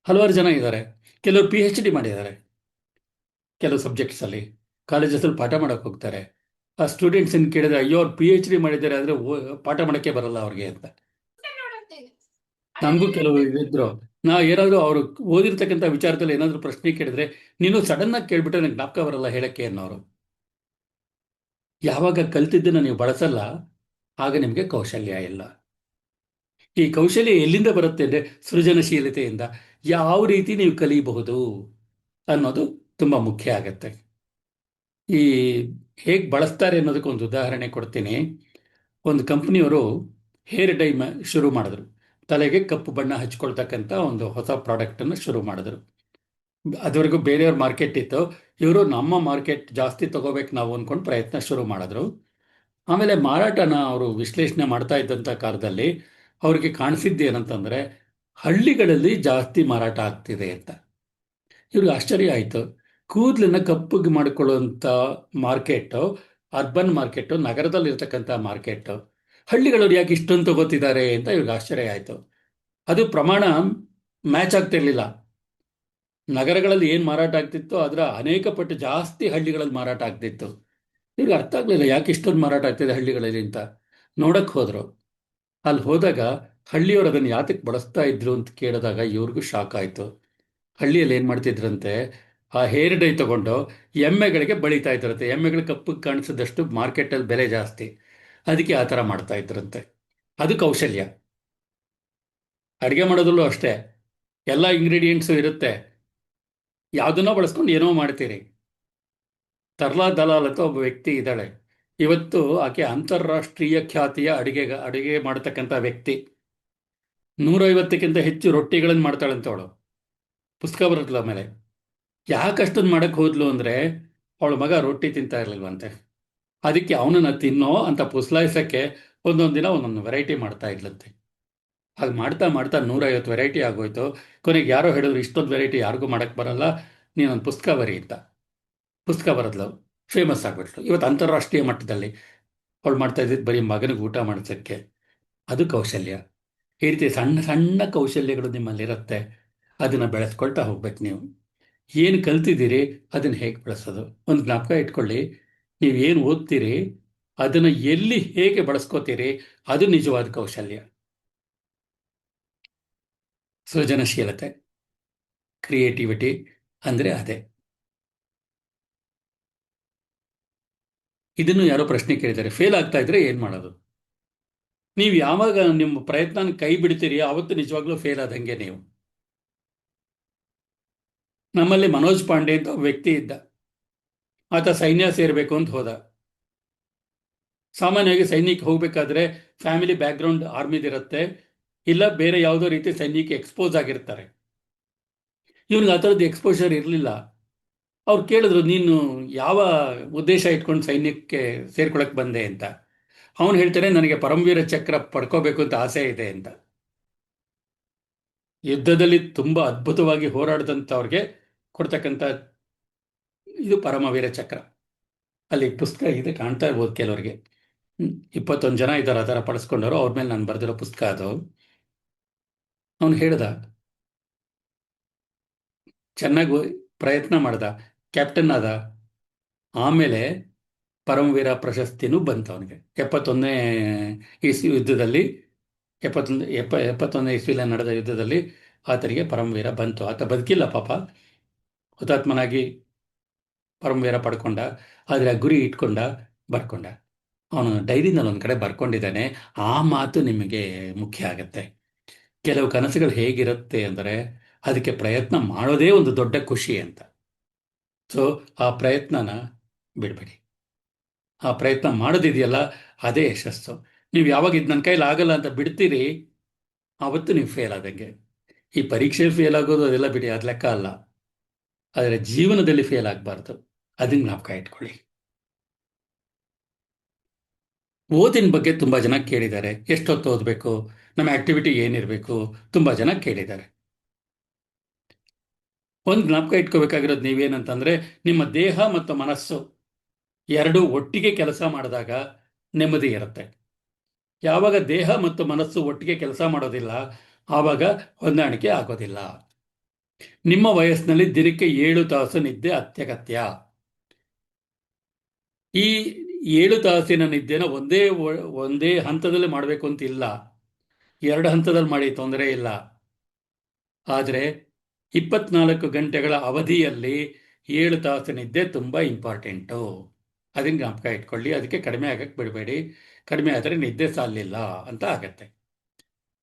ಹಲವಾರು ಜನ ಇದ್ದಾರೆ, ಕೆಲವರು PhD ಮಾಡಿದ್ದಾರೆ ಕೆಲವು ಸಬ್ಜೆಕ್ಟ್ಸಲ್ಲಿ, ಕಾಲೇಜಸಲ್ಲಿ ಪಾಠ ಮಾಡೋಕ್ಕೆ ಹೋಗ್ತಾರೆ. ಆ ಸ್ಟೂಡೆಂಟ್ಸನ್ನು ಕೇಳಿದ್ರೆ, ಅಯ್ಯೋ ಅವ್ರು PhD ಮಾಡಿದ್ದಾರೆ ಆದರೆ ಪಾಠ ಮಾಡೋಕ್ಕೆ ಬರಲ್ಲ ಅವ್ರಿಗೆ ಅಂತ. ನಮಗೂ ಕೆಲವು ಇದ್ರು, ನಾವು ಏನಾದರೂ ಅವರು ಓದಿರ್ತಕ್ಕಂಥ ವಿಚಾರದಲ್ಲಿ ಏನಾದರೂ ಪ್ರಶ್ನೆ ಕೇಳಿದ್ರೆ, ನೀನು ಸಡನ್ನಾಗಿ ಕೇಳ್ಬಿಟ್ರೆ ನನಗೆ ಜ್ಞಾಪಕ ಬರಲ್ಲ ಹೇಳಕ್ಕೆ ಅನ್ನೋರು. ಯಾವಾಗ ಕಲ್ತಿದ್ದನ್ನು ನೀವು ಬಳಸಲ್ಲ ಆಗ ನಿಮಗೆ ಕೌಶಲ್ಯ ಇಲ್ಲ. ಈ ಕೌಶಲ್ಯ ಎಲ್ಲಿಂದ ಬರುತ್ತೆ ಅಂದರೆ ಸೃಜನಶೀಲತೆಯಿಂದ. ಯಾವ ರೀತಿ ನೀವು ಕಲಿಯಬಹುದು ಅನ್ನೋದು ತುಂಬ ಮುಖ್ಯ ಆಗತ್ತೆ. ಈ ಹೇಗೆ ಬಳಸ್ತಾರೆ ಅನ್ನೋದಕ್ಕೆ ಒಂದು ಉದಾಹರಣೆ ಕೊಡ್ತೀನಿ. ಒಂದು ಕಂಪ್ನಿಯವರು ಹೇರ್ ಡೈ ಶುರು ಮಾಡಿದ್ರು. ತಲೆಗೆ ಕಪ್ಪು ಬಣ್ಣ ಹಚ್ಕೊಳ್ತಕ್ಕಂಥ ಒಂದು ಹೊಸ ಪ್ರಾಡಕ್ಟನ್ನು ಶುರು ಮಾಡಿದ್ರು. ಅದುವರೆಗೂ ಬೇರೆಯವ್ರ ಮಾರ್ಕೆಟ್ ಇತ್ತು, ಇವರು ನಮ್ಮ ಮಾರ್ಕೆಟ್ ಜಾಸ್ತಿ ತಗೋಬೇಕು ನಾವು ಅಂದ್ಕೊಂಡು ಪ್ರಯತ್ನ ಶುರು ಮಾಡಿದ್ರು. ಆಮೇಲೆ ಮಾರಾಟನ ಅವರು ವಿಶ್ಲೇಷಣೆ ಮಾಡ್ತಾ ಇದ್ದಂಥ ಕಾಲದಲ್ಲಿ ಅವ್ರಿಗೆ ಕಾಣಿಸಿದ್ದು ಏನಂತಂದರೆ, ಹಳ್ಳಿಗಳಲ್ಲಿ ಜಾಸ್ತಿ ಮಾರಾಟ ಆಗ್ತಿದೆ ಅಂತ. ಇವ್ರಿಗೆ ಆಶ್ಚರ್ಯ ಆಯಿತು. ಕೂದಲನ್ನು ಕಪ್ಪಗೆ ಮಾಡಿಕೊಳ್ಳುವಂಥ ಮಾರ್ಕೆಟು, ಅರ್ಬನ್ ಮಾರ್ಕೆಟು, ನಗರದಲ್ಲಿರ್ತಕ್ಕಂಥ ಮಾರ್ಕೆಟು, ಹಳ್ಳಿಗಳವ್ರು ಯಾಕೆ ಇಷ್ಟೊಂದು ತಗೋತಿದ್ದಾರೆ ಅಂತ ಇವ್ರಿಗೆ ಆಶ್ಚರ್ಯ ಆಯಿತು. ಅದು ಪ್ರಮಾಣ ಮ್ಯಾಚ್ ಆಗ್ತಿರ್ಲಿಲ್ಲ. ನಗರಗಳಲ್ಲಿ ಏನು ಮಾರಾಟ ಆಗ್ತಿತ್ತು ಅದರ ಅನೇಕ ಪಟ್ಟು ಜಾಸ್ತಿ ಹಳ್ಳಿಗಳಲ್ಲಿ ಮಾರಾಟ ಆಗ್ತಿತ್ತು. ಇವ್ರಿಗೆ ಅರ್ಥ ಆಗಲಿಲ್ಲ ಯಾಕೆ ಇಷ್ಟೊಂದು ಮಾರಾಟ ಆಗ್ತಿದೆ ಹಳ್ಳಿಗಳಲ್ಲಿ ಅಂತ. ನೋಡಕ್ಕೆ ಹೋದರು. ಅಲ್ಲಿ ಹೋದಾಗ ಹಳ್ಳಿಯವರು ಅದನ್ನು ಯಾತಕ್ಕೆ ಬಳಸ್ತಾ ಇದ್ರು ಅಂತ ಕೇಳಿದಾಗ ಇವ್ರಿಗೂ ಶಾಕ್ ಆಯಿತು. ಹಳ್ಳಿಯಲ್ಲಿ ಏನು ಮಾಡ್ತಿದ್ರಂತೆ, ಆ ಹೇರ್ ಡೈ ತಗೊಂಡು ಎಮ್ಮೆಗಳಿಗೆ ಬಳಿತಾ ಇದ್ರಂತೆ. ಎಮ್ಮೆಗಳು ಕಪ್ಪಗೆ ಕಾಣಿಸಿದಷ್ಟು ಮಾರ್ಕೆಟಲ್ಲಿ ಬೆಲೆ ಜಾಸ್ತಿ, ಅದಕ್ಕೆ ಆ ಥರ ಮಾಡ್ತಾ ಇದ್ರಂತೆ. ಅದು ಕೌಶಲ್ಯ. ಅಡುಗೆ ಮಾಡೋದಲ್ಲೂ ಅಷ್ಟೇ, ಎಲ್ಲ ಇಂಗ್ರೀಡಿಯೆಂಟ್ಸು ಇರುತ್ತೆ, ಯಾವುದನ್ನೋ ಬಳಸ್ಕೊಂಡು ಏನೋ ಮಾಡ್ತೀರಿ. ತರ್ಲಾ ದಲಾಲ್ ಅಂತ ಒಬ್ಬ ವ್ಯಕ್ತಿ ಇದ್ದಾಳೆ, ಇವತ್ತು ಆಕೆ ಅಂತಾರಾಷ್ಟ್ರೀಯ ಖ್ಯಾತಿಯ ಅಡಿಗೆ ಮಾಡತಕ್ಕಂಥ ವ್ಯಕ್ತಿ. 150ಕ್ಕಿಂತ ಹೆಚ್ಚು ರೊಟ್ಟಿಗಳನ್ನು ಮಾಡ್ತಾಳಂತೆ ಅವಳು. ಪುಸ್ತಕ ಬರುತ್ತಲ್ಲ ಆಮೇಲೆ. ಯಾಕಷ್ಟೊಂದು ಮಾಡಕ್ಕೆ ಹೋದ್ಲು ಅಂದರೆ ಅವಳ ಮಗ ರೊಟ್ಟಿ ತಿಂತಾ ಇರ್ಲಿಲ್ವಂತೆ. ಅದಕ್ಕೆ ಅವನನ್ನ ತಿನ್ನೋ ಅಂತ ಪುಸ್ಲಾಯಿಸಕ್ಕೆ ಒಂದೊಂದು ದಿನ ಒಂದೊಂದು ವೆರೈಟಿ ಮಾಡ್ತಾ ಇದ್ಲಂತೆ. ಹಾಗೆ ಮಾಡ್ತಾ ಮಾಡ್ತಾ 150 ವೆರೈಟಿ ಆಗೋಯ್ತು. ಕೊನೆಗೆ ಯಾರೋ ಹೇಳಿದ್ರು, ಇಷ್ಟೊಂದು ವೆರೈಟಿ ಯಾರಿಗೂ ಮಾಡಕ್ಕೆ ಬರಲ್ಲ, ನೀನೊಂದು ಪುಸ್ತಕ ಬರೀ ಅಂತ. ಪುಸ್ತಕ ಬರೆದ್ಲು, ಫೇಮಸ್ ಆಗಿಬಿಟ್ಲು. ಇವತ್ತು ಅಂತಾರಾಷ್ಟ್ರೀಯ ಮಟ್ಟದಲ್ಲಿ ಅವಳು ಮಾಡ್ತಾ ಇದ್ದಿದ್ದು ಬರೀ ಮಗನಿಗೆ ಊಟ ಮಾಡಿಸೋಕ್ಕೆ. ಅದು ಕೌಶಲ್ಯ. ಈ ರೀತಿ ಸಣ್ಣ ಸಣ್ಣ ಕೌಶಲ್ಯಗಳು ನಿಮ್ಮಲ್ಲಿರುತ್ತೆ. ಅದನ್ನು ಬೆಳೆಸ್ಕೊಳ್ತಾ ಹೋಗ್ಬೇಕು. ನೀವು ಏನು ಕಲ್ತಿದ್ದೀರಿ ಅದನ್ನು ಹೇಗೆ ಬೆಳೆಸೋದು. ಒಂದು ಜ್ಞಾಪಕ ಇಟ್ಕೊಳ್ಳಿ, ನೀವು ಏನು ಓದ್ತೀರಿ ಅದನ್ನು ಎಲ್ಲಿ ಹೇಗೆ ಬಳಸ್ಕೋತೀರಿ ಅದು ನಿಜವಾದ ಕೌಶಲ್ಯ. ಸೃಜನಶೀಲತೆ, ಕ್ರಿಯೇಟಿವಿಟಿ ಅಂದರೆ ಅದೇ. ಇದನ್ನು ಯಾರೋ ಪ್ರಶ್ನೆ ಕೇಳಿದ್ದಾರೆ, ಫೇಲ್ ಆಗ್ತಾ ಇದ್ರೆ ಏನು ಮಾಡೋದು. ನೀವು ಯಾವಾಗ ನಿಮ್ಮ ಪ್ರಯತ್ನ ಕೈ ಬಿಡ್ತೀರಿ ಆವತ್ತು ನಿಜವಾಗ್ಲೂ ಫೇಲ್ ಆದಂಗೆ ನೀವು. ನಮ್ಮಲ್ಲಿ ಮನೋಜ್ ಪಾಂಡೆ ಅಂತ ಒಬ್ಬ ವ್ಯಕ್ತಿ ಇದ್ದ. ಆತ ಸೈನ್ಯ ಸೇರಬೇಕು ಅಂತ ಹೋದ. ಸಾಮಾನ್ಯವಾಗಿ ಸೈನ್ಯಕ್ಕೆ ಹೋಗ್ಬೇಕಾದ್ರೆ ಫ್ಯಾಮಿಲಿ ಬ್ಯಾಕ್ಗ್ರೌಂಡ್ ಆರ್ಮಿದಿರುತ್ತೆ, ಇಲ್ಲ ಬೇರೆ ಯಾವುದೋ ರೀತಿ ಸೈನ್ಯಕ್ಕೆ ಎಕ್ಸ್ಪೋಸ್ ಆಗಿರ್ತಾರೆ. ಇವನಿಗೆ ಆ ಥರದ್ದು ಎಕ್ಸ್ಪೋಜರ್ ಇರಲಿಲ್ಲ. ಅವ್ರು ಕೇಳಿದ್ರು, ನೀನು ಯಾವ ಉದ್ದೇಶ ಇಟ್ಕೊಂಡು ಸೈನ್ಯಕ್ಕೆ ಸೇರ್ಕೊಳಕ್ಕೆ ಬಂದೆ ಅಂತ. ಅವನು ಹೇಳ್ತಾನೆ, ನನಗೆ ಪರಮವೀರ ಚಕ್ರ ಪಡ್ಕೋಬೇಕು ಅಂತ ಆಸೆ ಇದೆ ಅಂತ. ಯುದ್ಧದಲ್ಲಿ ತುಂಬ ಅದ್ಭುತವಾಗಿ ಹೋರಾಡಿದಂಥವ್ರಿಗೆ ಕೊಡ್ತಕ್ಕಂಥ ಇದು ಪರಮವೀರ ಚಕ್ರ. ಅಲ್ಲಿ ಪುಸ್ತಕ ಇದೆ, ಕಾಣ್ತಾ ಇರ್ಬೋದು ಕೆಲವರಿಗೆ. 21 ಜನ ಇದ್ದಾರೆ ಆ ಥರ ಪಡಿಸ್ಕೊಂಡವರು. ಅವ್ರ ಮೇಲೆ ನಾನು ಬರೆದಿರೋ ಪುಸ್ತಕ ಅದು. ಅವನು ಹೇಳ್ದ, ಚೆನ್ನಾಗಿ ಪ್ರಯತ್ನ ಮಾಡ್ದ, ಕ್ಯಾಪ್ಟನ್ ಆದ. ಆಮೇಲೆ ಪರಮವೀರ ಪ್ರಶಸ್ತಿನೂ ಬಂತು ಅವನಿಗೆ. 71ನೇ ಇಸ್ವಿ ಯುದ್ಧದಲ್ಲಿ, 71ನೇ ಇಸ್ವಿಯಲ್ಲಿ ನಡೆದ ಯುದ್ಧದಲ್ಲಿ ಆತನಿಗೆ ಪರಮವೀರ ಬಂತು. ಆತ ಬದುಕಿಲ್ಲ ಪಾಪ, ಹುತಾತ್ಮನಾಗಿ ಪರಮವೀರ ಪಡ್ಕೊಂಡ. ಆದರೆ ಆ ಗುರಿ ಇಟ್ಕೊಂಡ, ಬರ್ಕೊಂಡ. ಅವನು ಡೈರಿನಲ್ಲಿ ಒಂದು ಕಡೆ ಬರ್ಕೊಂಡಿದ್ದಾನೆ. ಆ ಮಾತು ನಿಮಗೆ ಮುಖ್ಯ ಆಗತ್ತೆ. ಕೆಲವು ಕನಸುಗಳು ಹೇಗಿರುತ್ತೆ ಅಂದರೆ ಅದಕ್ಕೆ ಪ್ರಯತ್ನ ಮಾಡೋದೇ ಒಂದು ದೊಡ್ಡ ಖುಷಿ ಅಂತ. ಸೊ ಆ ಪ್ರಯತ್ನನ ಬಿಡಬೇಡಿ. ಆ ಪ್ರಯತ್ನ ಮಾಡೋದಿದೆಯಲ್ಲ ಅದೇ ಯಶಸ್ಸು. ನೀವು ಯಾವಾಗ ಇದು ನನ್ನ ಕೈಲಿ ಆಗಲ್ಲ ಅಂತ ಬಿಡ್ತೀರಿ ಆವತ್ತು ನೀವು ಫೇಲ್ ಆದಂಗೆ. ಈ ಪರೀಕ್ಷೆಯಲ್ಲಿ ಫೇಲ್ ಆಗೋದು ಅದೆಲ್ಲ ಬಿಡಿ, ಅದು ಲೆಕ್ಕ ಅಲ್ಲ. ಆದರೆ ಜೀವನದಲ್ಲಿ ಫೇಲ್ ಆಗಬಾರ್ದು, ಅದನ್ನ ಜ್ಞಾಪಕ ಇಟ್ಕೊಳ್ಳಿ. ಓದಿನ ಬಗ್ಗೆ ತುಂಬ ಜನ ಕೇಳಿದ್ದಾರೆ, ಎಷ್ಟೊತ್ತು ಓದಬೇಕು, ನಮ್ಮ ಆಕ್ಟಿವಿಟಿ ಏನಿರಬೇಕು, ತುಂಬ ಜನ ಕೇಳಿದ್ದಾರೆ. ಒಂದು ಜ್ಞಾಪಕ ಇಟ್ಕೋಬೇಕಾಗಿರೋದು ನೀವೇನಂತಂದರೆ, ನಿಮ್ಮ ದೇಹ ಮತ್ತು ಮನಸ್ಸು ಎರಡೂ ಒಟ್ಟಿಗೆ ಕೆಲಸ ಮಾಡಿದಾಗ ನೆಮ್ಮದಿ ಇರುತ್ತೆ. ಯಾವಾಗ ದೇಹ ಮತ್ತು ಮನಸ್ಸು ಒಟ್ಟಿಗೆ ಕೆಲಸ ಮಾಡೋದಿಲ್ಲ ಆವಾಗ ಹೊಂದಾಣಿಕೆ ಆಗೋದಿಲ್ಲ. ನಿಮ್ಮ ವಯಸ್ಸಿನಲ್ಲಿ ದಿನಕ್ಕೆ 7 ತಾಸು ನಿದ್ದೆ ಅತ್ಯಗತ್ಯ. ಈ 7 ತಾಸಿನ ನಿದ್ದೆನ ಒಂದೇ ಹಂತದಲ್ಲಿ ಮಾಡಬೇಕು ಅಂತಿಲ್ಲ, 2 ಹಂತದಲ್ಲಿ ಮಾಡಿ, ತೊಂದರೆ ಇಲ್ಲ. ಆದರೆ 24 ಗಂಟೆಗಳ ಅವಧಿಯಲ್ಲಿ 7 ತಾಸು ನಿದ್ದೆ ತುಂಬ ಇಂಪಾರ್ಟೆಂಟು. ಅದನ್ನು ಜ್ಞಾಪಕ ಇಟ್ಕೊಳ್ಳಿ. ಅದಕ್ಕೆ ಕಡಿಮೆ ಆಗಕ್ಕೆ ಬಿಡಬೇಡಿ. ಕಡಿಮೆ ಆದರೆ ನಿದ್ದೆ ಸಾಲಿಲ್ಲ ಅಂತ ಆಗತ್ತೆ.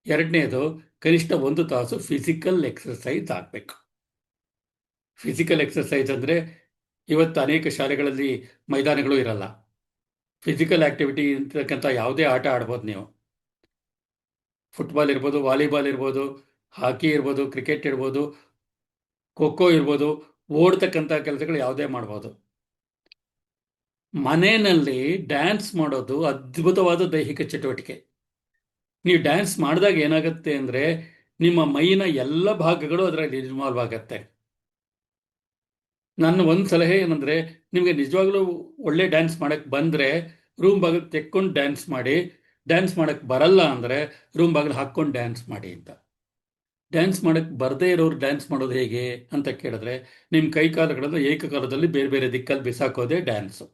ಎರಡನೇದು, ಕನಿಷ್ಠ 1 ತಾಸು ಫಿಸಿಕಲ್ ಎಕ್ಸರ್ಸೈಸ್ ಆಗಬೇಕು. ಫಿಸಿಕಲ್ ಎಕ್ಸರ್ಸೈಸ್ ಅಂದರೆ ಇವತ್ತು ಅನೇಕ ಶಾಲೆಗಳಲ್ಲಿ ಮೈದಾನಗಳು ಇರಲ್ಲ. ಫಿಸಿಕಲ್ ಆಕ್ಟಿವಿಟಿ ಇರ್ತಕ್ಕಂಥ ಯಾವುದೇ ಆಟ ಆಡ್ಬೋದು ನೀವು. ಫುಟ್ಬಾಲ್ ಇರ್ಬೋದು, ವಾಲಿಬಾಲ್ ಇರ್ಬೋದು, ಹಾಕಿ ಇರ್ಬೋದು, ಕ್ರಿಕೆಟ್ ಇರ್ಬೋದು, ಖೋ ಖೋ ಇರ್ಬೋದು, ಓಡ್ತಕ್ಕಂಥ ಕೆಲಸಗಳು ಯಾವುದೇ ಮಾಡ್ಬೋದು. ಮನೆಯಲ್ಲಿ ಡ್ಯಾನ್ಸ್ ಮಾಡೋದು ಅದ್ಭುತವಾದ ದೈಹಿಕ ಚಟುವಟಿಕೆ. ನೀವು ಡ್ಯಾನ್ಸ್ ಮಾಡಿದಾಗ ಏನಾಗುತ್ತೆ ಅಂದರೆ ನಿಮ್ಮ ಮೈನ ಎಲ್ಲ ಭಾಗಗಳು ಅದರಲ್ಲಿ ಇನ್ವಾಲ್ವ್ ಆಗತ್ತೆ. ನನ್ನ ಒಂದು ಸಲಹೆ ಏನಂದರೆ, ನಿಮಗೆ ನಿಜವಾಗ್ಲೂ ಒಳ್ಳೆ ಡ್ಯಾನ್ಸ್ ಮಾಡೋಕ್ಕೆ ಬಂದರೆ ರೂಮ್ ಬಾಗಿಲು ತೆಕ್ಕೊಂಡು ಡ್ಯಾನ್ಸ್ ಮಾಡಿ. ಡ್ಯಾನ್ಸ್ ಮಾಡೋಕ್ಕೆ ಬರಲ್ಲ ಅಂದರೆ ರೂಮ್ ಬಾಗಿಲು ಹಾಕ್ಕೊಂಡು ಡ್ಯಾನ್ಸ್ ಮಾಡಿ ಅಂತ. ಡ್ಯಾನ್ಸ್ ಮಾಡೋಕ್ಕೆ ಬರದೇ ಇರೋರು ಡ್ಯಾನ್ಸ್ ಮಾಡೋದು ಹೇಗೆ ಅಂತ ಕೇಳಿದ್ರೆ, ನಿಮ್ಮ ಕೈ ಕಾಲುಗಳನ್ನು ಏಕಕಾಲದಲ್ಲಿ ಬೇರೆ ಬೇರೆ ದಿಕ್ಕಲ್ಲಿ ಬಿಸಾಕೋದೇ ಡ್ಯಾನ್ಸು.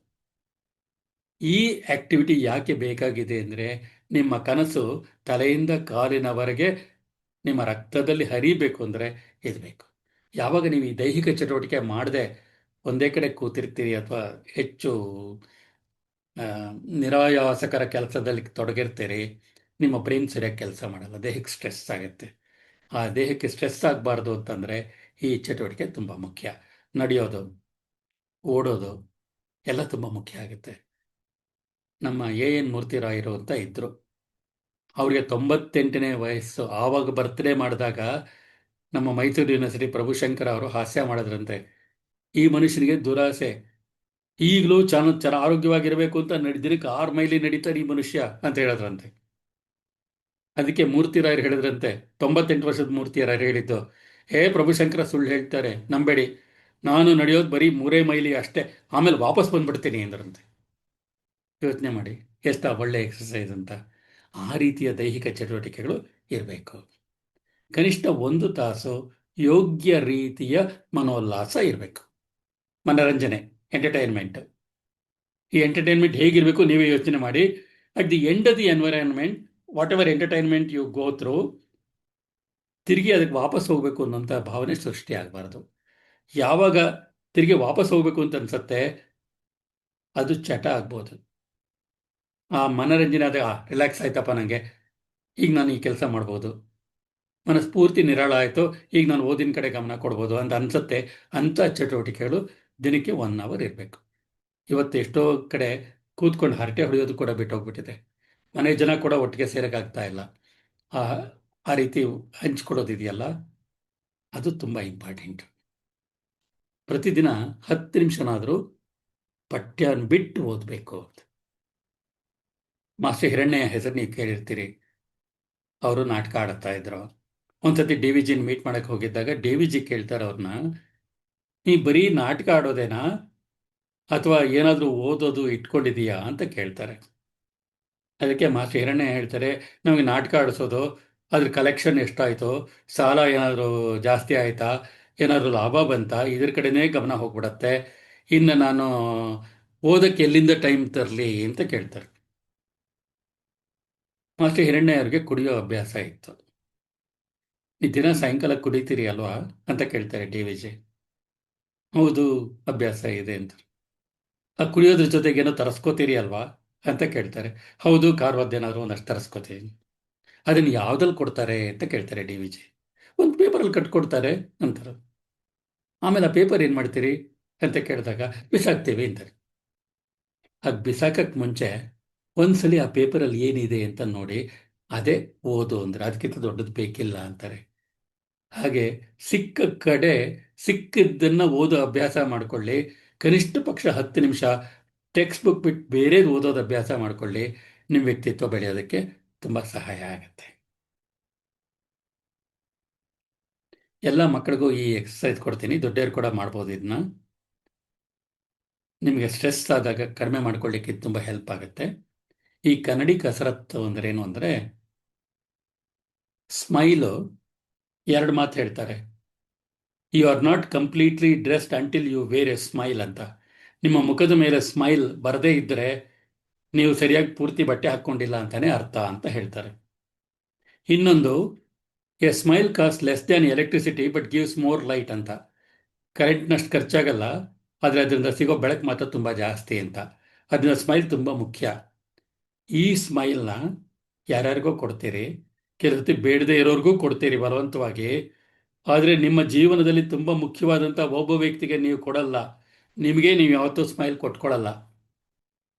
ಈ ಆಕ್ಟಿವಿಟಿ ಯಾಕೆ ಬೇಕಾಗಿದೆ ಅಂದರೆ, ನಿಮ್ಮ ಕನಸು ತಲೆಯಿಂದ ಕಾಲಿನವರೆಗೆ ನಿಮ್ಮ ರಕ್ತದಲ್ಲಿ ಹರಿಬೇಕು ಅಂದರೆ ಇದು ಬೇಕು. ಯಾವಾಗ ನೀವು ಈ ದೈಹಿಕ ಚಟುವಟಿಕೆ ಮಾಡದೆ ಒಂದೇ ಕಡೆ ಕೂತಿರ್ತೀರಿ ಅಥವಾ ಹೆಚ್ಚು ನಿರಾಯಾಸಕರ ಕೆಲಸದಲ್ಲಿ ತೊಡಗಿರ್ತೀರಿ, ನಿಮ್ಮ ಬ್ರೈನ್ ಸರಿಯಾಗಿ ಕೆಲಸ ಮಾಡಲ್ಲ, ದೇಹಕ್ಕೆ ಸ್ಟ್ರೆಸ್ ಆಗುತ್ತೆ. ಆ ದೇಹಕ್ಕೆ ಸ್ಟ್ರೆಸ್ ಆಗಬಾರ್ದು ಅಂತಂದರೆ ಈ ಚಟುವಟಿಕೆ ತುಂಬ ಮುಖ್ಯ. ನಡೆಯೋದು, ಓಡೋದು ಎಲ್ಲ ತುಂಬ ಮುಖ್ಯ ಆಗುತ್ತೆ. ನಮ್ಮ ಎನ್ ಮೂರ್ತಿರಾಯರು ಅಂತ ಇದ್ರು. ಅವ್ರಿಗೆ 98ನೇ ವಯಸ್ಸು. ಆವಾಗ ಬರ್ತ್ಡೇ ಮಾಡಿದಾಗ ನಮ್ಮ ಮೈಸೂರು ಯೂನಿವರ್ಸಿಟಿ ಪ್ರಭುಶಂಕರ್ ಅವರು ಹಾಸ್ಯ ಮಾಡಿದ್ರಂತೆ, ಈ ಮನುಷ್ಯನಿಗೆ ದುರಾಸೆ, ಈಗಲೂ ಚೆನ್ನಾಗಿ ಆರೋಗ್ಯವಾಗಿರಬೇಕು ಅಂತ ದಿನಕ್ಕೆ 6 ಮೈಲಿ ನಡೀತಾನೆ ಈ ಮನುಷ್ಯ ಅಂತ ಹೇಳಿದ್ರಂತೆ. ಅದಕ್ಕೆ ಮೂರ್ತಿರಾಯರು ಹೇಳಿದ್ರಂತೆ, 98 ವರ್ಷದ ಮೂರ್ತಿರಾಯರು ಹೇಳಿದ್ದು, ಹೇ ಪ್ರಭುಶಂಕರ ಸುಳ್ಳು ಹೇಳ್ತಾರೆ, ನಂಬೇಡಿ, ನಾನು ನಡೆಯೋದು ಬರೀ 3 ಮೈಲಿ ಅಷ್ಟೇ, ಆಮೇಲೆ ವಾಪಸ್ ಬಂದ್ಬಿಡ್ತೀನಿ ಅಂದ್ರಂತೆ. ಯೋಚನೆ ಮಾಡಿ ಎಷ್ಟು ಒಳ್ಳೆ ಎಕ್ಸಸೈಸ್ ಅಂತ. ಆ ರೀತಿಯ ದೈಹಿಕ ಚಟುವಟಿಕೆಗಳು ಇರಬೇಕು. ಕನಿಷ್ಠ 1 ತಾಸು ಯೋಗ್ಯ ರೀತಿಯ ಮನೋಲ್ಲಾಸ ಇರಬೇಕು, ಮನರಂಜನೆ, ಎಂಟರ್ಟೈನ್ಮೆಂಟ್. ಈ ಎಂಟರ್ಟೈನ್ಮೆಂಟ್ ಹೇಗಿರಬೇಕು ನೀವೇ ಯೋಚನೆ ಮಾಡಿ. At the end of the environment, whatever entertainment you go through, ತಿರುಗಿ ಅದಕ್ಕೆ ವಾಪಸ್ ಹೋಗಬೇಕು ಅನ್ನೋಂಥ ಭಾವನೆ ಸೃಷ್ಟಿ ಆಗಬಾರ್ದು. ಯಾವಾಗ ತಿರುಗಿ ವಾಪಸ್ ಹೋಗಬೇಕು ಅಂತ ಅನ್ಸುತ್ತೆ, ಅದು ಚಟ ಆಗ್ಬೋದು. ಆ ಮನರಂಜನೆ ಆದಾಗ ರಿಲ್ಯಾಕ್ಸ್ ಆಯ್ತಪ್ಪ ನನಗೆ, ಈಗ ನಾನು ಈ ಕೆಲಸ ಮಾಡ್ಬೋದು, ಮನಸ್ಫೂರ್ತಿ ನಿರಾಳ ಆಯಿತು, ಈಗ ನಾನು ಓದಿನ ಕಡೆ ಗಮನ ಕೊಡ್ಬೋದು ಅಂತ ಅನ್ಸುತ್ತೆ. ಅಂಥ ಚಟುವಟಿಕೆಗಳು ದಿನಕ್ಕೆ 1 ಅವರ್ ಇರಬೇಕು. ಇವತ್ತು ಎಷ್ಟೋ ಕಡೆ ಕೂತ್ಕೊಂಡು ಹರಟೆ ಹೊಡೆಯೋದು ಕೂಡ ಬಿಟ್ಟೋಗ್ಬಿಟ್ಟಿದೆ. ಮನೆ ಜನ ಕೂಡ ಒಟ್ಟಿಗೆ ಸೇರೋಕ್ಕಾಗ್ತಾ ಇಲ್ಲ. ಆ ಆ ರೀತಿ ಹಂಚ್ಕೊಡೋದಿದೆಯಲ್ಲ, ಅದು ತುಂಬ ಇಂಪಾರ್ಟೆಂಟ್. ಪ್ರತಿದಿನ 10 ನಿಮಿಷನಾದರೂ ಪಠ್ಯನ ಬಿಟ್ಟು ಓದಬೇಕು. ಮಾಸ್ಟರ್ ಹಿರಣ್ಯ ಹೆಸರು ನೀವು ಕೇಳಿರ್ತೀರಿ. ಅವರು ನಾಟಕ ಆಡುತ್ತಾ ಇದ್ರು. ಒಂದ್ಸತಿ ಡಿ ವಿ ಜಿನ ಮೀಟ್ ಮಾಡಕ್ಕೆ ಹೋಗಿದ್ದಾಗ ಡಿ ವಿ ಜಿ ಕೇಳ್ತಾರೆ ಅವ್ರನ್ನ, ನೀ ಬರೀ ನಾಟಕ ಆಡೋದೇನಾ ಅಥವಾ ಏನಾದರೂ ಓದೋದು ಇಟ್ಕೊಂಡಿದೀಯಾ ಅಂತ ಕೇಳ್ತಾರೆ. ಅದಕ್ಕೆ ಮಾಸ್ಟರ್ ಹಿರಣ್ಯ ಹೇಳ್ತಾರೆ, ನಮಗೆ ನಾಟಕ ಆಡಿಸೋದು, ಅದ್ರ ಕಲೆಕ್ಷನ್ ಎಷ್ಟಾಯಿತು, ಸಾಲ ಏನಾದರೂ ಜಾಸ್ತಿ ಆಯಿತಾ, ಏನಾದರೂ ಲಾಭ ಬಂತಾ, ಇದ್ರ ಕಡೆನೇ ಗಮನ ಹೋಗ್ಬಿಡತ್ತೆ, ಇನ್ನು ನಾನು ಓದಕ್ಕೆ ಎಲ್ಲಿಂದ ಟೈಮ್ ತರಲಿ ಅಂತ ಕೇಳ್ತಾರೆ. ಮಾಸ್ಟರ್ ಹಿರಣ್ಯ ಅವ್ರಿಗೆ ಕುಡಿಯೋ ಅಭ್ಯಾಸ ಇತ್ತು. ಈ ದಿನ ಸಾಯಂಕಾಲ ಕುಡಿತೀರಿ ಅಲ್ವಾ ಅಂತ ಕೇಳ್ತಾರೆ ಡಿ ವಿ ಜಿ. ಹೌದು, ಅಭ್ಯಾಸ ಇದೆ ಅಂತ. ಆ ಕುಡಿಯೋದ್ರ ಜೊತೆಗೇನೋ ತರಿಸ್ಕೋತೀರಿ ಅಲ್ವಾ ಅಂತ ಕೇಳ್ತಾರೆ. ಹೌದು, ಖಾರವಾದ್ದೇನಾದ್ರು ಒಂದಷ್ಟು ತರಿಸ್ಕೋತೀನಿ. ಅದನ್ನು ಯಾವುದಲ್ಲಿ ಕೊಡ್ತಾರೆ ಅಂತ ಕೇಳ್ತಾರೆ ಡಿ ವಿ ಜಿ. ಒಂದು ಪೇಪರಲ್ಲಿ ಕಟ್ಕೊಡ್ತಾರೆ ಅಂತಾರೆ. ಆಮೇಲೆ ಆ ಪೇಪರ್ ಏನು ಮಾಡ್ತೀರಿ ಅಂತ ಕೇಳಿದಾಗ ಬಿಸಾಕ್ತೀವಿ ಅಂತಾರೆ. ಅದು ಬಿಸಾಕಕ್ಕೆ ಮುಂಚೆ ಒಂದ್ಸಲಿ ಆ ಪೇಪರಲ್ಲಿ ಏನಿದೆ ಅಂತ ನೋಡಿ ಅದೇ ಓದು ಅಂದರೆ ಅದಕ್ಕಿಂತ ದೊಡ್ಡದು ಬೇಕಿಲ್ಲ ಅಂತಾರೆ. ಹಾಗೆ ಸಿಕ್ಕ ಕಡೆ ಸಿಕ್ಕಿದ್ದನ್ನು ಓದೋ ಅಭ್ಯಾಸ ಮಾಡಿಕೊಳ್ಳಿ. ಕನಿಷ್ಠ ಪಕ್ಷ 10 ನಿಮಿಷ ಟೆಕ್ಸ್ಟ್ ಬುಕ್ ಬಿಟ್ಟು ಬೇರೆದು ಓದೋದು ಅಭ್ಯಾಸ ಮಾಡಿಕೊಳ್ಳಿ. ನಿಮ್ಮ ವ್ಯಕ್ತಿತ್ವ ಬೆಳೆಯೋದಕ್ಕೆ ತುಂಬ ಸಹಾಯ ಆಗುತ್ತೆ. ಎಲ್ಲ ಮಕ್ಕಳಿಗೂ ಈ ಎಕ್ಸಸೈಸ್ ಕೊಡ್ತೀನಿ, ದೊಡ್ಡವರು ಕೂಡ ಮಾಡ್ಬೋದು. ಇದನ್ನ ನಿಮಗೆ ಸ್ಟ್ರೆಸ್ ಆದಾಗ ಕಡಿಮೆ ಮಾಡ್ಕೊಳ್ಳಿಕ್ಕೆ ತುಂಬ ಹೆಲ್ಪ್ ಆಗುತ್ತೆ. ಈ ಕನ್ನಡಿ ಕಸರತ್ತು ಅಂದ್ರೆ ಏನು ಅಂದರೆ, ಸ್ಮೈಲು 2 ಮಾತು ಹೇಳ್ತಾರೆ. You are not completely dressed until you wear a smile ಅಂತ. ನಿಮ್ಮ ಮುಖದ ಮೇಲೆ ಸ್ಮೈಲ್ ಬರದೇ ಇದ್ದರೆ ನೀವು ಸರಿಯಾಗಿ ಪೂರ್ತಿ ಬಟ್ಟೆ ಹಾಕ್ಕೊಂಡಿಲ್ಲ ಅಂತಾನೆ ಅರ್ಥ ಅಂತ ಹೇಳ್ತಾರೆ. ಇನ್ನೊಂದು, A smile cost less than electricity but gives more light ಅಂತ. ಕರೆಂಟ್ನಷ್ಟು ಖರ್ಚಾಗಲ್ಲ, ಆದರೆ ಅದರಿಂದ ಸಿಗೋ ಬೆಳಕು ಮಾತ್ರ ತುಂಬ ಜಾಸ್ತಿ ಅಂತ. ಅದರಿಂದ ಸ್ಮೈಲ್ ತುಂಬ ಮುಖ್ಯ. ಈ ಸ್ಮೈಲ್ನ ಯಾರ್ಯಾರಿಗೋ ಕೊಡ್ತೀರಿ, ಕೆಲಸತಿ ಬೇಡದೇ ಇರೋರಿಗೂ ಕೊಡ್ತೀರಿ ಬಲವಂತವಾಗಿ. ಆದರೆ ನಿಮ್ಮ ಜೀವನದಲ್ಲಿ ತುಂಬ ಮುಖ್ಯವಾದಂಥ ಒಬ್ಬ ವ್ಯಕ್ತಿಗೆ ನೀವು ಕೊಡಲ್ಲ, ನಿಮಗೆ ನೀವು ಯಾವತ್ತೂ ಸ್ಮೈಲ್ ಕೊಟ್ಕೊಳ್ಳಲ್ಲ.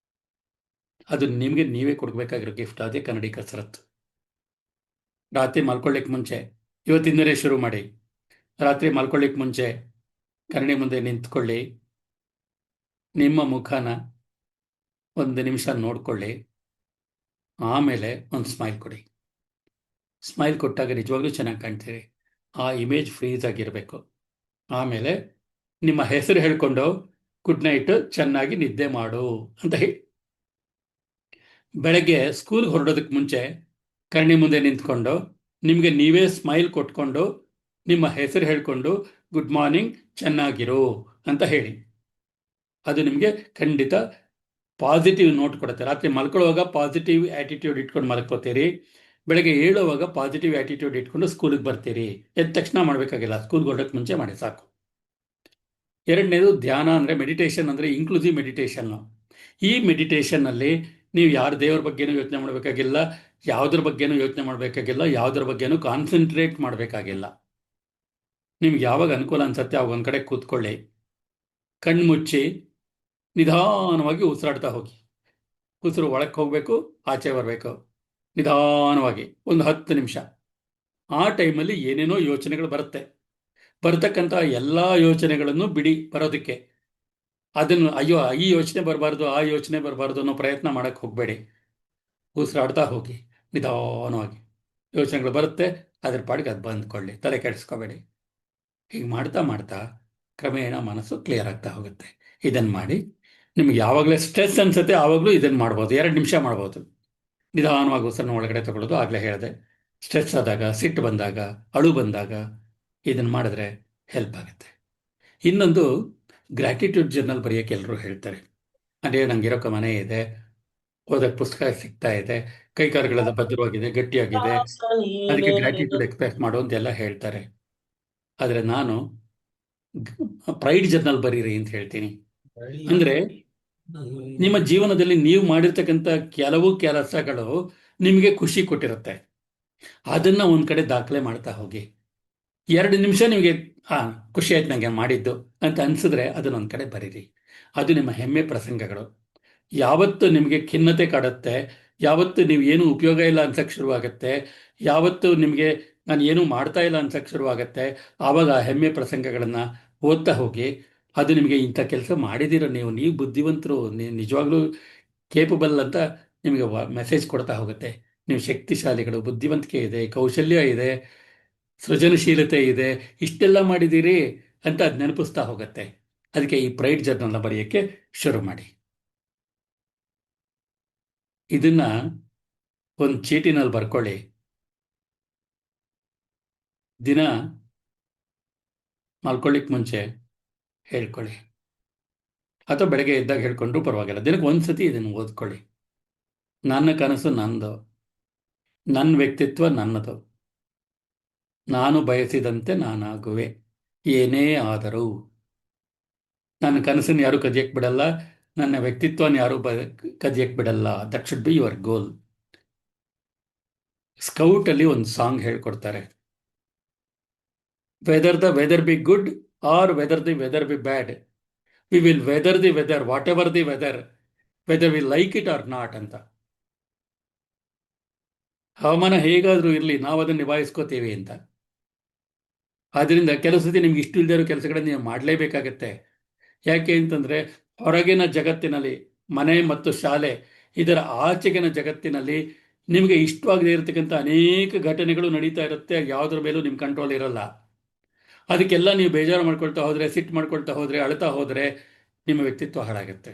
ಅದು ನಿಮಗೆ ನೀವೇ ಕೊಡಬೇಕಾಗಿರೋ ಗಿಫ್ಟ್. ಅದೇ ಕನ್ನಡಿ ಕಸರತ್ತು. ರಾತ್ರಿ ಮಲ್ಕೊಳ್ಳಿಕ್ಕೆ ಮುಂಚೆ ಇವತ್ತಿಂದಲೇ ಶುರು ಮಾಡಿ. ರಾತ್ರಿ ಮಲ್ಕೊಳ್ಳಿಕ್ಕೆ ಮುಂಚೆ ಕನ್ನಡಿ ಮುಂದೆ ನಿಂತ್ಕೊಳ್ಳಿ, ನಿಮ್ಮ ಮುಖನ 1 ನಿಮಿಷ ನೋಡ್ಕೊಳ್ಳಿ, ಆಮೇಲೆ ಒಂದು ಸ್ಮೈಲ್ ಕೊಡಿ. ಸ್ಮೈಲ್ ಕೊಟ್ಟಾಗ ನಿಜವಾಗ್ಲೂ ಚೆನ್ನಾಗಿ ಕಾಣ್ತೀರಿ. ಆ ಇಮೇಜ್ ಫ್ರೀಸ್ ಆಗಿರಬೇಕು. ಆಮೇಲೆ ನಿಮ್ಮ ಹೆಸರು ಹೇಳ್ಕೊಂಡು ಗುಡ್ ನೈಟ್, ಚೆನ್ನಾಗಿ ನಿದ್ದೆ ಮಾಡು ಅಂತ ಹೇಳಿ. ಬೆಳಗ್ಗೆ ಸ್ಕೂಲ್ಗೆ ಹೊರಡೋದಕ್ಕೆ ಮುಂಚೆ ಕಣ್ಣಿ ಮುಂದೆ ನಿಂತ್ಕೊಂಡು ನಿಮಗೆ ನೀವೇ ಸ್ಮೈಲ್ ಕೊಟ್ಕೊಂಡು ನಿಮ್ಮ ಹೆಸರು ಹೇಳ್ಕೊಂಡು ಗುಡ್ ಮಾರ್ನಿಂಗ್, ಚೆನ್ನಾಗಿರು ಅಂತ ಹೇಳಿ. ಅದು ನಿಮಗೆ ಖಂಡಿತ ಪಾಸಿಟಿವ್ ನೋಟ್ ಕೊಡುತ್ತೆ. ರಾತ್ರಿ ಮಲ್ಕೊಳ್ಳುವಾಗ ಪಾಸಿಟಿವ್ ಆ್ಯಟಿಟ್ಯೂಡ್ ಇಟ್ಕೊಂಡು ಮಲ್ಕೋತೀರಿ, ಬೆಳಗ್ಗೆ ಏಳುವಾಗ ಪಾಸಿಟಿವ್ ಆ್ಯಟಿಟ್ಯೂಡ್ ಇಟ್ಕೊಂಡು ಸ್ಕೂಲಿಗೆ ಬರ್ತೀರಿ. ಎದ್ದ ತಕ್ಷಣ ಮಾಡಬೇಕಾಗಿಲ್ಲ, ಸ್ಕೂಲ್ಗೆ ಹೊರಡೋಕ್ಕೆ ಮುಂಚೆ ಮಾಡಿ ಸಾಕು. 2ನೇದು ಧ್ಯಾನ ಅಂದರೆ ಮೆಡಿಟೇಷನ್, ಅಂದರೆ ಇನ್ಕ್ಲೂಸಿವ್ ಮೆಡಿಟೇಷನ್ನು. ಈ ಮೆಡಿಟೇಷನ್ನಲ್ಲಿ ನೀವು ಯಾರ ದೇವ್ರ ಬಗ್ಗೆನೂ ಯೋಚನೆ ಮಾಡಬೇಕಾಗಿಲ್ಲ, ಯಾವುದ್ರ ಬಗ್ಗೆನೂ ಯೋಚನೆ ಮಾಡಬೇಕಾಗಿಲ್ಲ, ಯಾವುದ್ರ ಬಗ್ಗೆನೂ ಕಾನ್ಸಂಟ್ರೇಟ್ ಮಾಡಬೇಕಾಗಿಲ್ಲ. ನಿಮ್ಗೆ ಯಾವಾಗ ಅನುಕೂಲ ಅನ್ಸುತ್ತೆ ಅವಾಗ ಒಂದು ಕಡೆ ಕೂತ್ಕೊಳ್ಳಿ, ಕಣ್ಣು ಮುಚ್ಚಿ ನಿಧಾನವಾಗಿ ಉಸಿರಾಡ್ತಾ ಹೋಗಿ. ಉಸಿರು ಒಳಕ್ಕೆ ಹೋಗಬೇಕು, ಆಚೆ ಬರಬೇಕು, ನಿಧಾನವಾಗಿ ಒಂದು 10 ನಿಮಿಷ. ಆ ಟೈಮಲ್ಲಿ ಏನೇನೋ ಯೋಚನೆಗಳು ಬರುತ್ತೆ. ಬರ್ತಕ್ಕಂಥ ಎಲ್ಲ ಯೋಚನೆಗಳನ್ನು ಬಿಡಿ ಬರೋದಕ್ಕೆ. ಅದನ್ನು ಅಯ್ಯೋ ಈ ಯೋಚನೆ ಬರಬಾರ್ದು, ಆ ಯೋಚನೆ ಬರಬಾರ್ದು ಅನ್ನೋ ಪ್ರಯತ್ನ ಮಾಡಕ್ಕೆ ಹೋಗಬೇಡಿ. ಉಸಿರಾಡ್ತಾ ಹೋಗಿ ನಿಧಾನವಾಗಿ. ಯೋಚನೆಗಳು ಬರುತ್ತೆ, ಅದ್ರ ಪಾಡಿಗೆ ಅದು ಬಂದ್ಕೊಳ್ಳಿ, ತಲೆ ಕೆಡಿಸ್ಕೋಬೇಡಿ. ಹೀಗೆ ಮಾಡ್ತಾ ಮಾಡ್ತಾ ಕ್ರಮೇಣ ಮನಸ್ಸು ಕ್ಲಿಯರ್ ಆಗ್ತಾ ಹೋಗುತ್ತೆ. ಇದನ್ನು ಮಾಡಿ. ನಿಮ್ಗೆ ಯಾವಾಗಲೇ ಸ್ಟ್ರೆಸ್ ಅನ್ಸುತ್ತೆ ಆವಾಗಲೂ ಇದನ್ನು ಮಾಡ್ಬೋದು. 2 ನಿಮಿಷ ಮಾಡ್ಬೋದು. ನಿಧಾನವಾಗಿ ಉಸಿರನ್ನ ಒಳಗಡೆ ತಗೊಳ್ಳೋದು. ಆಗಲೇ ಹೇಳಿದೆ, ಸ್ಟ್ರೆಸ್ ಆದಾಗ, ಸಿಟ್ಟು ಬಂದಾಗ, ಅಳು ಬಂದಾಗ ಇದನ್ನು ಮಾಡಿದ್ರೆ ಹೆಲ್ಪ್ ಆಗುತ್ತೆ. ಇನ್ನೊಂದು, ಗ್ರ್ಯಾಟಿಟ್ಯೂಡ್ ಜರ್ನಲ್ ಬರೆಯೋಕ್ಕೆ ಎಲ್ಲರೂ ಹೇಳ್ತಾರೆ. ಅಂದರೆ ನಂಗಿರೋಕೆ ಮನೆ ಇದೆ, ಓದಕ್ಕೆ ಪುಸ್ತಕ ಸಿಗ್ತಾ ಇದೆ, ಕೈಕಾಲುಗಳೆಲ್ಲ ಭದ್ರವಾಗಿದೆ, ಗಟ್ಟಿಯಾಗಿದೆ, ಅದಕ್ಕೆ ಗ್ರ್ಯಾಟಿಟ್ಯೂಡ್ ಎಕ್ಸ್ಪ್ರೆಸ್ ಮಾಡು ಅಂತೆಲ್ಲ ಹೇಳ್ತಾರೆ. ಆದರೆ ನಾನು ಪ್ರೈಡ್ ಜರ್ನಲ್ ಬರೀರಿ ಅಂತ ಹೇಳ್ತೀನಿ. ಅಂದರೆ ನಿಮ್ಮ ಜೀವನದಲ್ಲಿ ನೀವು ಮಾಡಿರ್ತಕ್ಕಂಥ ಕೆಲವು ಕೆಲಸಗಳು ನಿಮಗೆ ಖುಷಿ ಕೊಟ್ಟಿರುತ್ತೆ. ಅದನ್ನ ಒಂದು ಕಡೆ ದಾಖಲೆ ಮಾಡ್ತಾ ಹೋಗಿ. 2 ನಿಮಿಷ ನಿಮಗೆ ಖುಷಿ ಆಯ್ತು ನನಗೆ ಮಾಡಿದ್ದು ಅಂತ ಅನ್ಸಿದ್ರೆ ಅದನ್ನೊಂದು ಕಡೆ ಬರೀರಿ. ಅದು ನಿಮ್ಮ ಹೆಮ್ಮೆ ಪ್ರಸಂಗಗಳು. ಯಾವತ್ತು ನಿಮಗೆ ಖಿನ್ನತೆ ಕಾಡುತ್ತೆ, ಯಾವತ್ತು ನೀವು ಏನು ಉಪಯೋಗ ಇಲ್ಲ ಅನ್ಸಕ್ಕೆ ಶುರುವಾಗುತ್ತೆ, ಯಾವತ್ತು ನಿಮಗೆ ನಾನು ಏನೂ ಮಾಡ್ತಾ ಇಲ್ಲ ಅನ್ಸಕ್ಕೆ ಶುರುವಾಗುತ್ತೆ, ಆವಾಗ ಆ ಹೆಮ್ಮೆ ಪ್ರಸಂಗಗಳನ್ನು ಓದ್ತಾ ಹೋಗಿ. ಅದು ನಿಮಗೆ ಇಂಥ ಕೆಲಸ ಮಾಡಿದಿರೋ ನೀವು ಬುದ್ಧಿವಂತರು, ನಿಜವಾಗ್ಲೂ ಕೇಪಬಲ್ ಅಂತ ನಿಮಗೆ ಮೆಸೇಜ್ ಕೊಡ್ತಾ ಹೋಗುತ್ತೆ. ನೀವು ಶಕ್ತಿಶಾಲಿಗಳು, ಬುದ್ಧಿವಂತಿಕೆ ಇದೆ, ಕೌಶಲ್ಯ ಇದೆ, ಸೃಜನಶೀಲತೆ ಇದೆ, ಇಷ್ಟೆಲ್ಲ ಮಾಡಿದ್ದೀರಿ ಅಂತ ಅದು ನೆನಪಿಸ್ತಾ ಹೋಗುತ್ತೆ. ಅದಕ್ಕೆ ಈ ಪ್ರೈಡ್ ಜರ್ನಲ್ನ ಬರೆಯೋಕ್ಕೆ ಶುರು ಮಾಡಿ. ಇದನ್ನ ಒಂದು ಚೀಟಿನಲ್ಲಿ ಬರ್ಕೊಳ್ಳಿ. ದಿನ ಮಲ್ಕೊಳ್ಳಿಕ್ಕೆ ಮುಂಚೆ ಹೇಳ್ಕೊಳ್ಳಿ, ಅಥವಾ ಬೆಳಗ್ಗೆ ಎದ್ದಾಗ ಹೇಳ್ಕೊಂಡ್ರೂ ಪರವಾಗಿಲ್ಲ. ದಿನಕ್ಕೆ ಒಂದ್ಸತಿ ಇದನ್ನು ಓದ್ಕೊಳ್ಳಿ. ನನ್ನ ಕನಸು ನಂದು, ನನ್ನ ವ್ಯಕ್ತಿತ್ವ ನನ್ನದು, ನಾನು ಬಯಸಿದಂತೆ ನಾನಾಗುವೆ, ಏನೇ ಆದರೂ. ನನ್ನ ಕನಸನ್ನು ಯಾರು ಕದಿಯಕ್ಕೆ ಬಿಡಲ್ಲ, ನನ್ನ ವ್ಯಕ್ತಿತ್ವನ ಯಾರು ಕದಿಯಕ್ಕೆ ಬಿಡಲ್ಲ. That should be your goal. ಸ್ಕೌಟಲ್ಲಿ ಒಂದು ಸಾಂಗ್ ಹೇಳ್ಕೊಡ್ತಾರೆ. Whether the weather be good or whether the weather be bad, we will weather the weather, whatever the weather, whether we like it or not ಅಂತ. ಹವಾಮಾನ ಹೇಗಾದರೂ ಇರಲಿ, ನಾವು ಅದನ್ನು ನಿಭಾಯಿಸ್ಕೋತೀವಿ ಅಂತ. ಆದ್ದರಿಂದ ಕೆಲವು ಸತಿ ನಿಮ್ಗೆ ಇಷ್ಟ ಇಲ್ಲದೆ ಇರೋ ಕೆಲಸಗಳನ್ನ ನೀವು ಮಾಡಲೇಬೇಕಾಗತ್ತೆ. ಯಾಕೆ ಅಂತಂದರೆ ಹೊರಗಿನ ಜಗತ್ತಿನಲ್ಲಿ, ಮನೆ ಮತ್ತು ಶಾಲೆ ಇದರ ಆಚೆಗಿನ ಜಗತ್ತಿನಲ್ಲಿ ನಿಮಗೆ ಇಷ್ಟವಾಗದೇ ಇರತಕ್ಕಂಥ ಅನೇಕ ಘಟನೆಗಳು ನಡೀತಾ ಇರುತ್ತೆ. ಯಾವುದ್ರ ಮೇಲೂ ನಿಮ್ಮ ಕಂಟ್ರೋಲ್ ಇರಲ್ಲ. ಅದಕ್ಕೆಲ್ಲ ನೀವು ಬೇಜಾರು ಮಾಡ್ಕೊಳ್ತಾ ಹೋದರೆ, ಸಿಟ್ಟು ಮಾಡ್ಕೊಳ್ತಾ ಹೋದರೆ, ಅಳ್ತಾ ಹೋದರೆ ನಿಮ್ಮ ವ್ಯಕ್ತಿತ್ವ ಹಾಳಾಗುತ್ತೆ.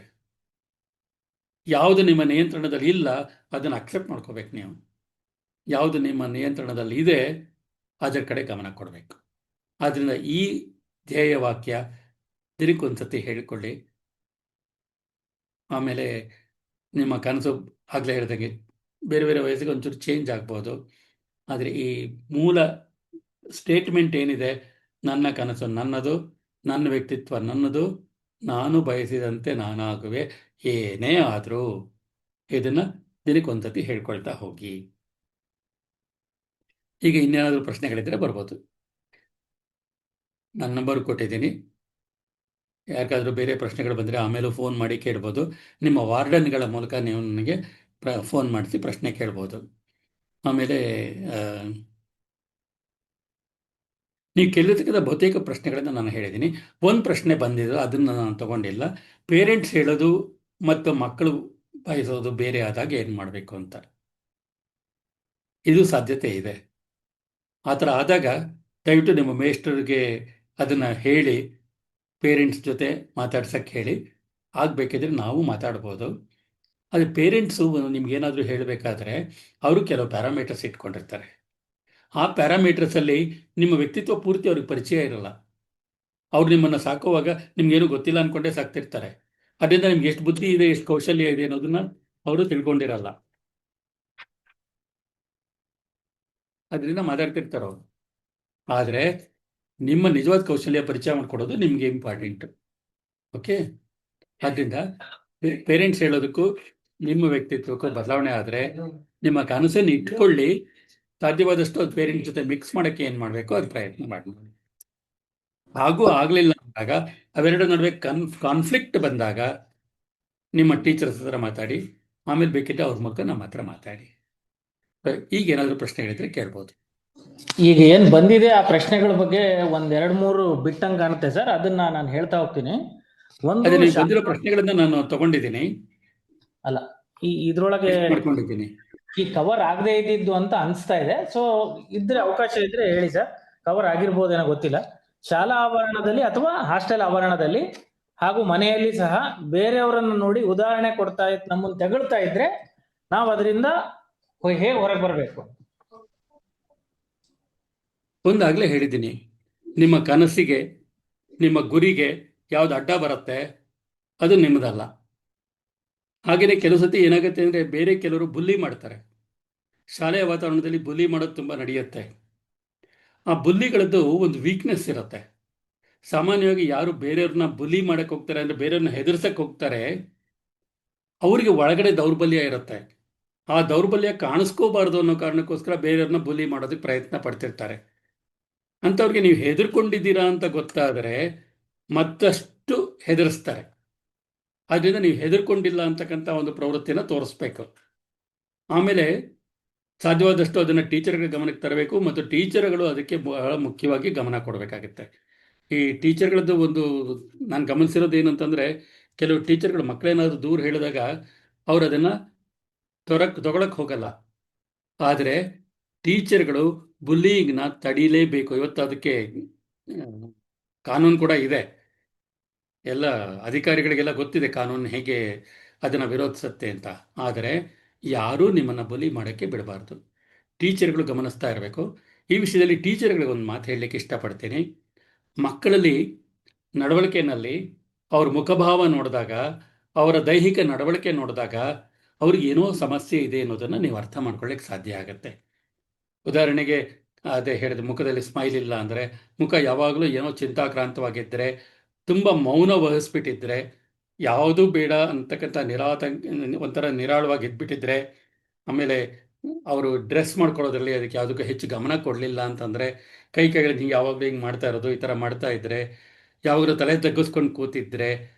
ಯಾವುದು ನಿಮ್ಮ ನಿಯಂತ್ರಣದಲ್ಲಿ ಇಲ್ಲ ಅದನ್ನು ಅಕ್ಸೆಪ್ಟ್ ಮಾಡ್ಕೋಬೇಕು ನೀವು. ಯಾವುದು ನಿಮ್ಮ ನಿಯಂತ್ರಣದಲ್ಲಿ ಇದೆ ಅದರ ಕಡೆ ಗಮನ ಕೊಡಬೇಕು. ಆದ್ದರಿಂದ ಈ ಧ್ಯೇಯ ವಾಕ್ಯ ದಿನಕ್ಕೊಂದ್ಸತಿ ಹೇಳಿಕೊಳ್ಳಿ. ಆಮೇಲೆ ನಿಮ್ಮ ಕನಸು ಆಗಲೇ ಹೇಳಿದಾಗೆ ಬೇರೆ ಬೇರೆ ವಯಸ್ಸಿಗೆ ಒಂಚೂರು ಚೇಂಜ್ ಆಗ್ಬೋದು. ಆದರೆ ಈ ಮೂಲ ಸ್ಟೇಟ್ಮೆಂಟ್ ಏನಿದೆ, ನನ್ನ ಕನಸು ನನ್ನದು, ನನ್ನ ವ್ಯಕ್ತಿತ್ವ ನನ್ನದು, ನಾನು ಬಯಸಿದಂತೆ ನಾನಾಗುವೆ, ಏನೇ ಆದರೂ, ಇದನ್ನು ದಿನಕ್ಕೊಂದ್ಸತಿ ಹೇಳ್ಕೊಳ್ತಾ ಹೋಗಿ. ಈಗ ಇನ್ನೇನಾದರೂ ಪ್ರಶ್ನೆಗಳಿದ್ದರೆ ಬರ್ಬೋದು. ನನ್ನ ನಂಬರ್ ಕೊಟ್ಟಿದ್ದೀನಿ. ಯಾಕಾದರೂ ಬೇರೆ ಪ್ರಶ್ನೆಗಳು ಬಂದರೆ ಆಮೇಲೂ ಫೋನ್ ಮಾಡಿ ಕೇಳ್ಬೋದು. ನಿಮ್ಮ ವಾರ್ಡನ್ಗಳ ಮೂಲಕ ನೀವು ನನಗೆ ಫೋನ್ ಮಾಡಿಸಿ ಪ್ರಶ್ನೆ ಕೇಳ್ಬೋದು. ಆಮೇಲೆ ನೀವು ಕೇಳಿರ್ತಕ್ಕಂಥ ಬಹುತೇಕ ಪ್ರಶ್ನೆಗಳನ್ನು ನಾನು ಹೇಳಿದ್ದೀನಿ. ಒಂದು ಪ್ರಶ್ನೆ ಬಂದಿದ್ದು ಅದನ್ನು ನಾನು ತಗೊಂಡಿಲ್ಲ. ಪೇರೆಂಟ್ಸ್ ಹೇಳೋದು ಮತ್ತು ಮಕ್ಕಳು ಬಯಸೋದು ಬೇರೆ ಆದಾಗ ಏನು ಮಾಡಬೇಕು ಅಂತ. ಇದು ಸಾಧ್ಯತೆ ಇದೆ. ಆ ಥರ ಆದಾಗ ದಯವಿಟ್ಟು ನಿಮ್ಮ ಮೇಸ್ಟರ್ಗೆ ಅದನ್ನು ಹೇಳಿ, ಪೇರೆಂಟ್ಸ್ ಜೊತೆ ಮಾತಾಡ್ಸಕ್ಕೆ ಹೇಳಿ. ಆಗಬೇಕಿದ್ರೆ ನಾವು ಮಾತಾಡ್ಬೋದು. ಆದರೆ ಪೇರೆಂಟ್ಸು ನಿಮ್ಗೇನಾದರೂ ಹೇಳಬೇಕಾದ್ರೆ ಅವರು ಕೆಲವು ಪ್ಯಾರಾಮೀಟರ್ಸ್ ಇಟ್ಕೊಂಡಿರ್ತಾರೆ. ಆ ಪ್ಯಾರಾಮೀಟರ್ಸಲ್ಲಿ ನಿಮ್ಮ ವ್ಯಕ್ತಿತ್ವ ಪೂರ್ತಿ ಅವ್ರಿಗೆ ಪರಿಚಯ ಇರಲ್ಲ. ಅವ್ರು ನಿಮ್ಮನ್ನು ಸಾಕುವಾಗ ನಿಮ್ಗೇನು ಗೊತ್ತಿಲ್ಲ ಅಂದ್ಕೊಂಡೇ ಸಾಕ್ತಿರ್ತಾರೆ. ಅದರಿಂದ ನಿಮ್ಗೆ ಎಷ್ಟು ಬುದ್ಧಿ ಇದೆ, ಎಷ್ಟು ಕೌಶಲ್ಯ ಇದೆ ಅನ್ನೋದನ್ನ ಅವರು ತಿಳ್ಕೊಂಡಿರಲ್ಲ. ಅದರಿಂದ ಮಾತಾಡ್ತಿರ್ತಾರೆ ಅವರು. ಆದರೆ ನಿಮ್ಮ ನಿಜವಾದ ಕೌಶಲ್ಯ ಪರಿಚಯ ಮಾಡಿಕೊಡೋದು ನಿಮಗೆ ಇಂಪಾರ್ಟೆಂಟ್. ಓಕೆ? ಆದ್ದರಿಂದ ಪೇರೆಂಟ್ಸ್ ಹೇಳೋದಕ್ಕೂ ನಿಮ್ಮ ವ್ಯಕ್ತಿತ್ವಕ್ಕೂ ಬದಲಾವಣೆ ಆದರೆ ನಿಮ್ಮ ಕನಸನ್ನು ಇಟ್ಕೊಳ್ಳಿ. ಸಾಧ್ಯವಾದಷ್ಟು ಅದು ಪೇರೆಂಟ್ಸ್ ಜೊತೆ ಮಿಕ್ಸ್ ಮಾಡೋಕ್ಕೆ ಏನು ಮಾಡಬೇಕು ಅದು ಪ್ರಯತ್ನ ಮಾಡಿ. ಹಾಗೂ ಆಗಲಿಲ್ಲ ಅಂದಾಗ, ಅವೆರಡರ ನಡುವೆ ಕಾನ್ಫ್ಲಿಕ್ಟ್ ಬಂದಾಗ ನಿಮ್ಮ ಟೀಚರ್ಸ್ ಹತ್ರ ಮಾತಾಡಿ ಆಮೇಲೆ ಬೇಕಿದ್ರೆ ಅವ್ರ ಮೂಲಕ ನಮ್ಮ ಹತ್ರ ಮಾತಾಡಿ. ಈಗ ಏನಾದರೂ ಪ್ರಶ್ನೆಗಳಿದ್ರೆ ಕೇಳ್ಬೋದು. ಈಗ ಏನು ಬಂದಿದೆ ಆ ಪ್ರಶ್ನೆಗಳ ಬಗ್ಗೆ ಒಂದೆರಡು ಮೂರು ಬಿಟ್ಟಂಗೆ ಕಾಣುತ್ತೆ ಸರ್, ಅದನ್ನ ನಾನು ಹೇಳ್ತಾ ಹೋಗ್ತೀನಿ. ಒಂದು ಅದೇ ನೀವು ಬಂದಿರೋ ಪ್ರಶ್ನೆಗಳನ್ನ ನಾನು ತಗೊಂಡಿದ್ದೀನಿ, ಅಲ್ಲ, ಇದ್ರೊಳಗೆ ಮಾಡ್ಕೊಂಡಿದ್ದೀನಿ. ಈ ಕವರ್ ಆಗದೆ ಇದ್ದಿದ್ದು ಅಂತ ಅನಿಸ್ತಾ ಇದೆ. ಸೊ ಇದ್ರೆ ಅವಕಾಶ ಇದ್ರೆ ಹೇಳಿ ಸರ್, ಕವರ್ ಆಗಿರ್ಬೋದೇನೋ ಗೊತ್ತಿಲ್ಲ. ಶಾಲಾ ಆವರಣದಲ್ಲಿ ಅಥವಾ ಹಾಸ್ಟೆಲ್ ಆವರಣದಲ್ಲಿ ಹಾಗೂ ಮನೆಯಲ್ಲಿ ಸಹ ಬೇರೆಯವರನ್ನು ನೋಡಿ ಉದಾಹರಣೆ ಕೊಡ್ತಾ ನಮ್ಮನ್ನು ತೆಗಳ್ತಾ ಇದ್ರೆ ನಾವು ಅದರಿಂದ ಹೇಗೆ ಹೊರಗೆ ಬರಬೇಕು? ಒಂದಾಗಲೇ ಹೇಳಿದ್ದೀನಿ, ನಿಮ್ಮ ಕನಸಿಗೆ ನಿಮ್ಮ ಗುರಿಗೆ ಯಾವ್ದು ಅಡ್ಡ ಬರುತ್ತೆ ಅದು ನಿಮ್ಮದಲ್ಲ. ಹಾಗೆಯೇ ಕೆಲವು ಸತಿ ಏನಾಗುತ್ತೆ ಅಂದರೆ ಬೇರೆ ಕೆಲವರು ಬುಲ್ಲಿ ಮಾಡ್ತಾರೆ. ಶಾಲೆಯ ವಾತಾವರಣದಲ್ಲಿ ಬುಲ್ಲಿ ಮಾಡೋದು ತುಂಬ ನಡೆಯುತ್ತೆ. ಆ ಬುಲ್ಲಿಗಳದ್ದು ಒಂದು ವೀಕ್ನೆಸ್ ಇರುತ್ತೆ. ಸಾಮಾನ್ಯವಾಗಿ ಯಾರು ಬೇರೆಯವ್ರನ್ನ ಬುಲಿ ಮಾಡಕ್ಕೆ ಹೋಗ್ತಾರೆ ಅಂದರೆ ಬೇರೆಯವ್ರನ್ನ ಹೆದರ್ಸಕ್ಕೆ ಹೋಗ್ತಾರೆ, ಅವರಿಗೆ ಒಳಗಡೆ ದೌರ್ಬಲ್ಯ ಇರುತ್ತೆ. ಆ ದೌರ್ಬಲ್ಯ ಕಾಣಿಸ್ಕೋಬಾರ್ದು ಅನ್ನೋ ಕಾರಣಕ್ಕೋಸ್ಕರ ಬೇರೆಯವ್ರನ್ನ ಬುಲಿ ಮಾಡೋದಕ್ಕೆ ಪ್ರಯತ್ನ ಪಡ್ತಿರ್ತಾರೆ. ಅಂಥವ್ರಿಗೆ ನೀವು ಹೆದರ್ಕೊಂಡಿದ್ದೀರಾ ಅಂತ ಗೊತ್ತಾದರೆ ಮತ್ತಷ್ಟು ಹೆದರಿಸ್ತಾರೆ. ಆದ್ದರಿಂದ ನೀವು ಹೆದರ್ಕೊಂಡಿಲ್ಲ ಅಂತಕ್ಕಂಥ ಒಂದು ಪ್ರವೃತ್ತಿನ ತೋರಿಸ್ಬೇಕು. ಆಮೇಲೆ ಸಾಧ್ಯವಾದಷ್ಟು ಅದನ್ನು ಟೀಚರ್ಗಳ ಗಮನಕ್ಕೆ ತರಬೇಕು ಮತ್ತು ಟೀಚರ್ಗಳು ಅದಕ್ಕೆ ಬಹಳ ಮುಖ್ಯವಾಗಿ ಗಮನ ಕೊಡಬೇಕಾಗುತ್ತೆ. ಈ ಟೀಚರ್ಗಳದ್ದು ಒಂದು ನಾನು ಗಮನಿಸಿರೋದು ಏನಂತಂದರೆ, ಕೆಲವು ಟೀಚರ್ಗಳು ಮಕ್ಕಳೇನಾದರೂ ದೂರ ಹೇಳಿದಾಗ ಅವರು ಅದನ್ನು ತಗೊಳಕ್ಕೆ ಹೋಗಲ್ಲ. ಆದರೆ ಟೀಚರ್ಗಳು ಬುಲ್ಲಿಂಗ್ನ ತಡೀಲೇಬೇಕು. ಇವತ್ತು ಅದಕ್ಕೆ ಕಾನೂನು ಕೂಡ ಇದೆ. ಎಲ್ಲ ಅಧಿಕಾರಿಗಳಿಗೆಲ್ಲ ಗೊತ್ತಿದೆ ಕಾನೂನು ಹೇಗೆ ಅದನ್ನು ವಿರೋಧಿಸುತ್ತೆ ಅಂತ. ಆದರೆ ಯಾರೂ ನಿಮ್ಮನ್ನು ಬುಲಿ ಮಾಡೋಕ್ಕೆ ಬಿಡಬಾರ್ದು. ಟೀಚರ್ಗಳು ಗಮನಿಸ್ತಾ ಇರಬೇಕು. ಈ ವಿಷಯದಲ್ಲಿ ಟೀಚರ್ಗಳಿಗೆ ಒಂದು ಮಾತು ಹೇಳಲಿಕ್ಕೆ ಇಷ್ಟಪಡ್ತೀನಿ. ಮಕ್ಕಳಲ್ಲಿ ನಡವಳಿಕೆಯಲ್ಲಿ ಅವ್ರ ಮುಖಭಾವ ನೋಡಿದಾಗ, ಅವರ ದೈಹಿಕ ನಡವಳಿಕೆ ನೋಡಿದಾಗ ಅವ್ರಿಗೆ ಏನೋ ಸಮಸ್ಯೆ ಇದೆ ಅನ್ನೋದನ್ನು ನೀವು ಅರ್ಥ ಮಾಡ್ಕೊಳ್ಳಿಕ್ಕೆ ಸಾಧ್ಯ ಆಗುತ್ತೆ. ಉದಾಹರಣೆಗೆ ಅದೇ ಹೇಳಿದ ಮುಖದಲ್ಲಿ ಸ್ಮೈಲ್ ಇಲ್ಲ ಅಂದರೆ, ಮುಖ ಯಾವಾಗಲೂ ಏನೋ ಚಿಂತಾಕ್ರಾಂತವಾಗಿದ್ದರೆ, ತುಂಬ ಮೌನ ವಹಿಸ್ಬಿಟ್ಟಿದ್ರೆ, ಯಾವುದೂ ಬೇಡ ಅಂತಕ್ಕಂಥ ಒಂಥರ ನಿರಾಳವಾಗಿ ಇದ್ಬಿಟ್ಟಿದ್ರೆ, ಆಮೇಲೆ ಅವರು ಡ್ರೆಸ್ ಮಾಡ್ಕೊಳ್ಳೋದ್ರಲ್ಲಿ ಅದಕ್ಕೆ ಯಾವುದಕ್ಕೂ ಹೆಚ್ಚು ಗಮನ ಕೊಡಲಿಲ್ಲ ಅಂತಂದರೆ, ಕೈಗಳು ಹಿಂಗೆ ಯಾವಾಗಲೂ ಹಿಂಗೆ ಮಾಡ್ತಾ ಇರೋದು, ಈ ಥರ ಮಾಡ್ತಾ ಇದ್ದರೆ, ಯಾವಾಗಲೂ ತಲೆ ತಗ್ಗಿಸ್ಕೊಂಡು ಕೂತಿದ್ರೆ,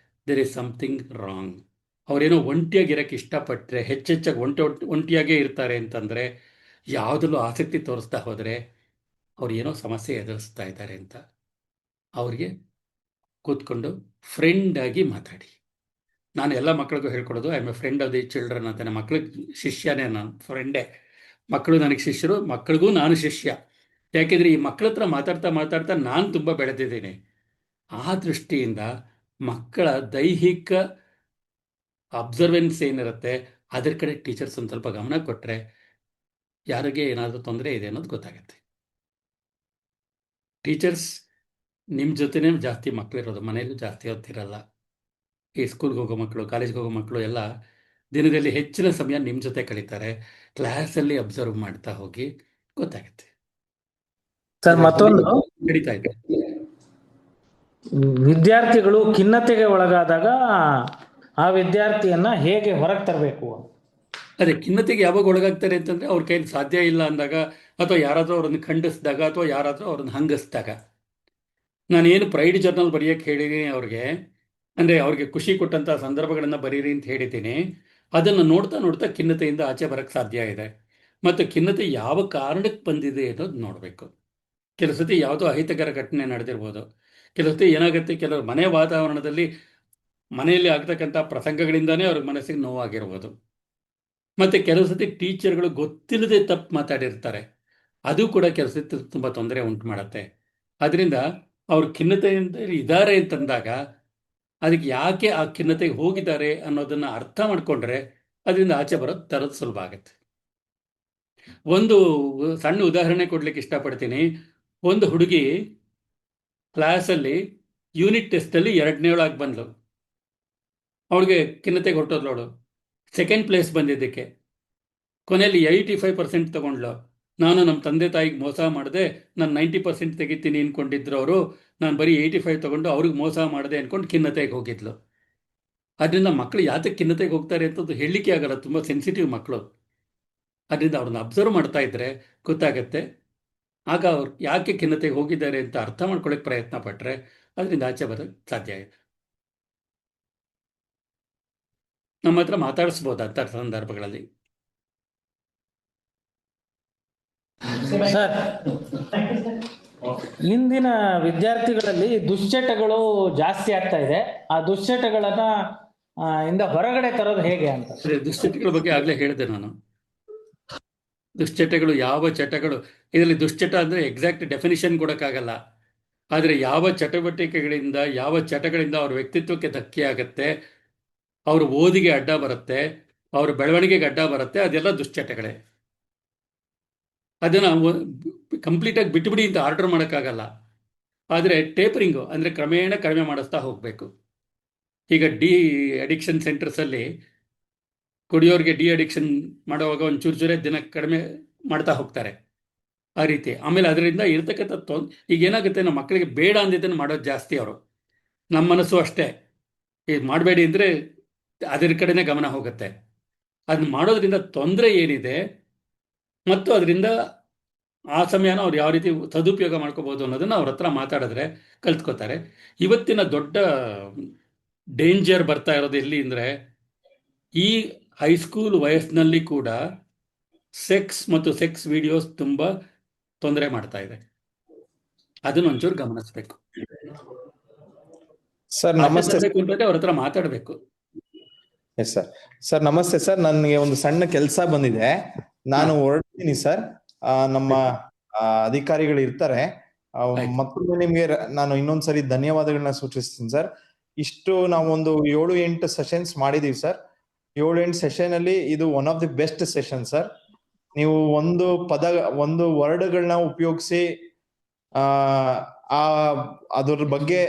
ದೇರ್ ಈಸ್ ಸಮಥಿಂಗ್ ರಾಂಗ್. ಅವರೇನೋ ಒಂಟಿಯಾಗಿರೋಕ್ಕೆ ಇಷ್ಟಪಟ್ಟರೆ, ಹೆಚ್ಚೆಚ್ಚಾಗಿ ಒಂಟಿಯಾಗೇ ಇರ್ತಾರೆ ಅಂತಂದರೆ, ಯಾವುದರಲ್ಲೂ ಆಸಕ್ತಿ ತೋರಿಸ್ತಾ ಹೋದರೆ ಅವ್ರು ಏನೋ ಸಮಸ್ಯೆ ಎದುರಿಸ್ತಾ ಇದ್ದಾರೆ ಅಂತ. ಅವರಿಗೆ ಕೂತ್ಕೊಂಡು ಫ್ರೆಂಡಾಗಿ ಮಾತಾಡಿ. ನಾನು ಎಲ್ಲ ಮಕ್ಕಳಿಗೂ ಹೇಳ್ಕೊಡೋದು, I am A friend of the children ಅಂತ. ನನ್ನ ಮಕ್ಕಳಿಗೆ ಶಿಷ್ಯನೇ, ನಾನು ಫ್ರೆಂಡೇ. ಮಕ್ಕಳು ನನಗೆ ಶಿಷ್ಯರು, ಮಕ್ಕಳಿಗೂ ನಾನು ಶಿಷ್ಯ. ಯಾಕೆಂದರೆ ಈ ಮಕ್ಕಳ ಹತ್ರ ಮಾತಾಡ್ತಾ ಮಾತಾಡ್ತಾ ನಾನು ತುಂಬ ಬೆಳೆದಿದ್ದೀನಿ. ಆ ದೃಷ್ಟಿಯಿಂದ ಮಕ್ಕಳ ದೈಹಿಕ ಅಬ್ಸರ್ವೆನ್ಸ್ ಏನಿರುತ್ತೆ ಅದರ ಕಡೆ ಟೀಚರ್ಸ್ ಒಂದು ಸ್ವಲ್ಪ ಗಮನ ಕೊಟ್ಟರೆ ಯಾರಿಗೆ ಏನಾದರೂ ತೊಂದರೆ ಇದೆ ಅನ್ನೋದು ಗೊತ್ತಾಗುತ್ತೆ. ಟೀಚರ್ಸ್ ನಿಮ್ಮ ಜೊತೆನೇ ಜಾಸ್ತಿ ಮಕ್ಕಳಿರೋದು, ಮನೆಯಲ್ಲೂ ಜಾಸ್ತಿ ಹೊತ್ತಿರಲ್ಲ. ಈ ಸ್ಕೂಲ್ಗೆ ಹೋಗೋ ಮಕ್ಕಳು, ಕಾಲೇಜ್ಗೆ ಹೋಗೋ ಮಕ್ಕಳು ಎಲ್ಲ ದಿನದಲ್ಲಿ ಹೆಚ್ಚಿನ ಸಮಯ ನಿಮ್ಮ ಜೊತೆ ಕಳೀತಾರೆ. ಕ್ಲಾಸಲ್ಲಿ ಅಬ್ಸರ್ವ್ ಮಾಡ್ತಾ ಹೋಗಿ ಗೊತ್ತಾಗುತ್ತೆ. ಸರ್, ಮತ್ತೊಂದು ನಡೀತಾ ಇದೆ. ವಿದ್ಯಾರ್ಥಿಗಳು ಖಿನ್ನತೆಗೆ ಒಳಗಾದಾಗ ಆ ವಿದ್ಯಾರ್ಥಿಯನ್ನ ಹೇಗೆ ಹೊರಗೆ ತರಬೇಕು? ಅದೇ ಖಿನ್ನತೆಗೆ ಯಾವಾಗ ಒಳಗಾಗ್ತಾರೆ ಅಂತಂದರೆ, ಅವ್ರ ಕೈಯಲ್ಲಿ ಸಾಧ್ಯ ಇಲ್ಲ ಅಂದಾಗ, ಅಥವಾ ಯಾರಾದರೂ ಅವ್ರನ್ನ ಖಂಡಿಸಿದಾಗ, ಅಥವಾ ಯಾರಾದರೂ ಅವ್ರನ್ನ ಹಂಗಿಸಿದಾಗ. ನಾನೇನು ಪ್ರೈಡ್ ಜರ್ನಲ್ ಬರೆಯೋಕ್ಕೆ ಹೇಳಿದ್ದೀನಿ ಅವ್ರಿಗೆ, ಅಂದರೆ ಅವ್ರಿಗೆ ಖುಷಿ ಕೊಟ್ಟಂಥ ಸಂದರ್ಭಗಳನ್ನು ಬರೀರಿ ಅಂತ ಹೇಳಿದ್ದೀನಿ. ಅದನ್ನು ನೋಡ್ತಾ ನೋಡ್ತಾ ಖಿನ್ನತೆಯಿಂದ ಆಚೆ ಬರೋಕ್ಕೆ ಸಾಧ್ಯ ಇದೆ. ಮತ್ತು ಖಿನ್ನತೆ ಯಾವ ಕಾರಣಕ್ಕೆ ಬಂದಿದೆ ಅನ್ನೋದು ನೋಡಬೇಕು. ಕೆಲವು ಸತಿ ಯಾವುದೋ ಅಹಿತಕರ ಘಟನೆ ನಡೆದಿರ್ಬೋದು. ಕೆಲವು ಸತಿ ಏನಾಗುತ್ತೆ, ಕೆಲವರು ಮನೆ ವಾತಾವರಣದಲ್ಲಿ ಮನೆಯಲ್ಲಿ ಆಗ್ತಕ್ಕಂಥ ಪ್ರಸಂಗಗಳಿಂದನೇ ಅವ್ರಿಗೆ ಮನಸ್ಸಿಗೆ ನೋವಾಗಿರ್ಬೋದು. ಮತ್ತು ಕೆಲವು ಸತಿ ಟೀಚರ್ಗಳು ಗೊತ್ತಿಲ್ಲದೆ ತಪ್ಪು ಮಾತಾಡಿರ್ತಾರೆ. ಅದು ಕೂಡ ಕೆಲವು ಸತಿ ತುಂಬ ತೊಂದರೆ ಉಂಟು ಮಾಡುತ್ತೆ. ಅದರಿಂದ ಅವ್ರು ಖಿನ್ನತೆಯಿಂದ ಇದ್ದಾರೆ ಅಂತಂದಾಗ ಅದಕ್ಕೆ ಯಾಕೆ ಆ ಖಿನ್ನತೆಗೆ ಹೋಗಿದ್ದಾರೆ ಅನ್ನೋದನ್ನು ಅರ್ಥ ಮಾಡಿಕೊಂಡ್ರೆ ಅದರಿಂದ ಆಚೆ ತರೋದು ಸುಲಭ ಆಗುತ್ತೆ. ಒಂದು ಸಣ್ಣ ಉದಾಹರಣೆ ಕೊಡ್ಲಿಕ್ಕೆ ಇಷ್ಟಪಡ್ತೀನಿ. ಒಂದು ಹುಡುಗಿ ಕ್ಲಾಸಲ್ಲಿ ಯೂನಿಟ್ ಟೆಸ್ಟಲ್ಲಿ 2ನೇಳಾಗಿ ಬಂದಳು. ಅವಳಿಗೆ ಖಿನ್ನತೆಗೆ ಹೊರಟೋದ್ಲು. ಅವಳು ಸೆಕೆಂಡ್ ಪ್ಲೇಸ್ ಬಂದಿದ್ದಕ್ಕೆ ಕೊನೆಯಲ್ಲಿ 85% ತಗೊಂಡ್ಲು. ನಾನು ನಮ್ಮ ತಂದೆ ತಾಯಿಗೆ ಮೋಸ ಮಾಡಿದೆ, ನಾನು 90% ತೆಗಿತೀನಿ ಅಂದ್ಕೊಂಡಿದ್ರು ಅವರು, ನಾನು ಬರೀ 85 ತಗೊಂಡು ಅವ್ರಿಗೆ ಮೋಸ ಮಾಡಿದೆ ಅಂದ್ಕೊಂಡು ಖಿನ್ನತೆಗೆ ಹೋಗಿದ್ಲು. ಅದರಿಂದ ಮಕ್ಕಳು ಯಾತಕ್ಕೆ ಖಿನ್ನತೆಗೆ ಹೋಗ್ತಾರೆ ಅಂತದ್ದು ಹೇಳಲಿಕ್ಕೆ ಆಗಲ್ಲ, ತುಂಬ ಸೆನ್ಸಿಟಿವ್ ಮಕ್ಕಳು. ಅದರಿಂದ ಅವ್ರನ್ನ ಅಬ್ಸರ್ವ್ ಮಾಡ್ತಾ ಇದ್ದರೆ ಗೊತ್ತಾಗತ್ತೆ. ಆಗ ಅವ್ರು ಯಾಕೆ ಖಿನ್ನತೆಗೆ ಹೋಗಿದ್ದಾರೆ ಅಂತ ಅರ್ಥ ಮಾಡ್ಕೊಳ್ಳೋಕೆ ಪ್ರಯತ್ನ ಪಟ್ಟರೆ ಅದರಿಂದ ಆಚೆ ಬರೋಕ್ಕೆ ಸಾಧ್ಯ ಇದೆ. ನಮ್ಮ ಹತ್ರ ಮಾತಾಡಿಸ್ಬೋದು ಅಂಥ ಸಂದರ್ಭಗಳಲ್ಲಿ. ಸರ್, ಇಂದಿನ ವಿದ್ಯಾರ್ಥಿಗಳಲ್ಲಿ ದುಶ್ಚಟಗಳು ಜಾಸ್ತಿ ಆಗ್ತಾ ಇದೆ. ಆ ದುಶ್ಚಟಗಳನ್ನ ಇಂದ ಹೊರಗಡೆ ತರೋದು ಹೇಗೆ ಅಂತ. ಅದೇ ದುಶ್ಚಟಗಳ ಬಗ್ಗೆ ಆಗಲೇ ಹೇಳಿದೆ ನಾನು. ದುಶ್ಚಟಗಳು ಯಾವ ಚಟಗಳು, ಇದರಲ್ಲಿ ದುಶ್ಚಟ ಅಂದರೆ ಎಕ್ಸಾಕ್ಟ್ ಡೆಫಿನಿಷನ್ ಕೊಡೋಕ್ಕಾಗಲ್ಲ. ಆದರೆ ಯಾವ ಚಟುವಟಿಕೆಗಳಿಂದ, ಯಾವ ಚಟಗಳಿಂದ ಅವ್ರ ವ್ಯಕ್ತಿತ್ವಕ್ಕೆ ಧಕ್ಕೆ ಆಗುತ್ತೆ, ಅವ್ರ ಓದಿಗೆ ಅಡ್ಡ ಬರುತ್ತೆ, ಅವ್ರ ಬೆಳವಣಿಗೆಗೆ ಅಡ್ಡ ಬರುತ್ತೆ, ಅದೆಲ್ಲ ದುಶ್ಚಟಗಳೇ. ಅದನ್ನು ಕಂಪ್ಲೀಟಾಗಿ ಬಿಟ್ಟುಬಿಡಿ ಅಂತ ಆರ್ಡರ್ ಮಾಡೋಕ್ಕಾಗಲ್ಲ. ಆದರೆ ಟೇಪರಿಂಗು ಅಂದರೆ ಕ್ರಮೇಣ ಕಡಿಮೆ ಮಾಡಿಸ್ತಾ ಹೋಗಬೇಕು. ಈಗ ಅಡಿಕ್ಷನ್ ಸೆಂಟರ್ಸಲ್ಲಿ ಕುಡಿಯೋರಿಗೆ ಅಡಿಕ್ಷನ್ ಮಾಡುವಾಗ ಒಂದು ಚೂರೇ ದಿನ ಕಡಿಮೆ ಮಾಡ್ತಾ ಹೋಗ್ತಾರೆ. ಆ ರೀತಿ. ಆಮೇಲೆ ಅದರಿಂದ ಇರ್ತಕ್ಕಂಥ ಈಗ ಏನಾಗುತ್ತೆ, ನಮ್ಮ ಮಕ್ಕಳಿಗೆ ಬೇಡ ಅಂದಿದ್ದನ್ನು ಮಾಡೋದು ಜಾಸ್ತಿ ಅವರು. ನಮ್ಮ ಮನಸ್ಸು ಅಷ್ಟೇ, ಇದು ಮಾಡಬೇಡಿ ಅಂದರೆ ಅದರ ಕಡೆನೇ ಗಮನ ಹೋಗುತ್ತೆ. ಅದನ್ನ ಮಾಡೋದ್ರಿಂದ ತೊಂದರೆ ಏನಿದೆ ಮತ್ತು ಅದರಿಂದ ಆ ಸಮಯನ ಅವ್ರು ಯಾವ ರೀತಿ ಸದುಪಯೋಗ ಮಾಡ್ಕೋಬೋದು ಅನ್ನೋದನ್ನು ಅವ್ರ ಹತ್ರ ಮಾತಾಡಿದ್ರೆ ಕಲ್ತ್ಕೋತಾರೆ. ಇವತ್ತಿನ ದೊಡ್ಡ ಡೇಂಜರ್ ಬರ್ತಾ ಇರೋದು ಎಲ್ಲಿ ಅಂದರೆ, ಈ ಹೈಸ್ಕೂಲ್ ವಯಸ್ಸಿನಲ್ಲಿ ಕೂಡ ಸೆಕ್ಸ್ ಮತ್ತು ಸೆಕ್ಸ್ ವಿಡಿಯೋಸ್ ತುಂಬ ತೊಂದರೆ ಮಾಡ್ತಾ ಇದೆ. ಅದನ್ನ ಒಂಚೂರು ಗಮನಿಸ್ಬೇಕು. ಸರ್ ನಮಸ್ತೆ. ಅವ್ರ ಹತ್ರ ಮಾತಾಡಬೇಕು. Yes sir. ಸರ್ ನಮಸ್ತೆ ಸರ್, ನನಗೆ ಒಂದು ಸಣ್ಣ ಕೆಲಸ ಬಂದಿದೆ, ನಾನು ಹೊರಡ್ತೀನಿ ಸರ್. ನಮ್ಮ ಅಧಿಕಾರಿಗಳು ಇರ್ತಾರೆ. ಮತ್ತೊಮ್ಮೆ ನಿಮ್ಗೆ ನಾನು ಇನ್ನೊಂದ್ಸರಿ ಧನ್ಯವಾದಗಳನ್ನ ಸೂಚಿಸ್ತೀನಿ ಸರ್. ಇಷ್ಟು ನಾವು ಒಂದು 7-8 ಸೆಷನ್ಸ್ ಮಾಡಿದೀವಿ ಸರ್. 7-8 ಸೆಷನ್ ಅಲ್ಲಿ ಇದು one of the best session sir. ನೀವು ಒಂದು ವರ್ಡ್ಗಳನ್ನ ಉಪಯೋಗಿಸಿ ಅದ್ರ ಬಗ್ಗೆ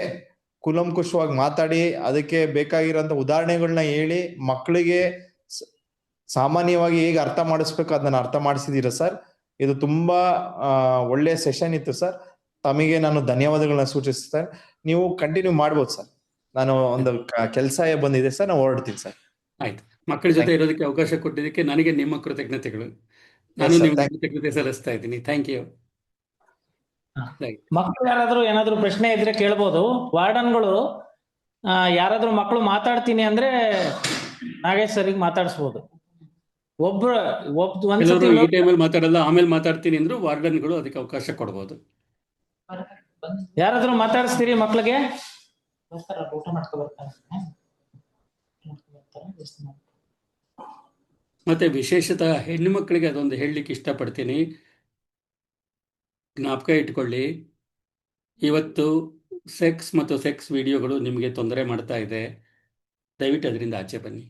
ಕುಲಂಕುಷವಾಗಿ ಮಾತಾಡಿ ಅದಕ್ಕೆ ಬೇಕಾಗಿರೋಂಥ ಉದಾಹರಣೆಗಳನ್ನ ಹೇಳಿ ಮಕ್ಕಳಿಗೆ ಸಾಮಾನ್ಯವಾಗಿ ಹೇಗೆ ಅರ್ಥ ಮಾಡಿಸ್ಬೇಕು ಅದನ್ನ ಅರ್ಥ ಮಾಡಿಸಿದೀರ ಸರ್. ಇದು ತುಂಬಾ ಒಳ್ಳೆ ಸೆಷನ್ ಇತ್ತು ಸರ್. ತಮಗೆ ನಾನು ಧನ್ಯವಾದಗಳನ್ನ ಸೂಚಿಸ್ತೀನಿ. ನೀವು ಕಂಟಿನ್ಯೂ ಮಾಡ್ಬೋದು ಸರ್. ನಾನು ಒಂದು ಕೆಲಸ ಬಂದಿದೆ ಸರ್, ನಾನು ಹೊರಡ್ತೀನಿ ಸರ್. ಆಯ್ತು. ಮಕ್ಕಳ ಜೊತೆ ಇರೋದಕ್ಕೆ ಅವಕಾಶ ಕೊಟ್ಟಿದ್ದಕ್ಕೆ ನನಗೆ ನಿಮ್ಮ ಕೃತಜ್ಞತೆಗಳು. ನಾನು ನಿಮ್ಮ ಕೃತಜ್ಞತೆ ಸಲ್ಲಿಸ್ತಾ ಇದ್ದೀನಿ. Thank you. ಮಕ್ಕಳು ಯಾರಾದ್ರೂ ಏನಾದ್ರು ಪ್ರಶ್ನೆ ಇದ್ರೆ ಕೇಳ್ಬೋದು. ವಾರ್ಡನ್ಗಳು ಯಾರಾದ್ರೂ ಮಕ್ಕಳು ಮಾತಾಡ್ತೀನಿ ಅಂದ್ರೆ ನಾಗೇಶ್ ಸರಿಗೆ ಮಾತಾಡಿಸ್ಬೋದು. ಒಂದ್ಸತಿ ಈ ಟೈಮಲ್ಲಿ ಮಾತಾಡಲ್ಲ, ಆಮೇಲೆ ಮಾತಾಡ್ತೀನಿ ಅಂದ್ರು ವಾರ್ಡನ್ಗಳು ಅದಕ್ಕೆ ಅವಕಾಶ ಕೊಡ್ಬೋದು. ಯಾರಾದ್ರೂ ಮಾತಾಡಿಸ್ತೀರಿ ಮಕ್ಳಿಗೆ? ಮತ್ತೆ ವಿಶೇಷತಃ ಹೆಣ್ಣು ಮಕ್ಕಳಿಗೆ ಅದೊಂದು ಹೇಳಲಿಕ್ಕೆ ಇಷ್ಟಪಡ್ತೀನಿ. ಜ್ಞಾಪಕ ಇಟ್ಕೊಳ್ಳಿ, ಇವತ್ತು ಸೆಕ್ಸ್ ಮತ್ತು ಸೆಕ್ಸ್ ವಿಡಿಯೋಗಳು ನಿಮಗೆ ತೊಂದರೆ ಮಾಡ್ತಾ ಇದೆ. ದಯವಿಟ್ಟು ಅದರಿಂದ ಆಚೆ ಬನ್ನಿ.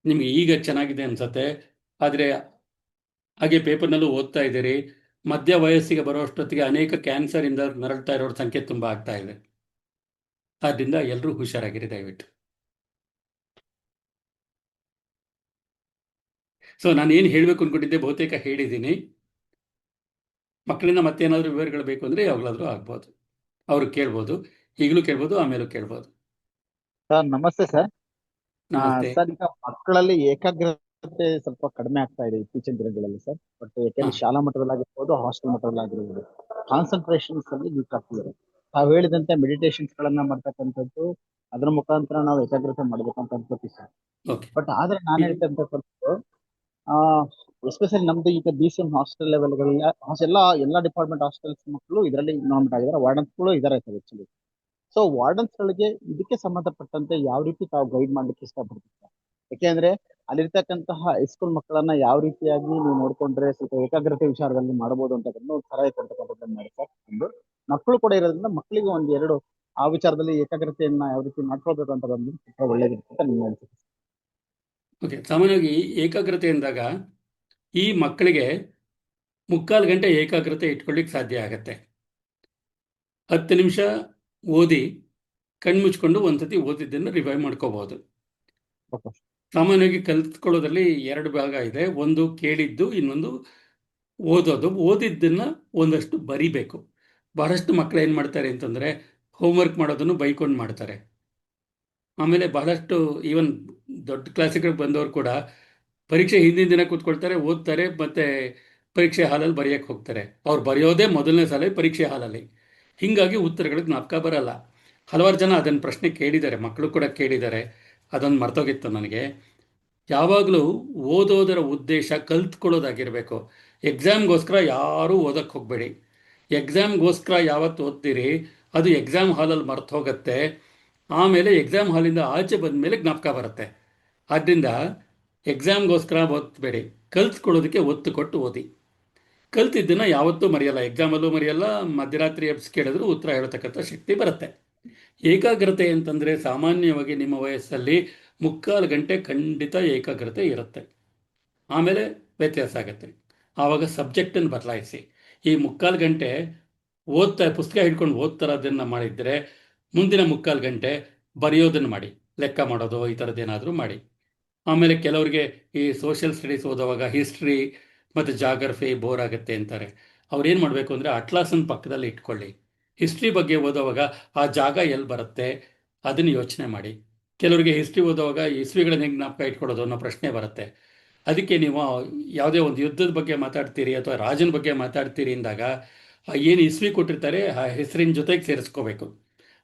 ನಿಮ್ಗೆ ಈಗ ಚೆನ್ನಾಗಿದೆ ಅನ್ಸತ್ತೆ, ಆದರೆ ಹಾಗೆ ಪೇಪರ್ನಲ್ಲೂ ಓದ್ತಾ ಇದ್ದೀರಿ, ಮಧ್ಯ ವಯಸ್ಸಿಗೆ ಬರುವಷ್ಟೊತ್ತಿಗೆ ಅನೇಕ ಕ್ಯಾನ್ಸರ್ ಇಂದ ನರಳ್ತಾ ಇರೋರ ಸಂಖ್ಯೆ ತುಂಬ ಆಗ್ತಾ ಇದೆ. ಆದ್ದರಿಂದ ಎಲ್ಲರೂ ಹುಷಾರಾಗಿರಿ ದಯವಿಟ್ಟು. ಸೊ ನಾನು ಏನು ಹೇಳಬೇಕು ಅನ್ಕೊಂಡಿದ್ದೆ ಬಹುತೇಕ ಹೇಳಿದ್ದೀನಿ. ಮಕ್ಕಳಿಂದ ಮತ್ತೇನಾದರೂ ವಿವರಗಳು ಬೇಕು ಅಂದರೆ ಯಾವಾಗಲಾದರೂ ಆಗ್ಬೋದು, ಅವರು ಕೇಳ್ಬೋದು. ಈಗಲೂ ಕೇಳ್ಬೋದು, ಆಮೇಲೂ ಕೇಳ್ಬೋದು. ಸರ್ ನಮಸ್ತೆ ಸರ್. ನಮಸ್ತೆ. ಸರ್ ಈಗ ಮಕ್ಕಳಲ್ಲಿ ಏಕಾಗ್ರತೆ ಸ್ವಲ್ಪ ಕಡಿಮೆ ಆಗ್ತಾ ಇದೆ ಇತ್ತೀಚಿನ ದಿನಗಳಲ್ಲಿ ಸರ್. ಬಟ್ ಯಾಕೆಂದ್ರೆ ಶಾಲಾ ಮಟ್ಟದಲ್ಲಾಗಿರ್ಬೋದು, ಹಾಸ್ಟೆಲ್ ಮಟ್ಟದಲ್ಲಾಗಿರ್ಬೋದು, ಕಾನ್ಸಂಟ್ರೇಷನ್ಸ್ ಅಲ್ಲಿ ವೀಕ್ ಆಗ್ತಿದ್ದಾರೆ. ತಾವು ಹೇಳಿದಂತೆ ಮೆಡಿಟೇಷನ್ಸ್ ಗಳನ್ನ ಮಾಡ್ತಕ್ಕಂಥದ್ದು, ಅದ್ರ ಮುಖಾಂತರ ನಾವು ಏಕಾಗ್ರತೆ ಮಾಡ್ಬೇಕಂತ ಅನ್ಕೋತೀವಿ ಸರ್. ಬಟ್ ಆದ್ರೆ ನಾನು ಹೇಳ್ತಕ್ಕಂಥದ್ದು ಎಸ್ಪೆಷಲಿ ನಮ್ದು ಈಗ BCM ಹಾಸ್ಟೆಲ್ ಲೆವೆಲ್ಗಳನ್ನ ಎಲ್ಲಾ ಡಿಪಾರ್ಟ್ಮೆಂಟ್ ಹಾಸ್ಟೆಲ್ಸ್ ಮಕ್ಕಳು ಇದರಲ್ಲಿ ಇನ್ವಾಲ್ವ್ ಆಗಿದ್ದಾರೆ. ವಾರ್ಡನ್ಸ್ಗಳು ಇದಾರೆ ಸರ್ ಆಕ್ಚುಲಿ. ಸೊ ವಾರ್ಡನ್ಸ್ ಗಳಿಗೆ ಇದಕ್ಕೆ ಸಂಬಂಧಪಟ್ಟಂತೆ ಯಾವ ರೀತಿ ತಾವು ಗೈಡ್ ಮಾಡ್ಲಿಕ್ಕೆ ಇಷ್ಟಪಡ್ತೀರಾ? ಯಾಕೆಂದ್ರೆ ಅಲ್ಲಿರ್ತಕ್ಕಂತಹ ಹೈಸ್ಕೂಲ್ ಮಕ್ಕಳನ್ನ ಯಾವ ರೀತಿಯಾಗಿ ನೀವು ನೋಡ್ಕೊಂಡ್ರೆ ಸ್ವಲ್ಪ ಏಕಾಗ್ರತೆ ವಿಚಾರದಲ್ಲಿ ಮಾಡಬಹುದು ಅಂತಕ್ಕಂಥ ಒಂದು ಸಲಹೆ ಕೊಡ್ತಕ್ಕಂಥದ್ದನ್ನ ಮಾಡಿ ಸರ್. ಒಂದು ಮಕ್ಕಳು ಕೂಡ ಇರೋದ್ರಿಂದ ಮಕ್ಕಳಿಗೆ ಒಂದೆರಡು ಆ ವಿಚಾರದಲ್ಲಿ ಏಕಾಗ್ರತೆಯನ್ನ ಯಾವ ರೀತಿ ಮಾಡ್ಕೊಳ್ಬೇಕು ಅಂತ ಬಂದು ಸ್ವಲ್ಪ ಒಳ್ಳೇದಿರುತ್ತೆ ನಿಮ್ಮ ಅನಿಸಿಕೆ. ಓಕೆ, ಸಾಮಾನ್ಯವಾಗಿ ಏಕಾಗ್ರತೆ ಎಂದಾಗ ಈ ಮಕ್ಕಳಿಗೆ 3/4 ಗಂಟೆ ಏಕಾಗ್ರತೆ ಇಟ್ಕೊಳ್ಳಿಕ್ಕೆ ಸಾಧ್ಯ ಆಗತ್ತೆ. 10 ನಿಮಿಷ ಓದಿ ಕಣ್ಮುಚ್ಕೊಂಡು ಒಂದ್ಸತಿ ಓದಿದ್ದನ್ನು ರಿವೈವ್ ಮಾಡ್ಕೋಬಹುದು. ಸಾಮಾನ್ಯವಾಗಿ ಕಲ್ತ್ಕೊಳ್ಳೋದ್ರಲ್ಲಿ 2 ಭಾಗ ಇದೆ. ಒಂದು ಕೇಳಿದ್ದು, ಇನ್ನೊಂದು ಓದೋದು. ಓದಿದ್ದನ್ನು ಒಂದಷ್ಟು ಬರಿಬೇಕು. ಬಹಳಷ್ಟು ಮಕ್ಕಳು ಏನು ಮಾಡ್ತಾರೆ ಅಂತಂದರೆ ಹೋಮ್ವರ್ಕ್ ಮಾಡೋದನ್ನು ಬೈಕೊಂಡು ಮಾಡ್ತಾರೆ. ಆಮೇಲೆ ಬಹಳಷ್ಟು ಈವನ್ ದೊಡ್ಡ ಕ್ಲಾಸಿಗೆ ಬಂದವರು ಕೂಡ ಪರೀಕ್ಷೆ ಹಿಂದಿನ ದಿನ ಕೂತ್ಕೊಳ್ತಾರೆ, ಓದ್ತಾರೆ, ಮತ್ತು ಪರೀಕ್ಷೆ ಹಾಲಲ್ಲಿ ಬರೆಯೋಕ್ಕೆ ಹೋಗ್ತಾರೆ. ಅವ್ರು ಬರೆಯೋದೇ ಮೊದಲನೇ ಸಲ ಪರೀಕ್ಷೆ ಹಾಲಲ್ಲಿ. ಹೀಗಾಗಿ ಉತ್ತರಗಳಿಗೆ ಜ್ಞಾಪಕ ಬರಲ್ಲ. ಹಲವಾರು ಜನ ಅದನ್ನು ಪ್ರಶ್ನೆ ಕೇಳಿದ್ದಾರೆ, ಮಕ್ಕಳು ಕೂಡ ಕೇಳಿದ್ದಾರೆ. ಅದೊಂದು ಮರ್ತೋಗಿತ್ತು ನನಗೆ. ಯಾವಾಗಲೂ ಓದೋದರ ಉದ್ದೇಶ ಕಲ್ತ್ಕೊಳ್ಳೋದಾಗಿರಬೇಕು. ಎಕ್ಸಾಮ್ಗೋಸ್ಕರ ಯಾರೂ ಓದಕ್ಕೆ ಹೋಗಬೇಡಿ. ಎಕ್ಸಾಮ್ಗೋಸ್ಕರ ಯಾವತ್ತು ಓದ್ತೀರಿ ಅದು ಎಕ್ಸಾಮ್ ಹಾಲಲ್ಲಿ ಮರ್ತು ಹೋಗುತ್ತೆ. ಆಮೇಲೆ ಎಕ್ಸಾಮ್ ಹಾಲಿಂದ ಆಚೆ ಬಂದ ಮೇಲೆ ಜ್ಞಾಪಕ ಬರುತ್ತೆ. ಆದ್ದರಿಂದ ಎಕ್ಸಾಮ್ಗೋಸ್ಕರ ಓದ್ಬೇಡಿ, ಕಲ್ತ್ಕೊಳ್ಳೋದಕ್ಕೆ ಒತ್ತು ಕೊಟ್ಟು ಓದಿ. ಕಲ್ತಿದ್ದನ್ನು ಯಾವತ್ತೂ ಮರೆಯಲ್ಲ, ಎಕ್ಸಾಮಲ್ಲೂ ಮರೆಯಲ್ಲ, ಮಧ್ಯರಾತ್ರಿ ಎಬ್ಸ್ ಕೇಳಿದ್ರು ಉತ್ತರ ಹೇಳ್ತಕ್ಕಂಥ ಶಕ್ತಿ ಬರುತ್ತೆ. ಏಕಾಗ್ರತೆ ಅಂತಂದರೆ ಸಾಮಾನ್ಯವಾಗಿ ನಿಮ್ಮ ವಯಸ್ಸಲ್ಲಿ 3/4 ಗಂಟೆ ಖಂಡಿತ ಏಕಾಗ್ರತೆ ಇರುತ್ತೆ. ಆಮೇಲೆ ವ್ಯತ್ಯಾಸ ಆಗುತ್ತೆ. ಆವಾಗ ಸಬ್ಜೆಕ್ಟನ್ನು ಬದಲಾಯಿಸಿ. ಈ 3/4 ಗಂಟೆ ಪುಸ್ತಕ ಹಿಡ್ಕೊಂಡು ಓದ್ತಾರದನ್ನು ಮಾಡಿದರೆ ಮುಂದಿನ 3/4 ಗಂಟೆ ಬರೆಯೋದನ್ನು ಮಾಡಿ, ಲೆಕ್ಕ ಮಾಡೋದು ಈ ಥರದ್ದೇನಾದರೂ ಮಾಡಿ. ಆಮೇಲೆ ಕೆಲವರಿಗೆ ಈ ಸೋಷಿಯಲ್ ಸ್ಟಡೀಸ್ ಓದುವಾಗ ಹಿಸ್ಟ್ರಿ ಮತ್ತು ಜಾಗ್ರಫಿ ಬೋರ್ ಆಗುತ್ತೆ ಅಂತಾರೆ. ಅವ್ರೇನು ಮಾಡಬೇಕು ಅಂದರೆ ಅಟ್ಲಾಸನ್ ಪಕ್ಕದಲ್ಲಿ ಇಟ್ಕೊಳ್ಳಿ. ಹಿಸ್ಟ್ರಿ ಬಗ್ಗೆ ಓದುವಾಗ ಆ ಜಾಗ ಎಲ್ಲಿ ಬರುತ್ತೆ ಅದನ್ನು ಯೋಚನೆ ಮಾಡಿ. ಕೆಲವರಿಗೆ ಹಿಸ್ಟ್ರಿ ಓದುವಾಗ ಇಸ್ವಿಗಳನ್ನ ಹೆಂಗೆ ಜ್ಞಾಪಕ ಇಟ್ಕೊಳ್ಳೋದು ಅನ್ನೋ ಪ್ರಶ್ನೆ ಬರುತ್ತೆ. ಅದಕ್ಕೆ ನೀವು ಯಾವುದೇ ಒಂದು ಯುದ್ಧದ ಬಗ್ಗೆ ಮಾತಾಡ್ತೀರಿ ಅಥವಾ ರಾಜನ ಬಗ್ಗೆ ಮಾತಾಡ್ತೀರಿ ಅಂದಾಗ ಏನು ಇಸ್ವಿ ಕೊಟ್ಟಿರ್ತಾರೆ ಆ ಹೆಸರಿನ ಜೊತೆಗೆ ಸೇರಿಸ್ಕೋಬೇಕು.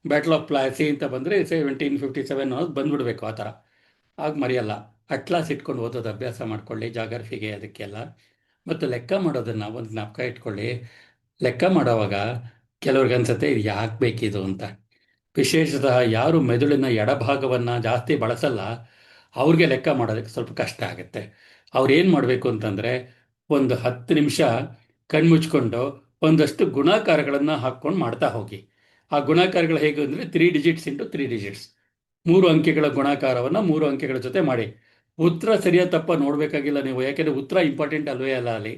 ಬ್ಯಾಟಲ್ ಆಫ್ ಪ್ಲಾಸಿ ಅಂತ ಬಂದರೆ 1757 ಅನ್ನೋದು ಬಂದ್ಬಿಡ್ಬೇಕು. ಆ ಥರ ಆಗ ಮರೆಯಲ್ಲ. ಅಟ್ಲಾಸ್ ಇಟ್ಕೊಂಡು ಓದೋದು ಅಭ್ಯಾಸ ಮಾಡ್ಕೊಳ್ಳಿ, ಜಾಗ್ರಫಿಗೆ ಅದಕ್ಕೆಲ್ಲ. ಮತ್ತು ಲೆಕ್ಕ ಮಾಡೋದನ್ನು ಒಂದು ಜ್ಞಾಪಕ ಇಟ್ಕೊಳ್ಳಿ. ಲೆಕ್ಕ ಮಾಡೋವಾಗ ಕೆಲವ್ರಿಗೆ ಅನ್ಸುತ್ತೆ ಇದು ಯಾಕೆ ಬೇಕಿದು ಅಂತ. ವಿಶೇಷತಃ ಯಾರು ಮೆದುಳಿನ ಎಡಭಾಗವನ್ನು ಜಾಸ್ತಿ ಬಳಸಲ್ಲ ಅವ್ರಿಗೆ ಲೆಕ್ಕ ಮಾಡೋದಕ್ಕೆ ಸ್ವಲ್ಪ ಕಷ್ಟ ಆಗುತ್ತೆ. ಅವ್ರು ಏನು ಮಾಡಬೇಕು ಅಂತಂದರೆ ಒಂದು 10 ನಿಮಿಷ ಕಣ್ಮುಚ್ಕೊಂಡು ಒಂದಷ್ಟು ಗುಣಾಕಾರಗಳನ್ನು ಹಾಕ್ಕೊಂಡು ಮಾಡ್ತಾ ಹೋಗಿ. ಆ ಗುಣಾಕಾರಗಳು ಹೇಗೆ ಅಂದರೆ 3 ಡಿಜಿಟ್ಸ್ ಇಂಟು 3 ಡಿಜಿಟ್ಸ್, 3 ಅಂಕೆಗಳ ಗುಣಾಕಾರವನ್ನು 3 ಅಂಕೆಗಳ ಜೊತೆ ಮಾಡಿ. ಉತ್ತರ ಸರಿಯಾದ ತಪ್ಪ ನೋಡಬೇಕಾಗಿಲ್ಲ ನೀವು, ಯಾಕೆಂದರೆ ಉತ್ತರ ಇಂಪಾರ್ಟೆಂಟ್ ಅಲ್ವೇ ಅಲ್ಲ. ಅಲ್ಲಿ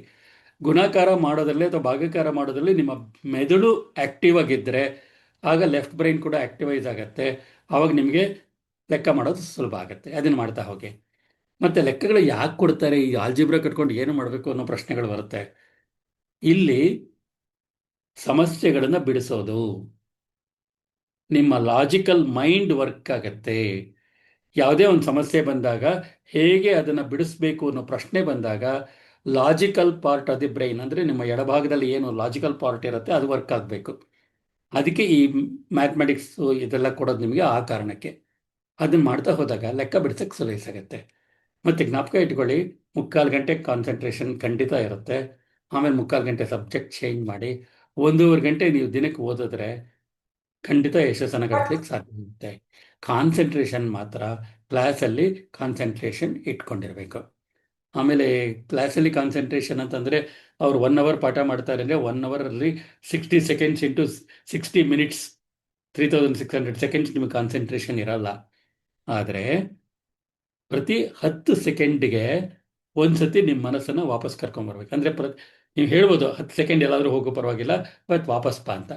ಗುಣಾಕಾರ ಮಾಡೋದ್ರಲ್ಲಿ ಅಥವಾ ಭಾಗಾಕಾರ ಮಾಡೋದ್ರಲ್ಲಿ ನಿಮ್ಮ ಮೆದುಳು ಆ್ಯಕ್ಟಿವ್ ಆಗಿದ್ದರೆ ಆಗ ಲೆಫ್ಟ್ ಬ್ರೈನ್ ಕೂಡ ಆ್ಯಕ್ಟಿವೈಸ್ ಆಗುತ್ತೆ. ಆವಾಗ ನಿಮಗೆ ಲೆಕ್ಕ ಮಾಡೋದು ಸುಲಭ ಆಗುತ್ತೆ. ಅದನ್ನು ಮಾಡ್ತಾ ಹೋಗಿ. ಮತ್ತು ಲೆಕ್ಕಗಳು ಯಾಕೆ ಕೊಡ್ತಾರೆ, ಈ ಆಲ್ಜಿಬ್ರಾ ಕಟ್ಕೊಂಡು ಏನು ಮಾಡಬೇಕು ಅನ್ನೋ ಪ್ರಶ್ನೆಗಳು ಬರುತ್ತೆ. ಇಲ್ಲಿ ಸಮಸ್ಯೆಗಳನ್ನು ಬಿಡಿಸೋದು, ನಿಮ್ಮ ಲಾಜಿಕಲ್ ಮೈಂಡ್ ವರ್ಕ್ ಆಗುತ್ತೆ. ಯಾವುದೇ ಒಂದು ಸಮಸ್ಯೆ ಬಂದಾಗ ಹೇಗೆ ಅದನ್ನು ಬಿಡಿಸ್ಬೇಕು ಅನ್ನೋ ಪ್ರಶ್ನೆ ಬಂದಾಗ logical part of the brain ಅಂದರೆ ನಿಮ್ಮ ಎಡಭಾಗದಲ್ಲಿ ಏನು ಲಾಜಿಕಲ್ ಪಾರ್ಟ್ ಇರುತ್ತೆ ಅದು ವರ್ಕ್ ಆಗಬೇಕು. ಅದಕ್ಕೆ ಈ ಮ್ಯಾಥಮೆಟಿಕ್ಸು ಇದೆಲ್ಲ ಕೊಡೋದು ನಿಮಗೆ ಆ ಕಾರಣಕ್ಕೆ. ಅದನ್ನು ಮಾಡ್ತಾ ಹೋದಾಗ ಲೆಕ್ಕ ಬಿಡಿಸೋಕ್ಕೆ ಸುಲಭ. ಮತ್ತು ಜ್ಞಾಪಕ ಇಟ್ಕೊಳ್ಳಿ, 3/4 ಗಂಟೆ ಕಾನ್ಸಂಟ್ರೇಷನ್ ಖಂಡಿತ ಇರುತ್ತೆ. ಆಮೇಲೆ 3/4 ಗಂಟೆ ಸಬ್ಜೆಕ್ಟ್ ಚೇಂಜ್ ಮಾಡಿ 1.5 ಗಂಟೆ ನೀವು ದಿನಕ್ಕೆ ಓದಿದ್ರೆ ಖಂಡಿತ ಯಶಸ್ಸನ್ನು ಗಳಿಸ್ಲಿಕ್ಕೆ ಸಾಧ್ಯ ಆಗುತ್ತೆ. ಕಾನ್ಸಂಟ್ರೇಷನ್ ಮಾತ್ರ ಕ್ಲಾಸಲ್ಲಿ ಕಾನ್ಸಂಟ್ರೇಷನ್ ಇಟ್ಕೊಂಡಿರಬೇಕು. ಆಮೇಲೆ ಕ್ಲಾಸಲ್ಲಿ ಕಾನ್ಸಂಟ್ರೇಷನ್ ಅಂತಂದರೆ ಅವ್ರು 1 ಅವರ್ ಪಾಠ ಮಾಡ್ತಾರೆ ಅಂದರೆ 1 ಅವರಲ್ಲಿ 60 ಸೆಕೆಂಡ್ಸ್ ಇಂಟು 60 ಮಿನಿಟ್ಸ್ 3600 ಸೆಕೆಂಡ್ಸ್ ನಿಮಗೆ ಕಾನ್ಸಂಟ್ರೇಷನ್ ಇರಲ್ಲ. ಆದರೆ ಪ್ರತಿ 10 ಸೆಕೆಂಡಿಗೆ ಒಂದ್ಸತಿ ನಿಮ್ಮ ಮನಸ್ಸನ್ನು ವಾಪಸ್ ಕರ್ಕೊಂಬರ್ಬೇಕು. ಅಂದರೆ ನೀವು ಹೇಳ್ಬೋದು 10 ಸೆಕೆಂಡ್ ಎಲ್ಲಾದರೂ ಹೋಗೋ ಪರವಾಗಿಲ್ಲ, ಬಟ್ ವಾಪಸ್ ಬಾ ಅಂತ.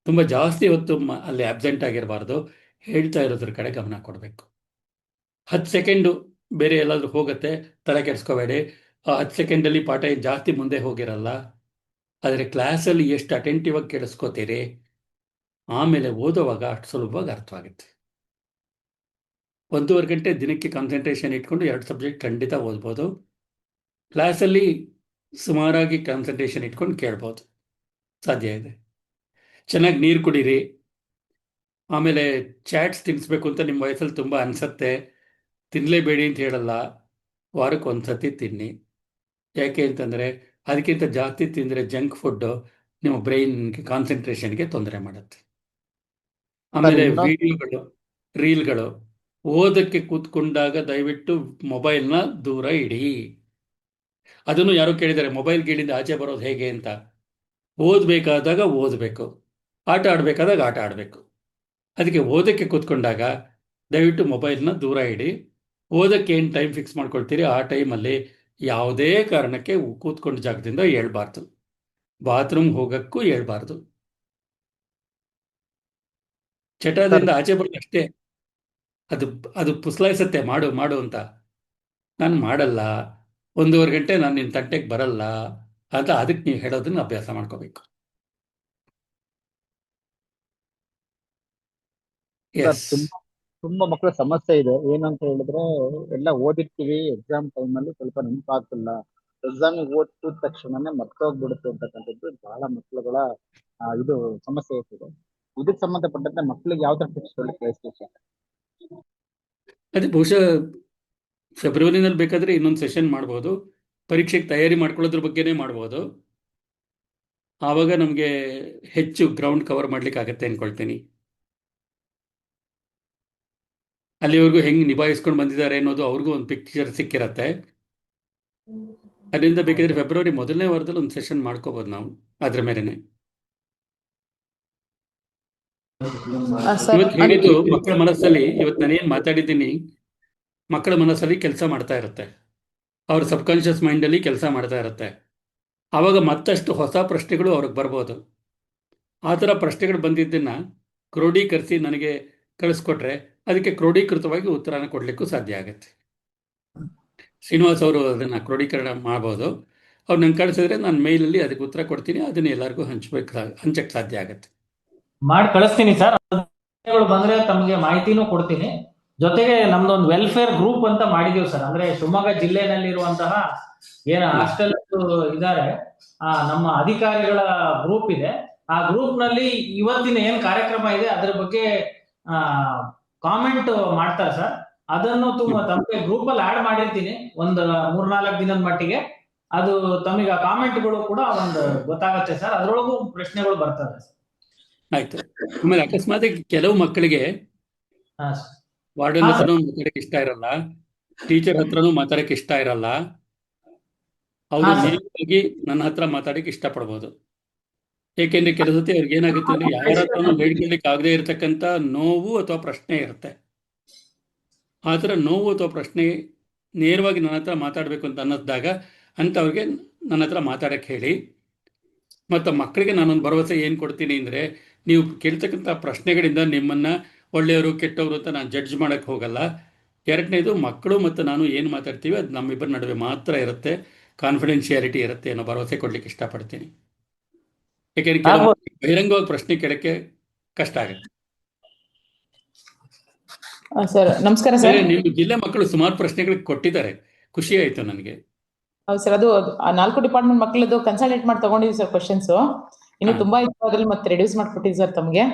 ತುಂಬ ಜಾಸ್ತಿ ಹೊತ್ತು ಅಲ್ಲಿ ಆಬ್ಸೆಂಟ್ ಆಗಿರಬಾರ್ದು, ಹೇಳ್ತಾ ಇರೋದ್ರ ಕಡೆ ಗಮನ ಕೊಡಬೇಕು. 10 ಸೆಕೆಂಡು ಬೇರೆ ಎಲ್ಲಾದರೂ ಹೋಗುತ್ತೆ, ತಲೆ ಕೆಡಿಸ್ಕೋಬೇಡಿ. ಆ 10 ಸೆಕೆಂಡಲ್ಲಿ ಪಾಠ ಜಾಸ್ತಿ ಮುಂದೆ ಹೋಗಿರಲ್ಲ. ಆದರೆ ಕ್ಲಾಸಲ್ಲಿ ಎಷ್ಟು ಅಟೆಂಟಿವ್ ಆಗಿ ಕೇಳಿಸ್ಕೋತೀರಿ, ಆಮೇಲೆ ಓದುವಾಗ ಅಷ್ಟು ಸುಲಭವಾಗಿ ಅರ್ಥವಾಗುತ್ತೆ. 1.5 ಗಂಟೆ ದಿನಕ್ಕೆ ಕಾನ್ಸಂಟ್ರೇಷನ್ ಇಟ್ಕೊಂಡು 2 ಸಬ್ಜೆಕ್ಟ್ ಖಂಡಿತ ಓದ್ಬೋದು. ಕ್ಲಾಸಲ್ಲಿ ಸುಮಾರಾಗಿ ಕಾನ್ಸಂಟ್ರೇಷನ್ ಇಟ್ಕೊಂಡು ಕೇಳ್ಬೋದು, ಸಾಧ್ಯ ಇದೆ. ಚೆನ್ನಾಗಿ ನೀರು ಕುಡೀರಿ. ಆಮೇಲೆ ಚಾಟ್ಸ್ ತಿನ್ನಿಸ್ಬೇಕು ಅಂತ ನಿಮ್ಮ ವಯಸ್ಸಲ್ಲಿ ತುಂಬ ಅನಿಸತ್ತೆ, ತಿನ್ನಲೇಬೇಡಿ ಅಂತ ಹೇಳಲ್ಲ, ವಾರಕ್ಕೆ 1 ಸತಿ ತಿನ್ನಿ. ಯಾಕೆ ಅಂತಂದರೆ ಅದಕ್ಕಿಂತ ಜಾಸ್ತಿ ತಿಂದರೆ ಜಂಕ್ ಫುಡ್ಡು ನಿಮ್ಮ ಬ್ರೈನ್ಗೆ ಕಾನ್ಸಂಟ್ರೇಷನ್ಗೆ ತೊಂದರೆ ಮಾಡುತ್ತೆ. ಆಮೇಲೆ ರೀಲ್ಗಳು ಓದಕ್ಕೆ ಕೂತ್ಕೊಂಡಾಗ ದಯವಿಟ್ಟು ಮೊಬೈಲ್ನ ದೂರ ಇಡಿ. ಅದನ್ನು ಯಾರೋ ಕೇಳಿದ್ದಾರೆ, ಮೊಬೈಲ್ ಗೀಳಿಂದ ಆಚೆ ಬರೋದು ಹೇಗೆ ಅಂತ. ಓದಬೇಕಾದಾಗ ಓದಬೇಕು, ಆಟ ಆಡಬೇಕಾದಾಗ ಆಟ ಆಡಬೇಕು. ಅದಕ್ಕೆ ಓದಕ್ಕೆ ಕೂತ್ಕೊಂಡಾಗ ದಯವಿಟ್ಟು ಮೊಬೈಲ್ನ ದೂರ ಇಡಿ. ಓದಕ್ಕೆ ಏನು ಟೈಮ್ ಫಿಕ್ಸ್ ಮಾಡ್ಕೊಳ್ತೀರಿ ಆ ಟೈಮಲ್ಲಿ ಯಾವುದೇ ಕಾರಣಕ್ಕೆ ಕೂತ್ಕೊಂಡ ಜಾಗದಿಂದ ಹೇಳ್ಬಾರ್ದು, ಬಾತ್ರೂಮ್ ಹೋಗಕ್ಕೂ ಹೇಳ್ಬಾರ್ದು. ಚಟದಿಂದ ಆಚೆ ಬರೋದು ಅಷ್ಟೇ. ಅದು ಪುಸ್ಲಾಯಿಸತ್ತೆ, ಮಾಡು ಮಾಡು ಅಂತ. ನಾನು ಮಾಡಲ್ಲ, 1.5 ಗಂಟೆ ನಾನು ನಿನ್ನ ತಂಟೆಗೆ ಬರಲ್ಲ ಅಂತ ಅದಕ್ಕೆ ನೀವು ಹೇಳೋದನ್ನ ಅಭ್ಯಾಸ ಮಾಡ್ಕೋಬೇಕು. ಎಸ್, ತುಂಬಾ ಮಕ್ಕಳ ಸಮಸ್ಯೆ ಇದೆ. ಏನಂತ ಹೇಳಿದ್ರೆ ಎಲ್ಲ ಓದಿರ್ತೀವಿ, ಎಕ್ಸಾಮ್ ಟೈಮಲ್ಲಿ ಸ್ವಲ್ಪ ನೆನಪಾಗ್ತಿಲ್ಲ, ಎಕ್ಸಾಮಿಗೆ ಓದಿದ ತಕ್ಷಣನೇ ಮರ್ತೋಗ್ಬಿಡುತ್ತೆ ಅಂತಕ್ಕಂಥದ್ದು ಬಹಳ ಮಕ್ಕಳುಗಳ ಇದು ಸಮಸ್ಯೆ ಇರ್ತದೆ. ಇದಕ್ಕೆ ಸಂಬಂಧಪಟ್ಟಂತೆ ಮಕ್ಕಳಿಗೆ ಯಾವ ತರ ಟಿಪ್ಸ್ ಕಳಿಸ್ತೀವಿ ಸರ್? ಅದೇ ಬಹುಶಃ ಫೆಬ್ರವರಿನಲ್ಲಿ ಬೇಕಾದ್ರೆ ಇನ್ನೊಂದು ಸೆಷನ್ ಮಾಡ್ಬೋದು. ಪರೀಕ್ಷೆಗೆ ತಯಾರಿ ಮಾಡ್ಕೊಳ್ಳೋದ್ರ ಬಗ್ಗೆನೇ ಮಾಡ್ಬೋದು. ಆವಾಗ ನಮಗೆ ಹೆಚ್ಚು ಗ್ರೌಂಡ್ ಕವರ್ ಮಾಡ್ಲಿಕ್ಕೆ ಆಗತ್ತೆ ಅನ್ಕೊಳ್ತೀನಿ. ಅಲ್ಲಿವರೆಗೂ ಹೆಂಗೆ ನಿಭಾಯಿಸ್ಕೊಂಡು ಬಂದಿದ್ದಾರೆ ಅನ್ನೋದು ಅವ್ರಿಗೂ ಒಂದು ಪಿಕ್ಚರ್ ಸಿಕ್ಕಿರತ್ತೆ. ಅದರಿಂದ ಬೇಕಿದ್ರೆ ಫೆಬ್ರವರಿ ಮೊದಲನೇ ವಾರದಲ್ಲಿ ಒಂದು ಸೆಷನ್ ಮಾಡ್ಕೋಬಹುದು ನಾವು ಅದ್ರ ಮೇಲೆನೆ. ಇವತ್ತು ಹೇಳಿದ್ದು ಮಕ್ಕಳ ಮನಸ್ಸಲ್ಲಿ, ಇವತ್ತು ನಾನೇನು ಮಾತಾಡಿದ್ದೀನಿ ಮಕ್ಕಳ ಮನಸ್ಸಲ್ಲಿ ಕೆಲಸ ಮಾಡ್ತಾ ಇರುತ್ತೆ, ಅವ್ರ ಸಬ್ಕಾನ್ಷಿಯಸ್ ಮೈಂಡಲ್ಲಿ ಕೆಲಸ ಮಾಡ್ತಾ ಇರುತ್ತೆ. ಆವಾಗ ಮತ್ತಷ್ಟು ಹೊಸ ಪ್ರಶ್ನೆಗಳು ಅವ್ರಿಗೆ ಬರ್ಬೋದು. ಆ ಥರ ಪ್ರಶ್ನೆಗಳು ಬಂದಿದ್ದನ್ನು ಕ್ರೋಢೀಕರಿಸಿ ನನಗೆ ಕಳಿಸ್ಕೊಟ್ರೆ ಅದಕ್ಕೆ ಕ್ರೋಢೀಕೃತವಾಗಿ ಉತ್ತರನ ಕೊಡಲಿಕ್ಕೂ ಸಾಧ್ಯ ಆಗುತ್ತೆ. ಶ್ರೀನಿವಾಸ್ ಅವರು ಅದನ್ನು ಕ್ರೋಢೀಕರಣ ಮಾಡ್ಬೋದು. ಅವ್ರು ನಂಗೆ ಕಳಿಸಿದ್ರೆ ನಾನು ಮೇಲಲ್ಲಿ ಅದಕ್ಕೆ ಉತ್ತರ ಕೊಡ್ತೀನಿ. ಅದನ್ನು ಎಲ್ಲರಿಗೂ ಹಂಚಕ್ಕೆ ಸಾಧ್ಯ ಆಗುತ್ತೆ. ಮಾಡಿ ಕಳಿಸ್ತೀನಿ ಸರ್. ಬಂದ್ರೆ ತಮಗೆ ಮಾಹಿತಿನೂ ಕೊಡ್ತೀನಿ. ಜೊತೆಗೆ ನಮ್ದೊಂದು ವೆಲ್ಫೇರ್ ಗ್ರೂಪ್ ಅಂತ ಮಾಡಿದೀವಿ ಸರ್. ಅಂದ್ರೆ ಶಿವಮೊಗ್ಗ ಜಿಲ್ಲೆನಲ್ಲಿರುವಂತಹ ಏನು ಹಾಸ್ಟೆಲ್ ಇದ್ದಾರೆ, ನಮ್ಮ ಅಧಿಕಾರಿಗಳ ಗ್ರೂಪ್ ಇದೆ. ಆ ಗ್ರೂಪ್ ನಲ್ಲಿ ಇವತ್ತಿನ ಏನ್ ಕಾರ್ಯಕ್ರಮ ಇದೆ ಅದ್ರ ಬಗ್ಗೆ ಕಾಮೆಂಟ್ ಮಾಡ್ತಾರೆ ಸರ್. ಅದನ್ನು ತಮಗೆ ಗ್ರೂಪ್ ಅಲ್ಲಿ ಆಡ್ ಮಾಡಿರ್ತೀನಿ ಒಂದು 3-4 ದಿನದ ಮಟ್ಟಿಗೆ. ಅದು ತಮಗೆ ಕಾಮೆಂಟ್ಗಳು ಕೂಡ ಒಂದು ಗೊತ್ತಾಗತ್ತೆ ಸರ್. ಅದ್ರೊಳಗೂ ಪ್ರಶ್ನೆಗಳು ಬರ್ತವೆ ಸರ್. ಆಯ್ತು. ಆಮೇಲೆ ಅಕಸ್ಮಾತ್ ಕೆಲವು ಮಕ್ಕಳಿಗೆ ವಾರ್ಡನ್ ಹತ್ರನೂ ಮಾತಾಡಕ್ಕೆ ಇಷ್ಟ ಇರಲ್ಲ, ಟೀಚರ್ ಹತ್ರನೂ ಮಾತಾಡಕ್ಕೆ ಇಷ್ಟ ಇರಲ್ಲ. ಅವರು ನೇರವಾಗಿ ನನ್ನ ಹತ್ರ ಮಾತಾಡಕ್ಕೆ ಇಷ್ಟಪಡ್ಬೋದು. ಏಕೆಂದ್ರೆ ಕೆಲವು ಸತಿ ಅವ್ರಿಗೆ ಏನಾಗುತ್ತೆ ಅಂದ್ರೆ ಯಾರ ಹತ್ರನೂ ಬೇಡ್ಕೊಳ್ಳಿಕ್ಕೆ ಆಗದೆ ಇರತಕ್ಕಂಥ ನೋವು ಅಥವಾ ಪ್ರಶ್ನೆ ಇರುತ್ತೆ. ಆ ಥರ ನೋವು ಅಥವಾ ಪ್ರಶ್ನೆ ನೇರವಾಗಿ ನನ್ನ ಹತ್ರ ಮಾತಾಡಬೇಕು ಅಂತ ಅನ್ನಿಸಿದಾಗ ಅಂಥವ್ರಿಗೆ ನನ್ನ ಹತ್ರ ಮಾತಾಡಕ್ಕೆ ಹೇಳಿ. ಮತ್ತು ಮಕ್ಕಳಿಗೆ ನಾನೊಂದು ಭರವಸೆ ಏನು ಕೊಡ್ತೀನಿ ಅಂದರೆ, ನೀವು ಕೇಳ್ತಕ್ಕಂಥ ಪ್ರಶ್ನೆಗಳಿಂದ ನಿಮ್ಮನ್ನು ಒಳ್ಳೆಯವರು ಕೆಟ್ಟವರು ಅಂತ ನಾನು ಜಡ್ಜ್ ಮಾಡೋಕ್ಕೆ ಹೋಗಲ್ಲ. ಎರಡನೇದು, ಮಕ್ಕಳು ಮತ್ತು ನಾನು ಏನು ಮಾತಾಡ್ತೀವಿ ಅದು ನಮ್ಮಿಬ್ಬರ ನಡುವೆ ಮಾತ್ರ ಇರುತ್ತೆ, ಕಾನ್ಫಿಡೆನ್ಷಿಯಾಲಿಟಿ ಇರುತ್ತೆ ಅನ್ನೋ ಭರವಸೆ ಕೊಡ್ಲಿಕ್ಕೆ ಇಷ್ಟಪಡ್ತೀನಿ. ಯಾಕೆಂದ್ರೆ ಕೆಲವು ಬಹಿರಂಗವಾಗಿ ಪ್ರಶ್ನೆ ಕೇಳಕ್ಕೆ ಕಷ್ಟ ಆಗುತ್ತೆ. ಸರ್ ನಮಸ್ಕಾರ ಸರ್. ನಿಮ್ಮ ಜಿಲ್ಲೆ ಮಕ್ಕಳು ಸುಮಾರು ಪ್ರಶ್ನೆಗಳಿಗೆ ಕೊಟ್ಟಿದ್ದಾರೆ, ಖುಷಿ ಆಯ್ತು ನನಗೆ. ಹೌದು ಸರ್, ಅದು 4 ಡಿಪಾರ್ಟ್ಮೆಂಟ್ ಮಕ್ಕಳದ್ದು ಕನ್ಸಲ್ಟೇಟ್ ಮಾಡಿ ತಗೊಂಡಿದ್ವಿ ಸರ್ ಕ್ವಶನ್ಸ್. ಇನ್ನು ತುಂಬಾ ಇತ್ತು, ಅದ್ರಲ್ಲಿ ಮತ್ತೆ ರೆಡ್ಯೂಸ್ ಮಾಡ್ಕೊಟ್ಟಿದ್ವಿ ಸರ್ ತಮಗೆ.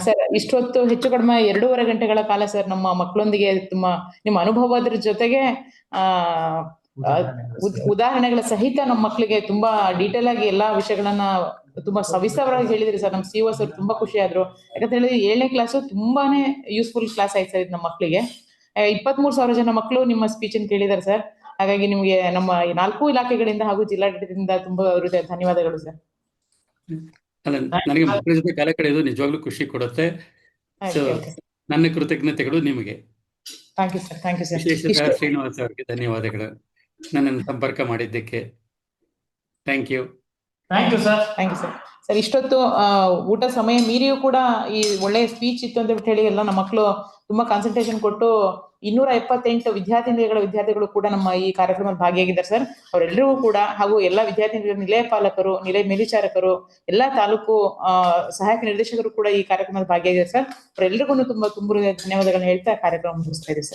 ಸರ್ ಇಷ್ಟೊತ್ತು ಹೆಚ್ಚು ಕಡಿಮೆ 2.5 ಗಂಟೆಗಳ ಕಾಲ ಸರ್ ನಮ್ಮ ಮಕ್ಕಳೊಂದಿಗೆ ನಿಮ್ಮ ಅನುಭವದ ಜೊತೆಗೆ ಉದಾಹರಣೆಗಳ ಸಹಿತ ನಮ್ಮ ಮಕ್ಕಳಿಗೆ ತುಂಬಾ ಡೀಟೇಲ್ ಆಗಿ ಎಲ್ಲಾ ವಿಷಯಗಳನ್ನ ತುಂಬಾ ಸವಿಸ್ತರವಾಗಿ ಹೇಳಿದ್ರಿ ಸರ್. ನಮ್ಮ ಸಿಒ ಸರ್ ತುಂಬಾ ಖುಷಿ ಆದ್ರು. ಯಾಕಂತ ಹೇಳಿದ್ರೆ 7ನೇ ಕ್ಲಾಸು ತುಂಬಾನೇ ಯೂಸ್ಫುಲ್ ಕ್ಲಾಸ್ ಆಯ್ತು ಸರ್ ಇದು ನಮ್ಮ ಮಕ್ಕಳಿಗೆ. 23,000 ಜನ ಮಕ್ಕಳು ನಿಮ್ಮ ಸ್ಪೀಚ್ ಅನ್ನು ಕೇಳಿದ್ದಾರೆ ಸರ್. ಹಾಗಾಗಿ ನಿಮ್ಗೆ ನಮ್ಮ 4 ಇಲಾಖೆಗಳಿಂದ ಹಾಗೂ ಜಿಲ್ಲಾಡಳಿತದಿಂದ ತುಂಬಾ ಧನ್ಯವಾದಗಳು ಸರ್. ಅಲ್ಲ, ನನಗೆ ಮಕ್ಕಳ ಜೊತೆ ಕಾಲ ಕಳೆಯೋದು ನಿಜವಾಗ್ಲೂ ಖುಷಿ ಕೊಡುತ್ತೆ. ನನ್ನ ಕೃತಜ್ಞತೆಗಳು ನಿಮಗೆ. Thank you sir. Thank you sir. ವಿಶೇಷತಃ ಶ್ರೀನಿವಾಸ್ ಅವರಿಗೆ ಧನ್ಯವಾದಗಳು ನನ್ನನ್ನು ಸಂಪರ್ಕ ಮಾಡಿದ್ದಕ್ಕೆ. Thank you. Thank you sir. Thank you sir. Sir ಇಷ್ಟೊತ್ತು ಊಟ ಸಮಯ ಮೀರಿಯೂ ಕೂಡ ಈ ಒಳ್ಳೆಯ ಸ್ಪೀಚ್ ಇತ್ತು ಅಂತ ಹೇಳಿ ಎಲ್ಲ ನಮ್ಮ ಮಕ್ಕಳು ತುಂಬಾ ಕಾನ್ಸಂಟ್ರೇಷನ್ ಕೊಟ್ಟು 278 ವಿದ್ಯಾರ್ಥಿಗಳು ಕೂಡ ನಮ್ಮ ಈ ಕಾರ್ಯಕ್ರಮದಲ್ಲಿ ಭಾಗಿಯಾಗಿದ್ದಾರೆ ಸರ್. ಅವರೆಲ್ಲರಿಗೂ ಕೂಡ ಹಾಗೂ ಎಲ್ಲಾ ವಿದ್ಯಾರ್ಥಿಗಳು, ನಿಲಯ ಪಾಲಕರು, ನಿಲಯ ಮೇಲ್ವಿಚಾರಕರು, ಎಲ್ಲಾ ತಾಲೂಕು ಸಹಾಯಕ ನಿರ್ದೇಶಕರು ಕೂಡ ಈ ಕಾರ್ಯಕ್ರಮದಲ್ಲಿ ಭಾಗಿಯಾಗಿದ್ದಾರೆ ಸರ್. ಅವರೆಲ್ಲರಿಗೂ ತುಂಬಾ ಧನ್ಯವಾದಗಳನ್ನ ಹೇಳ್ತಾ ಕಾರ್ಯಕ್ರಮ ಮುಗಿಸ್ತಾ ಇದ್ದೀವಿ ಸರ್.